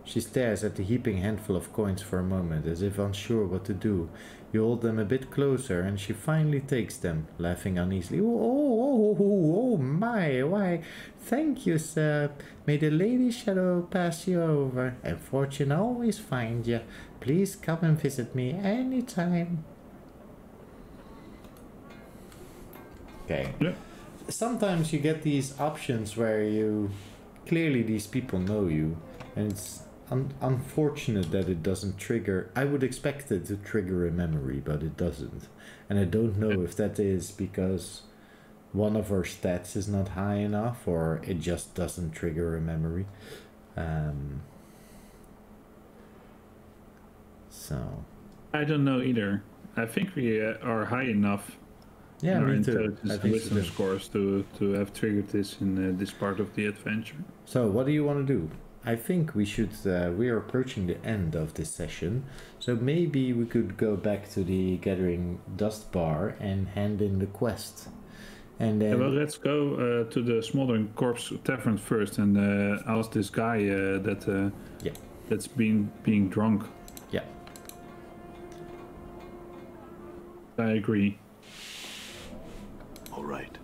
She stares at the heaping handful of coins for a moment, as if unsure what to do. You hold them a bit closer, and she finally takes them, laughing uneasily. Oh, my, why, thank you, sir. May the Lady Shadow pass you over, and fortune always find you. Please come and visit me any time. Okay. Yeah. Sometimes you get these options where clearly these people know you, and it's unfortunate that it doesn't trigger. I would expect it to trigger a memory, but it doesn't. And I don't know if that is because one of our stats is not high enough, or it just doesn't trigger a memory. So I don't know either. I think we are high enough. Yeah, in our me too. intelligence I think so wisdom too. scores to have triggered this in this part of the adventure. So what do you want to do? I think we should, we are approaching the end of this session, so maybe we could go back to the Gathering Dust Bar and hand in the quest. And then... Well, let's go to the Smoldering Corpse Tavern first and ask this guy that's being drunk. Yeah. I agree. All right.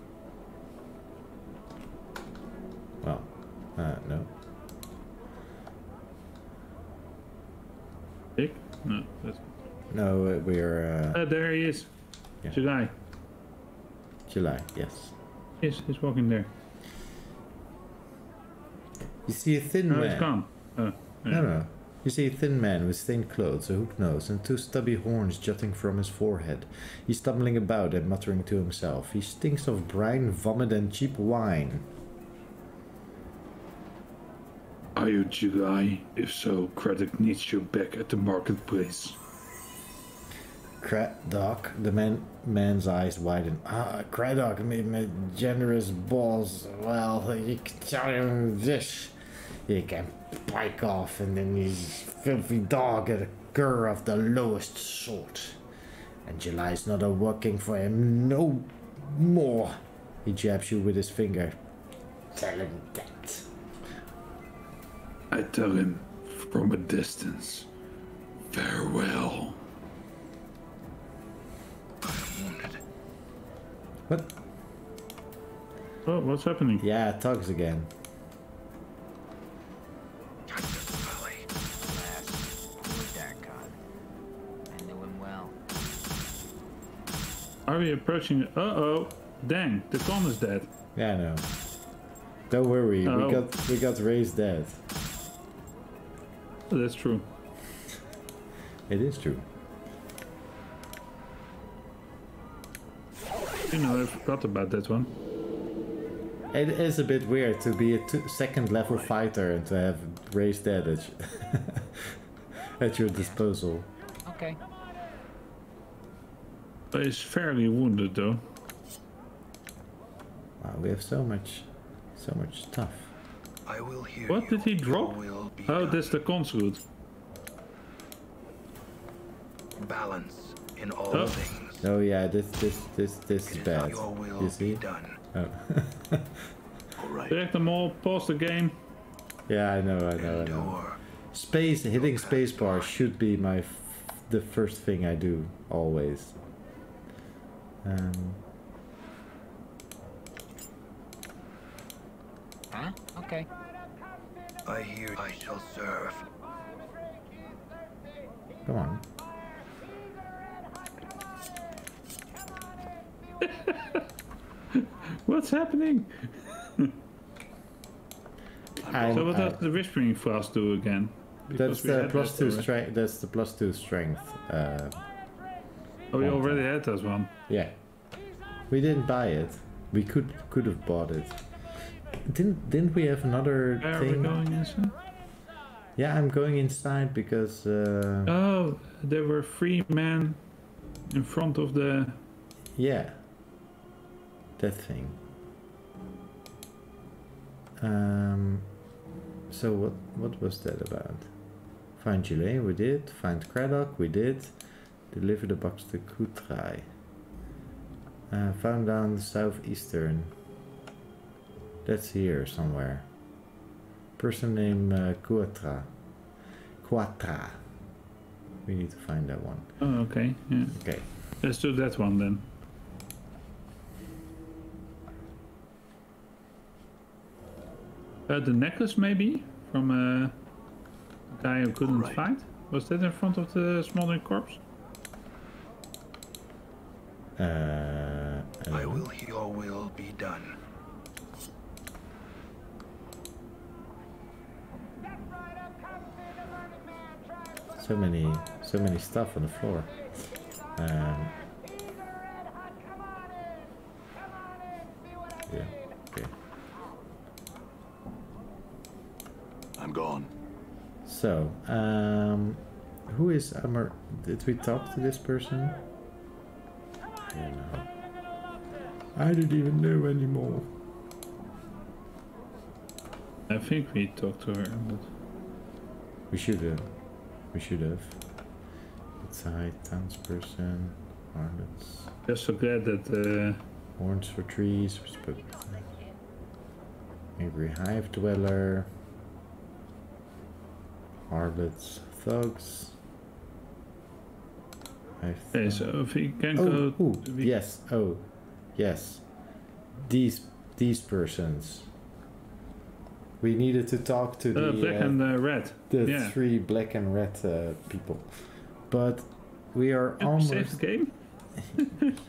Well, no. Dick? No, that's... No, we're... there he is. Yeah. July. July, yes. He's walking there. You see a thin No, man. he's gone. Yeah. No. You see a thin man with stained clothes, a hooked nose, and 2 stubby horns jutting from his forehead. He's stumbling about and muttering to himself. He stinks of brine, vomit, and cheap wine. Are you July? If so, Craddock needs you back at the marketplace. Craddock, the man's eyes widen. Craddock, my generous boss. Well, you can tell him this. He can pike off, and then he's filthy dog at a cur of the lowest sort. And July's not a working for him no more. He jabs you with his finger. Tell him that. I tell him from a distance. Farewell. What? Oh, what's happening? Yeah, tugs again. Sully. Are we approaching? Uh-oh. Dang, the con is dead. Yeah, I know. Don't worry, Oh. we got raised dead. Oh, that's true. It is true. You know, I forgot about that one. It is a bit weird to be a second level fighter and to have raised dead at your disposal. Okay. But he's fairly wounded though. Wow, we have so much stuff. I will hear What you. did he drop? Your will be Oh, done. that's the con's route. Balance in all Oh. things. Oh yeah, this is It is bad. not your will You be see? done. Oh. All right. Select them all, pause the game. Yeah, I know. Endure. Hitting spacebar should be the first thing I do always. Huh? Okay. I hear I shall serve. Come on. What's happening? So what does the Whispering Frost do again? That's Because we the had plus that two already. strength. That's the plus 2 strength. Oh, we already had that one. Yeah. We didn't buy it. We could have bought it. Didn't we have another Where are we thing? going inside? Yeah, I'm going inside because Oh, there were 3 men in front of the... yeah. That thing. So what was that about? Find Gillet, we did. Find Craddock, we did. Deliver the box to Kutrai. Found down the southeastern. That's here somewhere. Person named Quatra. We need to find that one. Oh, okay. Yeah. Okay. Let's do that one then. The necklace maybe? From a guy who couldn't Right. fight? Was that in front of the Smoldering Corpse? I will hear your will be done. So many stuff on the floor. Yeah. Okay. I'm gone. So, who is Amar? Did we talk to this person? I don't know. I don't even know anymore. I think we talked to her, but... We should have. Outside, townsperson, harlots, Just so glad that horns for trees, angry hive dweller, harlots, thugs. okay, so if we can Oh, go... yes. Oh, yes. These persons. We needed to talk to the black and red. the Yeah. 3 black and red people, but we are Can we almost. save the game?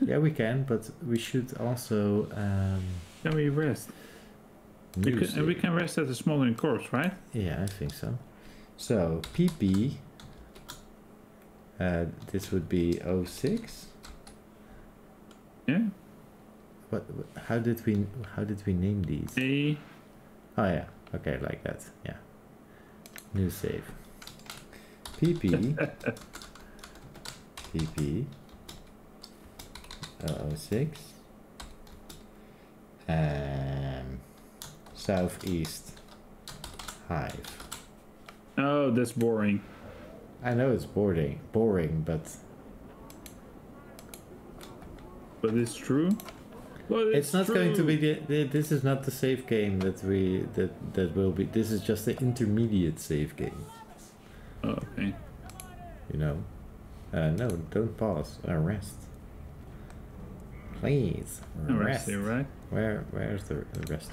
Yeah, we can, but we should also. Can we rest? We can rest at the Smoldering Corpse, right? Yeah, I think so. So PP. This would be 06. Yeah. What? How did we name these? A... Oh yeah. Okay, like that. Yeah. New save. PP. PP. 06. Southeast hive. Oh, that's boring. I know it's boring, but it's true. But it's not true. going to be this is not the save game that will be. This is just the intermediate save game. Oh, okay. You know. No, don't pause. Rest. Please. Rest here, right? Where's the rest?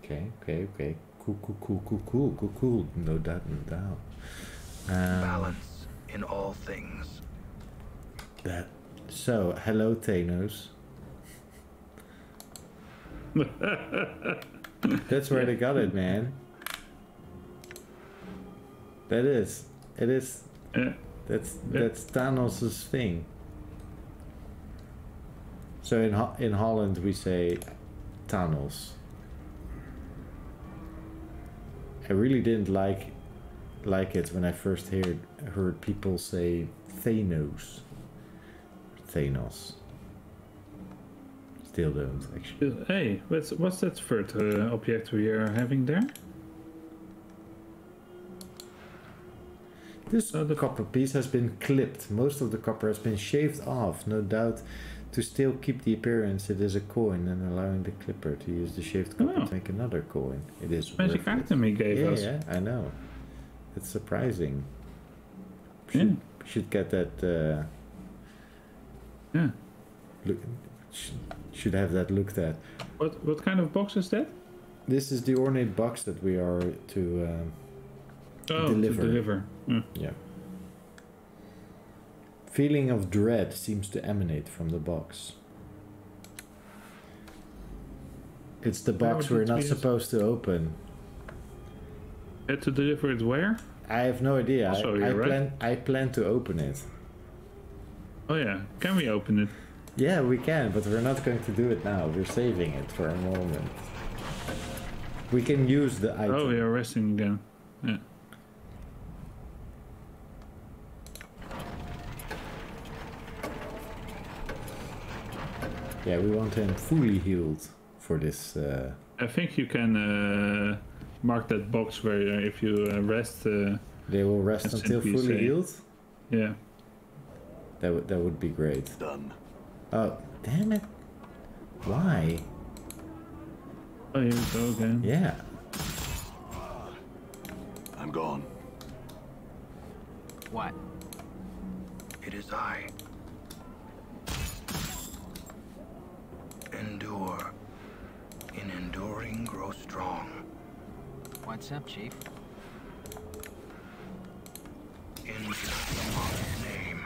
Okay. Cool. No doubt. Balance in all things. So, hello Thanos. That's where they got it, man. It is. That's Thanos' thing. So in Holland we say Thanos. I really didn't like it when I first heard people say Thanos. Still don't actually. Hey, what's that third object we are having there? This copper piece has been clipped. Most of the copper has been shaved off, no doubt to still keep the appearance it is a coin and allowing the clipper to use the shaved copper to make another coin. It is magic item he gave us. Yeah, I know. It's surprising. Should get that. Should have that looked at. What kind of box is that? This is the ornate box that we are to deliver. Yeah. Feeling of dread seems to emanate from the box. It's the box we're not supposed to open. To deliver it where? I have no idea. Right? I plan to open it. Oh yeah, can we open it? Yeah, we can, but we're not going to do it now. We're saving it for a moment. We can use the item. Oh, you're resting again. Yeah. Yeah, we want him fully healed for this. I think you can mark that box where if you rest... they will rest until fully healed? Yeah. That would be great. Done. Oh, damn it. Why? Oh, here we go again. Yeah. I'm gone. What? It is I. Endure. In enduring, grow strong. What's up, Chief? In Yahweh's name.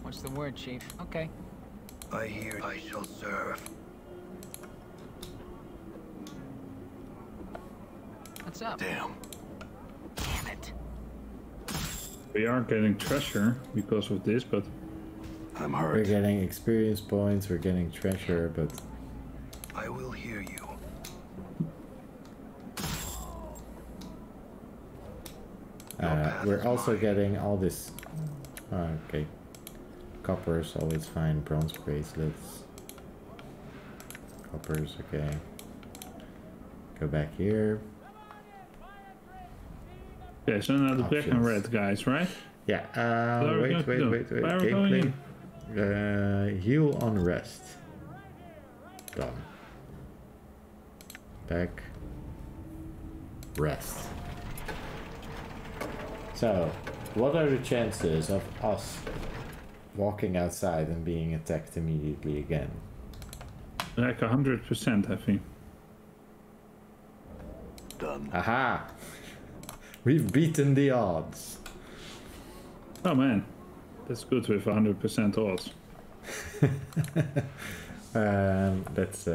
What's the word, Chief? Okay. I hear I shall serve. What's up? Damn. Damn it. We are getting treasure because of this, but... I'm We're hurt. getting experience points, we're getting treasure, but... I will hear you. we're also getting all this... okay. Copper is always fine, bronze bracelets. Coppers, okay. Go back here. Okay, so now the black and Options. red guys, right? Yeah, Where wait. Where are we going Gameplay. Heal on rest. Done. Back. Rest. So, what are the chances of us walking outside and being attacked immediately again? Like 100%, I think. Done. Aha! We've beaten the odds. Oh man, that's good with 100% odds. That's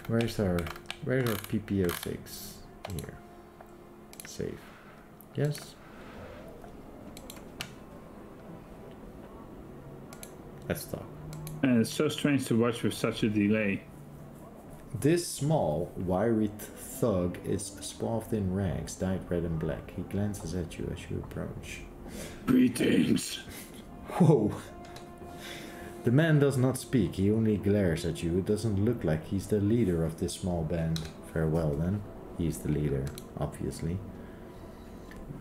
where's our PPO6 here? Save. Yes. Let's talk. And it's so strange to watch with such a delay. This small, wiry thug is swathed in rags, dyed red and black. He glances at you as you approach. Greetings. Whoa! The man does not speak, he only glares at you. It doesn't look like he's the leader of this small band. Farewell then. He's the leader, obviously.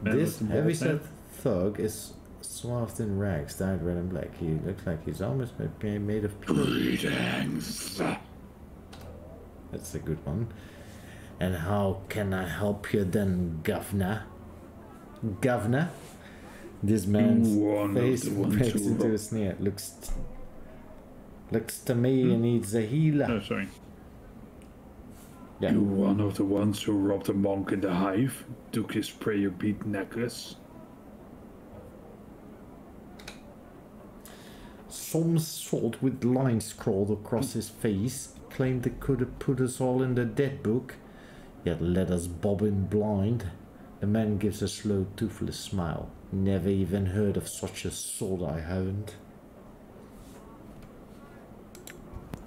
This heavy-set thug is swathed in rags, dyed red and black. He looks like he's almost made of pure... Greetings. That's a good one. And how can I help you then, governor? Governor? This man's face breaks into a sneer. Looks to me he needs a healer. Oh, sorry. Yeah. You one of the ones who robbed a monk in the hive, took his prayer bead necklace. Some salt with lines scrawled across his face claimed it could have put us all in the dead book, yet let us bob in blind. The man gives a slow, toothless smile. Never even heard of such a sword, I haven't.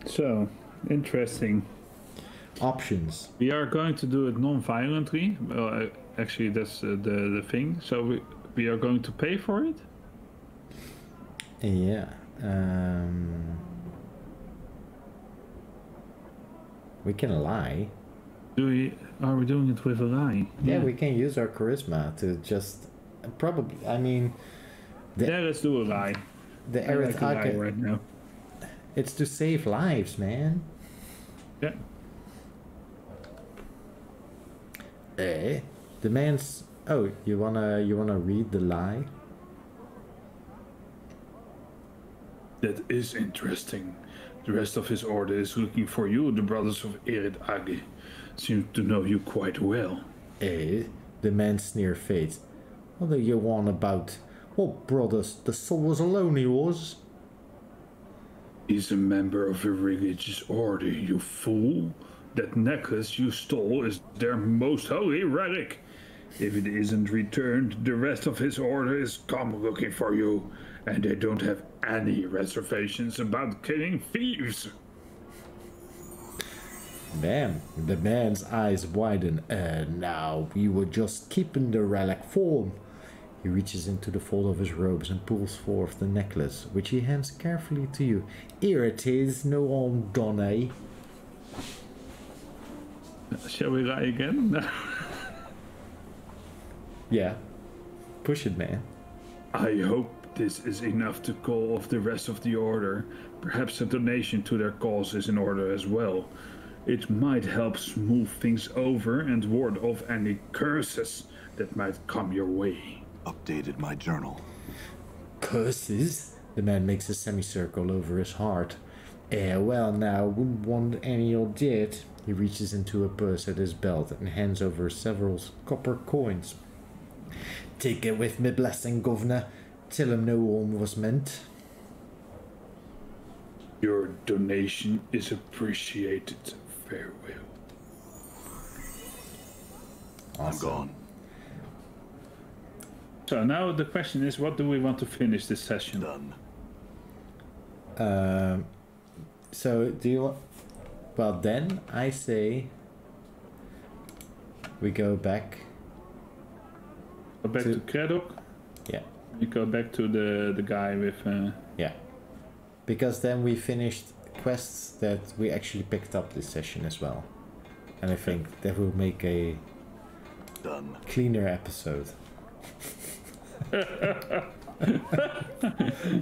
So, interesting. Options. We are going to do it non-violently. Well, actually, that's the thing. So we are going to pay for it? Yeah. We can lie. Are we doing it with a lie? Yeah, we can use our charisma to just... Probably, I mean... Yeah, let's do a lie. The I like a lie Eretake... right now. It's to save lives, man. Yeah. The man's... Oh, you wanna read the lie? That is interesting. The rest of his order is looking for you, the brothers of Erid Age. Seems to know you quite well. The man sneer fades. What are you on about? What brothers? The soul was alone, he was. He's a member of a religious order, you fool. That necklace you stole is their most holy relic. If it isn't returned, the rest of his order is come looking for you, and they don't have any reservations about killing thieves. Damn, the man's eyes widen. Now, we were just keeping the relic form. He reaches into the fold of his robes and pulls forth the necklace, which he hands carefully to you. Here it is, no harm done, eh? Shall we lie again? Yeah. Push it, man. I hope this is enough to call off the rest of the order. Perhaps a donation to their cause is in order as well. It might help smooth things over and ward off any curses that might come your way. Updated my journal. Curses? The man makes a semicircle over his heart. Well now, wouldn't want any of that. He reaches into a purse at his belt and hands over several copper coins. Take it with me blessing, governor. Tell him no harm was meant. Your donation is appreciated. Farewell. Awesome. I'm gone. So now the question is, what do we want to finish this session? Done. So do you... Well then, I say... We go back... Go back to Craddock? Yeah. We go back to the guy with... Yeah. Because then we finished quests that we actually picked up this session as well. And I think that will make a... Done. Cleaner episode.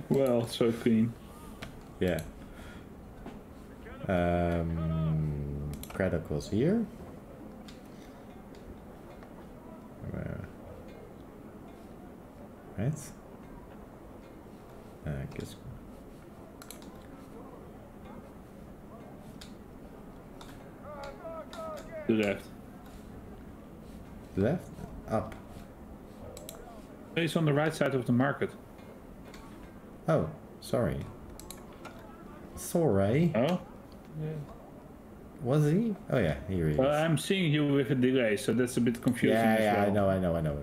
Well, so clean. Yeah. Craddock was here. Right? I guess. To the left. Left? Up. He's on the right side of the market. Oh, sorry. Sorry. Oh? Was he? Oh yeah, here he is. Well, I'm seeing you with a delay, so that's a bit confusing as Yeah, well. I know.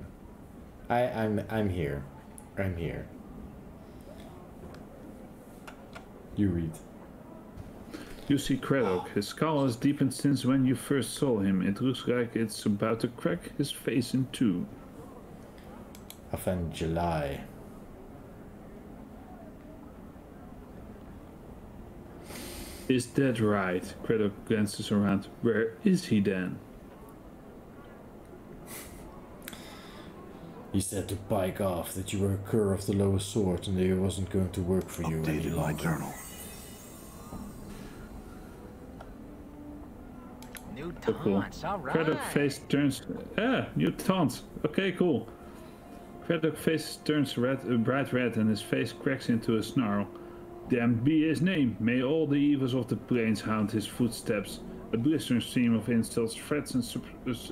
I'm here. I'm here. You read. You see Craddock. His skull has deepened since when you first saw him. It looks like it's about to crack his face in two. Of July. Is that right? Craddock glances around. Where is he then? He said to bike off that you were a cur of the lowest sort and that he wasn't going to work for you any Updated my longer. journal. New Oh, cool. taunts, all right. Craddock face turns... new taunt. Okay, cool. Craddock face turns red, bright red and his face cracks into a snarl. Damned be his name. May all the evils of the plains haunt his footsteps. A blistering stream of insults, threats, and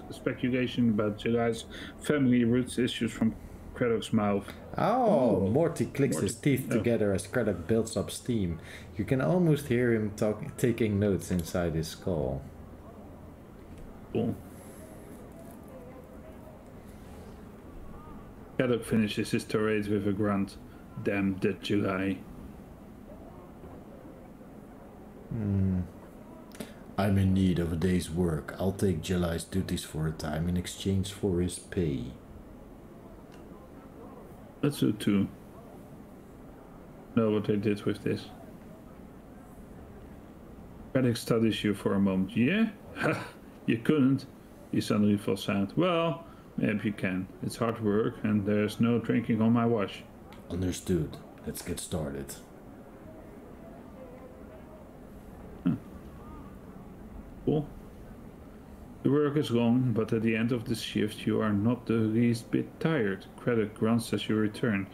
speculation about July's family roots issues from Craddock's mouth. Oh, Morty clicks his teeth together as Craddock builds up steam. You can almost hear him taking notes inside his skull. Cool. Craddock finishes his tirade with a grunt. Damn that July. I'm in need of a day's work. I'll take July's duties for a time in exchange for his pay. Let's do too. Know what I did with this. Craddock studies you for a moment. Yeah? Ha! You couldn't. He suddenly falls out. Well, maybe you can. It's hard work and there's no drinking on my watch. Understood. Let's get started. Cool. The work is long, but at the end of the shift you are not the least bit tired. Craddock grunts as you return.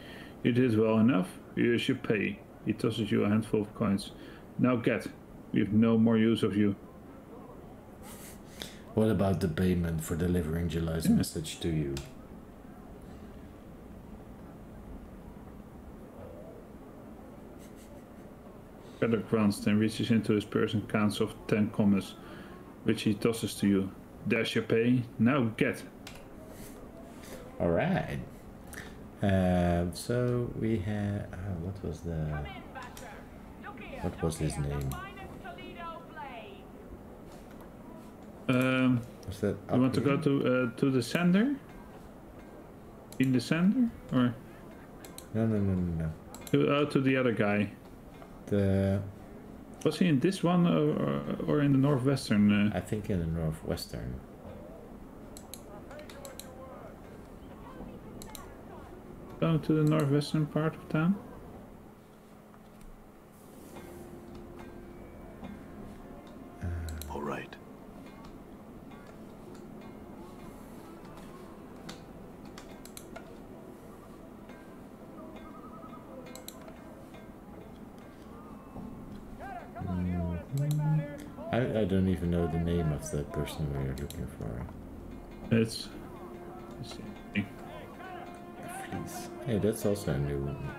You did well enough. Here's your pay. He tosses you a handful of coins. Now get. We have no more use of you. What about the payment for delivering July's message to you? Craddock grunts, then reaches into his purse and counts off 10 commas, which he tosses to you. There's your pay. Now get. Alright. So we had... what was his name? Was that You want to go to the sender? In the sender? Or? No. To the other guy. Was he in this one or in the northwestern? I think in the northwestern. Go to the northwestern part of town? All right. I don't even know the name of the person we are looking for. It's... Fleece. Hey, that's also a new one.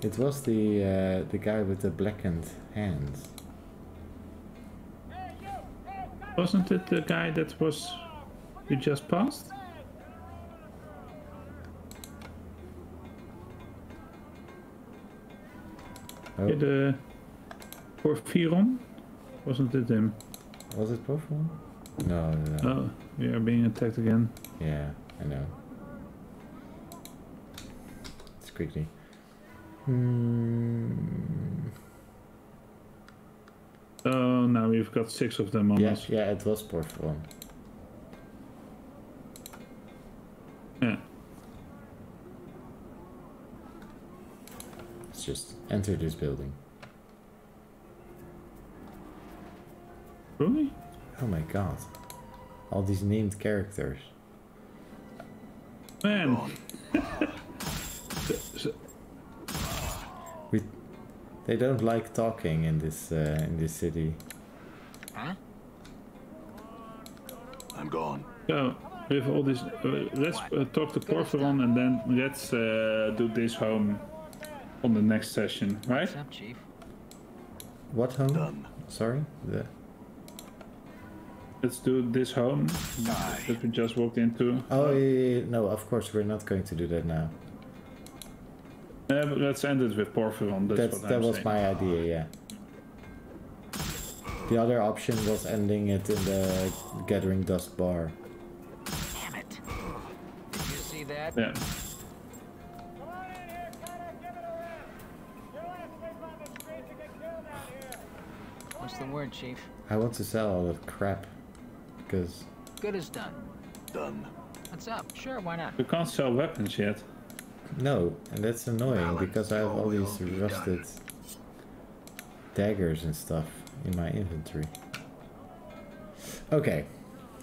It was the guy with the blackened hands. Wasn't it the guy that was... you just passed? Oh. Yeah, the Porphyron? Wasn't it him? Was it Porphyron? No. Oh, we are being attacked again. Yeah, I know. It's quickly. Oh, now we've got 6 of them on us. Yeah, it was Porphyron. Yeah. Let's just enter this building. Really? Oh my god. All these named characters. Man! They don't like talking in this city. Huh? I'm gone. So, with all this, let's talk to Porphyron and then let's do this home on the next session, right? What's up, Chief? What home? Done. Sorry? Let's do this home that we just walked into. Oh, yeah. No, of course we're not going to do that now. But let's end it with Porphyron. That was my idea, yeah. The other option was ending it in the Gathering Dust bar. Damn it. Did you see that? Yeah. What's the word, Chief? I want to sell all that crap. Because... Good as done. Done. What's up? Sure, why not? We can't sell weapons yet. No, and that's annoying because I have all these rusted daggers and stuff in my inventory. Okay.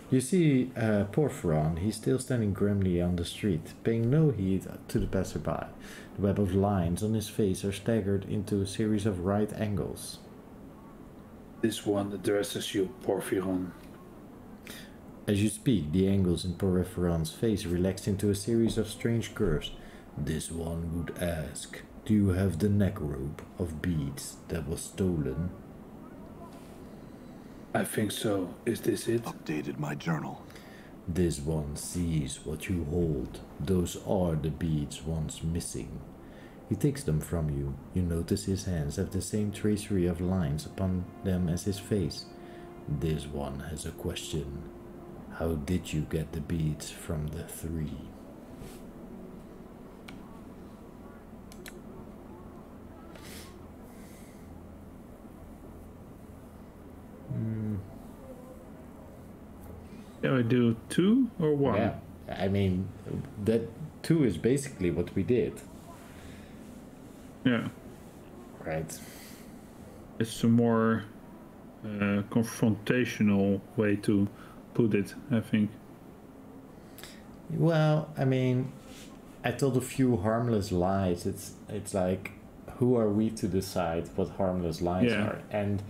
You see Porphyron, he's still standing grimly on the street, paying no heed to the passerby. The web of lines on his face are staggered into a series of right angles. This one addresses you, Porphyron. As you speak, the angles in Porphyron's face relax into a series of strange curves. This one would ask, do you have the neck rope of beads that was stolen? I think so. Is this it? Updated my journal. This one sees what you hold. Those are the beads once missing. He takes them from you. You notice his hands have the same tracery of lines upon them as his face. This one has a question. How did you get the beads from the three? Can I do 2 or 1? Yeah, I mean, that 2 is basically what we did. Yeah. Right. It's a more confrontational way to put it, I think. Well, I mean, I told a few harmless lies. It's like, who are we to decide what harmless lies are? And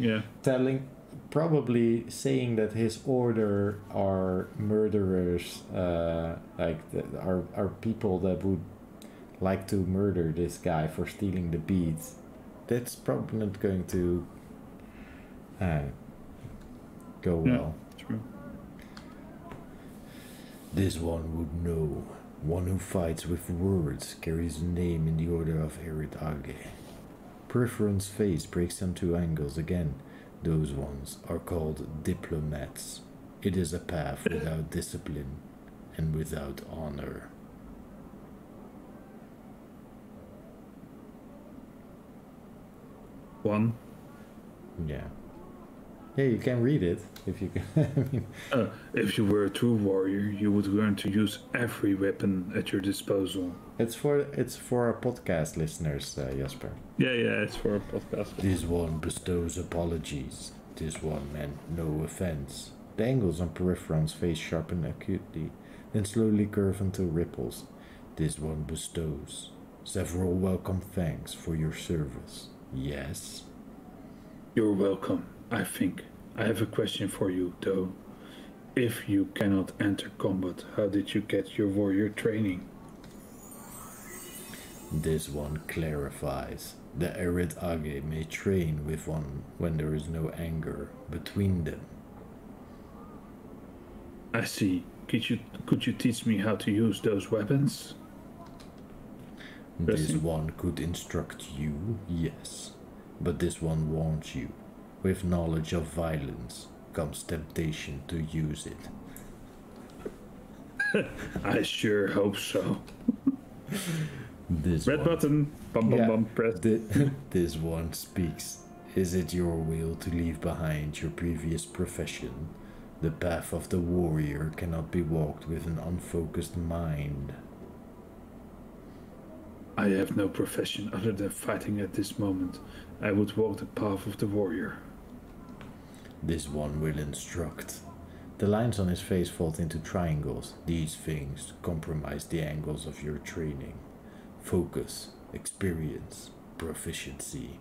probably saying that his order are murderers, are people that would like to murder this guy for stealing the beads. That's probably not going to go well. True. This one would know. One who fights with words carries a name in the order of Eridage. Peripheron's face breaks on 2 angles again. Those ones are called diplomats. It is a path without discipline and without honor. One. Yeah. Yeah, you can read it if you can. I mean, if you were a true warrior, you would learn to use every weapon at your disposal. it's for our podcast listeners, Jasper. Yeah, it's for a podcast. This one bestows apologies. This one meant no offense. The angles on Peripheron's face sharpen acutely, then slowly curve into ripples. This one bestows several welcome thanks for your service. Yes? You're welcome, I think. I have a question for you, though. If you cannot enter combat, how did you get your warrior training? This one clarifies. The Eridage may train with one when there is no anger between them. I see. Could you teach me how to use those weapons? This one could instruct you, yes. But this one warns you. With knowledge of violence comes temptation to use it. I sure hope so. This Red one, button. Bum bum bum. Press. This one speaks. Is it your will to leave behind your previous profession? The path of the warrior cannot be walked with an unfocused mind. I have no profession other than fighting at this moment. I would walk the path of the warrior. This one will instruct. The lines on his face fall into triangles. These things compromise the angles of your training. Focus, experience, proficiency.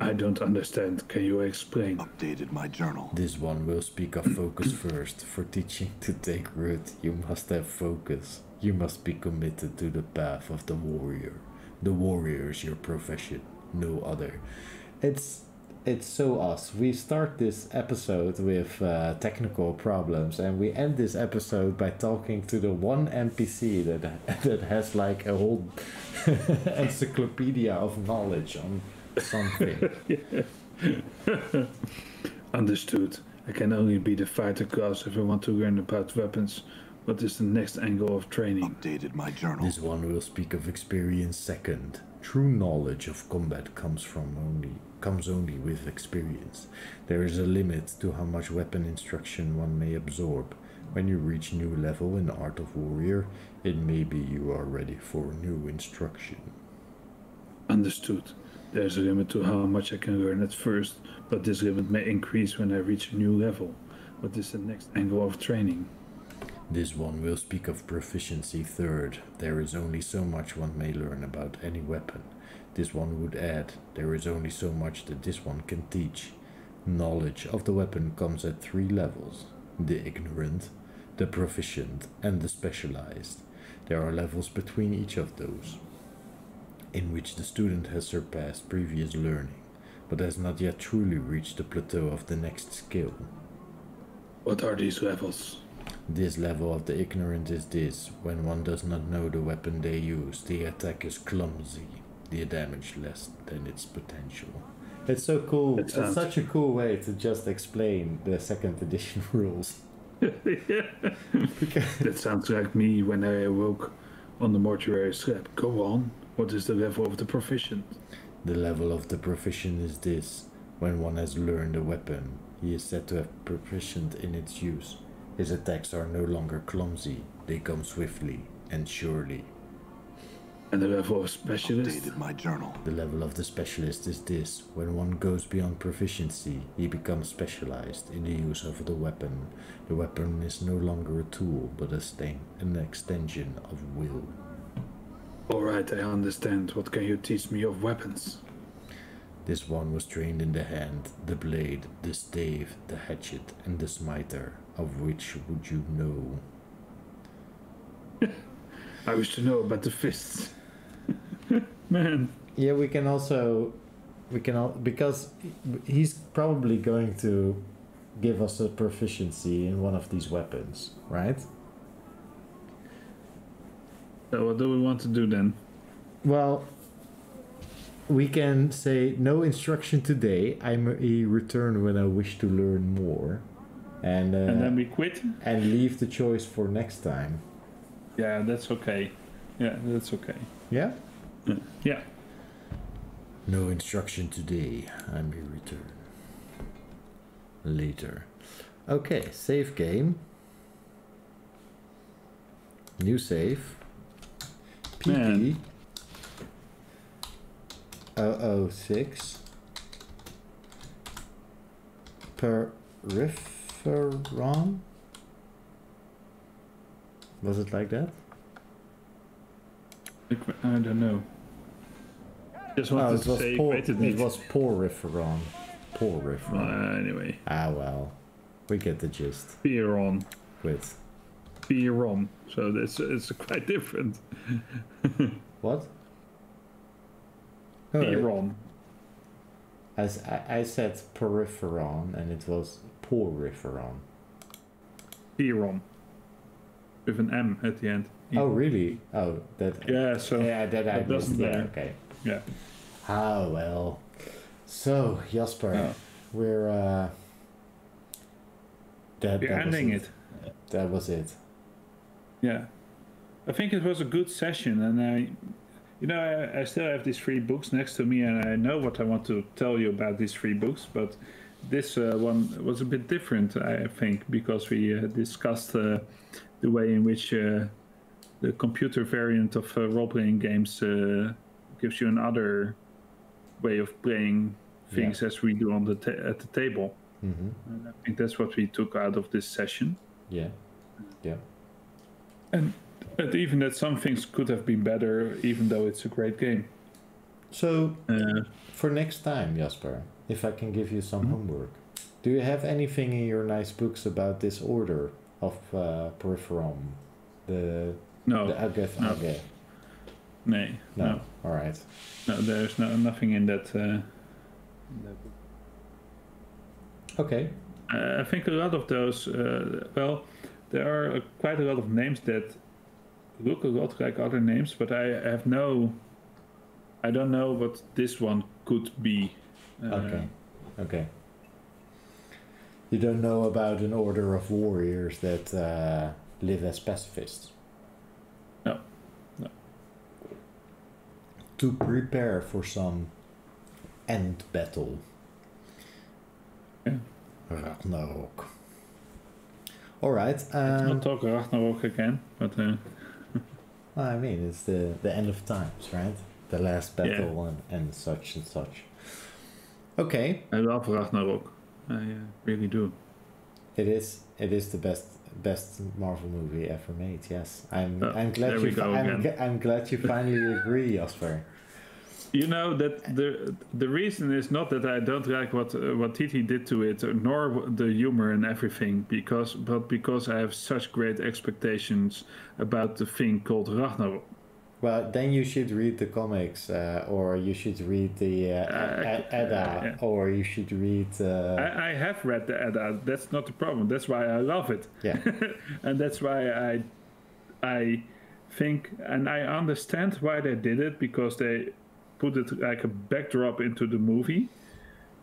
I don't understand. Can you explain? Updated my journal. This one will speak of focus first. For teaching to take root, you must have focus. You must be committed to the path of the warrior. The warrior is your profession, no other. It's so us. We start this episode with technical problems, and we end this episode by talking to the one NPC that has like a whole encyclopedia of knowledge on something. Understood. I can only be the fighter class if I want to learn about weapons. What is the next angle of training? Updated my journal. This one will speak of experience second. True knowledge of combat comes only with experience. There is a limit to how much weapon instruction one may absorb. When you reach new level in the Art of Warrior, it may be you are ready for new instruction. Understood. There's a limit to how much I can learn at first, but this limit may increase when I reach a new level. What is the next angle of training? This one will speak of proficiency third. There is only so much one may learn about any weapon. This one would add, there is only so much that this one can teach. Knowledge of the weapon comes at 3 levels. The ignorant, the proficient, and the specialized. There are levels between each of those, in which the student has surpassed previous learning, but has not yet truly reached the plateau of the next skill. What are these levels? This level of the ignorant is this: when one does not know the weapon they use, the attack is clumsy, the damage less than its potential. It's so cool. It's such a cool way to just explain the 2nd edition rules. That sounds like me when I awoke on the mortuary slab. Go on. What is the level of the proficient? The level of the proficient is this: when one has learned a weapon, he is said to have proficient in its use. His attacks are no longer clumsy, they come swiftly and surely. And the level of specialist? Updated my journal. The level of the specialist is this: when one goes beyond proficiency, he becomes specialized in the use of the weapon. The weapon is no longer a tool, but an extension of will. Alright, I understand. What can you teach me of weapons? This one was trained in the hand, the blade, the stave, the hatchet, and the smiter. Of which would you know? I wish to know about the fists. Man. Yeah, we can because he's probably going to give us a proficiency in one of these weapons, right? So what do we want to do then? Well, we can say no instruction today. I may return when I wish to learn more, and then we quit and leave the choice for next time. Yeah, that's okay. Yeah, that's okay. Yeah. Yeah. No instruction today. I may return later. Okay, save game. New save. PP 006 Peripheron. Was it like that? I don't know. Just wanted to say it was Poripheron. Poripheron. Anyway. Ah well, we get the gist. Peron. With Peron. So it's quite different. what? Peron. I said Peripheron and it was Poripheron. Peron. With an M at the end. Oh really? Oh that. Yeah. So yeah, that I missed. Yeah. Okay. Yeah. Ah well. So Jasper, we're we're ending it. That was it. Yeah, I think it was a good session, and I still have these 3 books next to me, and I know what I want to tell you about these 3 books, but this one was a bit different, I think, because we discussed the way in which the computer variant of role-playing games gives you another way of playing things as we do on at the table. Mm-hmm. And I think that's what we took out of this session. Yeah. Yeah. And even that some things could have been better, even though it's a great game. So, for next time, Jasper, if I can give you some homework, do you have anything in your nice books about this order of Peripheron? The Ageth Ageth? No. All right. No, there's nothing in that. Okay. I think a lot of those. There are quite a lot of names that look a lot like other names, but I don't know what this one could be. Okay. You don't know about an order of warriors that live as pacifists? No. To prepare for some end battle. Yeah. Ragnarok. Alright. Let's not talk Ragnarok again, but... I mean, it's the end of times, right? the last battle and such and such. Okay. I love Ragnarok. I really do. It is the best Marvel movie ever made. Yes, I'm glad I'm glad you finally agree, Jasper. You know that the reason is not that I don't like what Titi did to it, nor the humor and everything, but because I have such great expectations about the thing called Ragnarok. Well, then you should read the comics, or you should read the Edda, or you should read. I have read the Edda. That's not the problem. That's why I love it. Yeah, and that's why I think, and I understand why they did it, because they put it like a backdrop into the movie.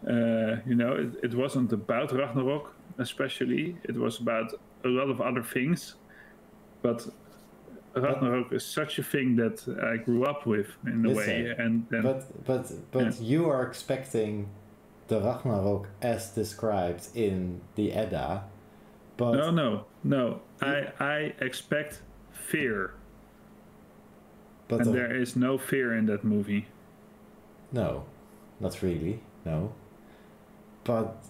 It wasn't about Ragnarok especially. It was about a lot of other things, but Ragnarok is such a thing that I grew up with in a way, and then, but you are expecting the Ragnarok as described in the Edda, but no. I expect fear, but there is no fear in that movie. No, not really. No, but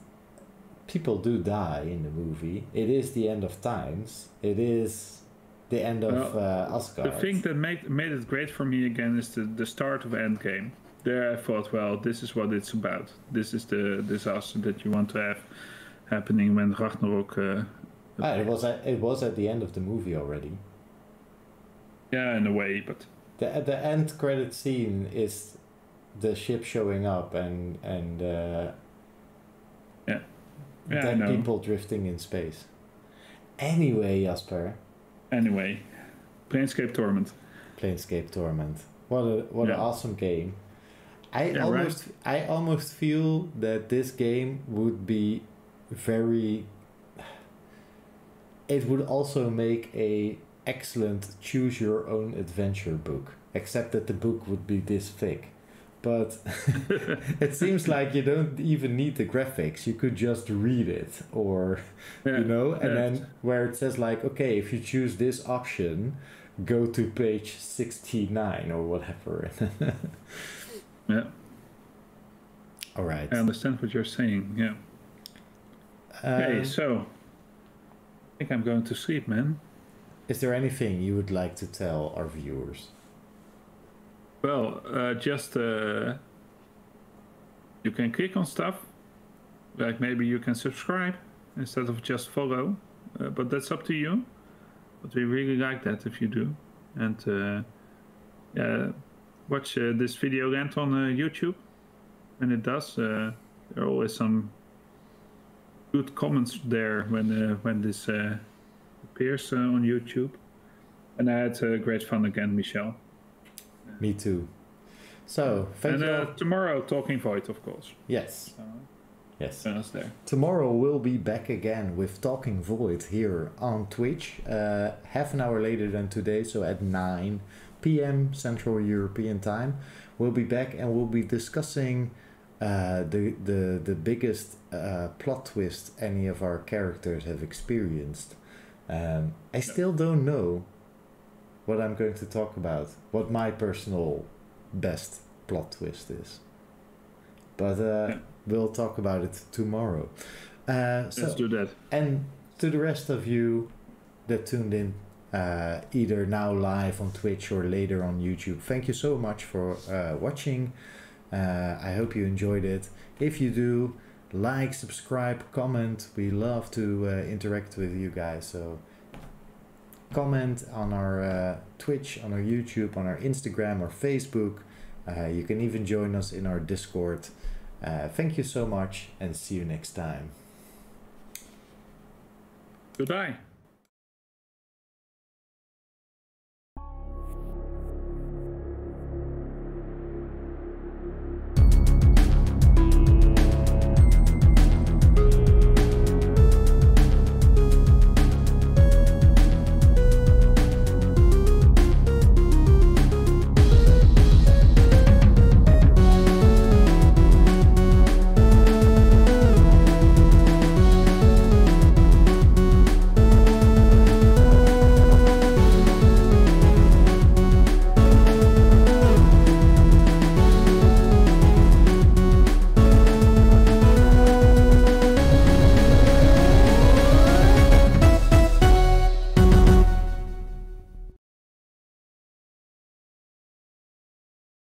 people do die in the movie. It is the end of times. It is the end of Asgard. The thing that made it great for me again is the start of Endgame. There I thought, well, this is what it's about. This is the disaster that you want to have happening when Ragnarok... it was at the end of the movie already. Yeah, in a way, but... The end credit scene is the ship showing up and dead people drifting in space. Anyway, Jasper... Anyway, Planescape Torment. Planescape Torment. What an awesome game. I almost feel that this game would be very... It would also make a excellent choose your own adventure book, except that the book would be this thick. But it seems like you don't even need the graphics. You could just read it, or then where it says like, okay, if you choose this option, go to page 69 or whatever. Yeah. All right. I understand what you're saying. Yeah. Hey, so I think I'm going to sleep, man. Is there anything you would like to tell our viewers? Well, just you can click on stuff, like maybe you can subscribe instead of just follow, but that's up to you. But we really like that if you do, and watch this video land on YouTube, and it does. There are always some good comments there when this appears on YouTube, and I had great fun again, Michel. Me too. So, thank you. Tomorrow, Talking Void, of course. Yes. Yes. There. Tomorrow we'll be back again with Talking Void here on Twitch. Half an hour later than today, so at 9 p.m. Central European Time. We'll be back and we'll be discussing the biggest plot twist any of our characters have experienced. I still don't know what I'm going to talk about, what my personal best plot twist is. But we'll talk about it tomorrow. Let's do that. And to the rest of you that tuned in, either now live on Twitch or later on YouTube, thank you so much for watching. I hope you enjoyed it. If you do, like, subscribe, comment. We love to interact with you guys. So comment on our Twitch, on our YouTube, on our Instagram or Facebook. You can even join us in our Discord. Thank you so much and see you next time. Goodbye.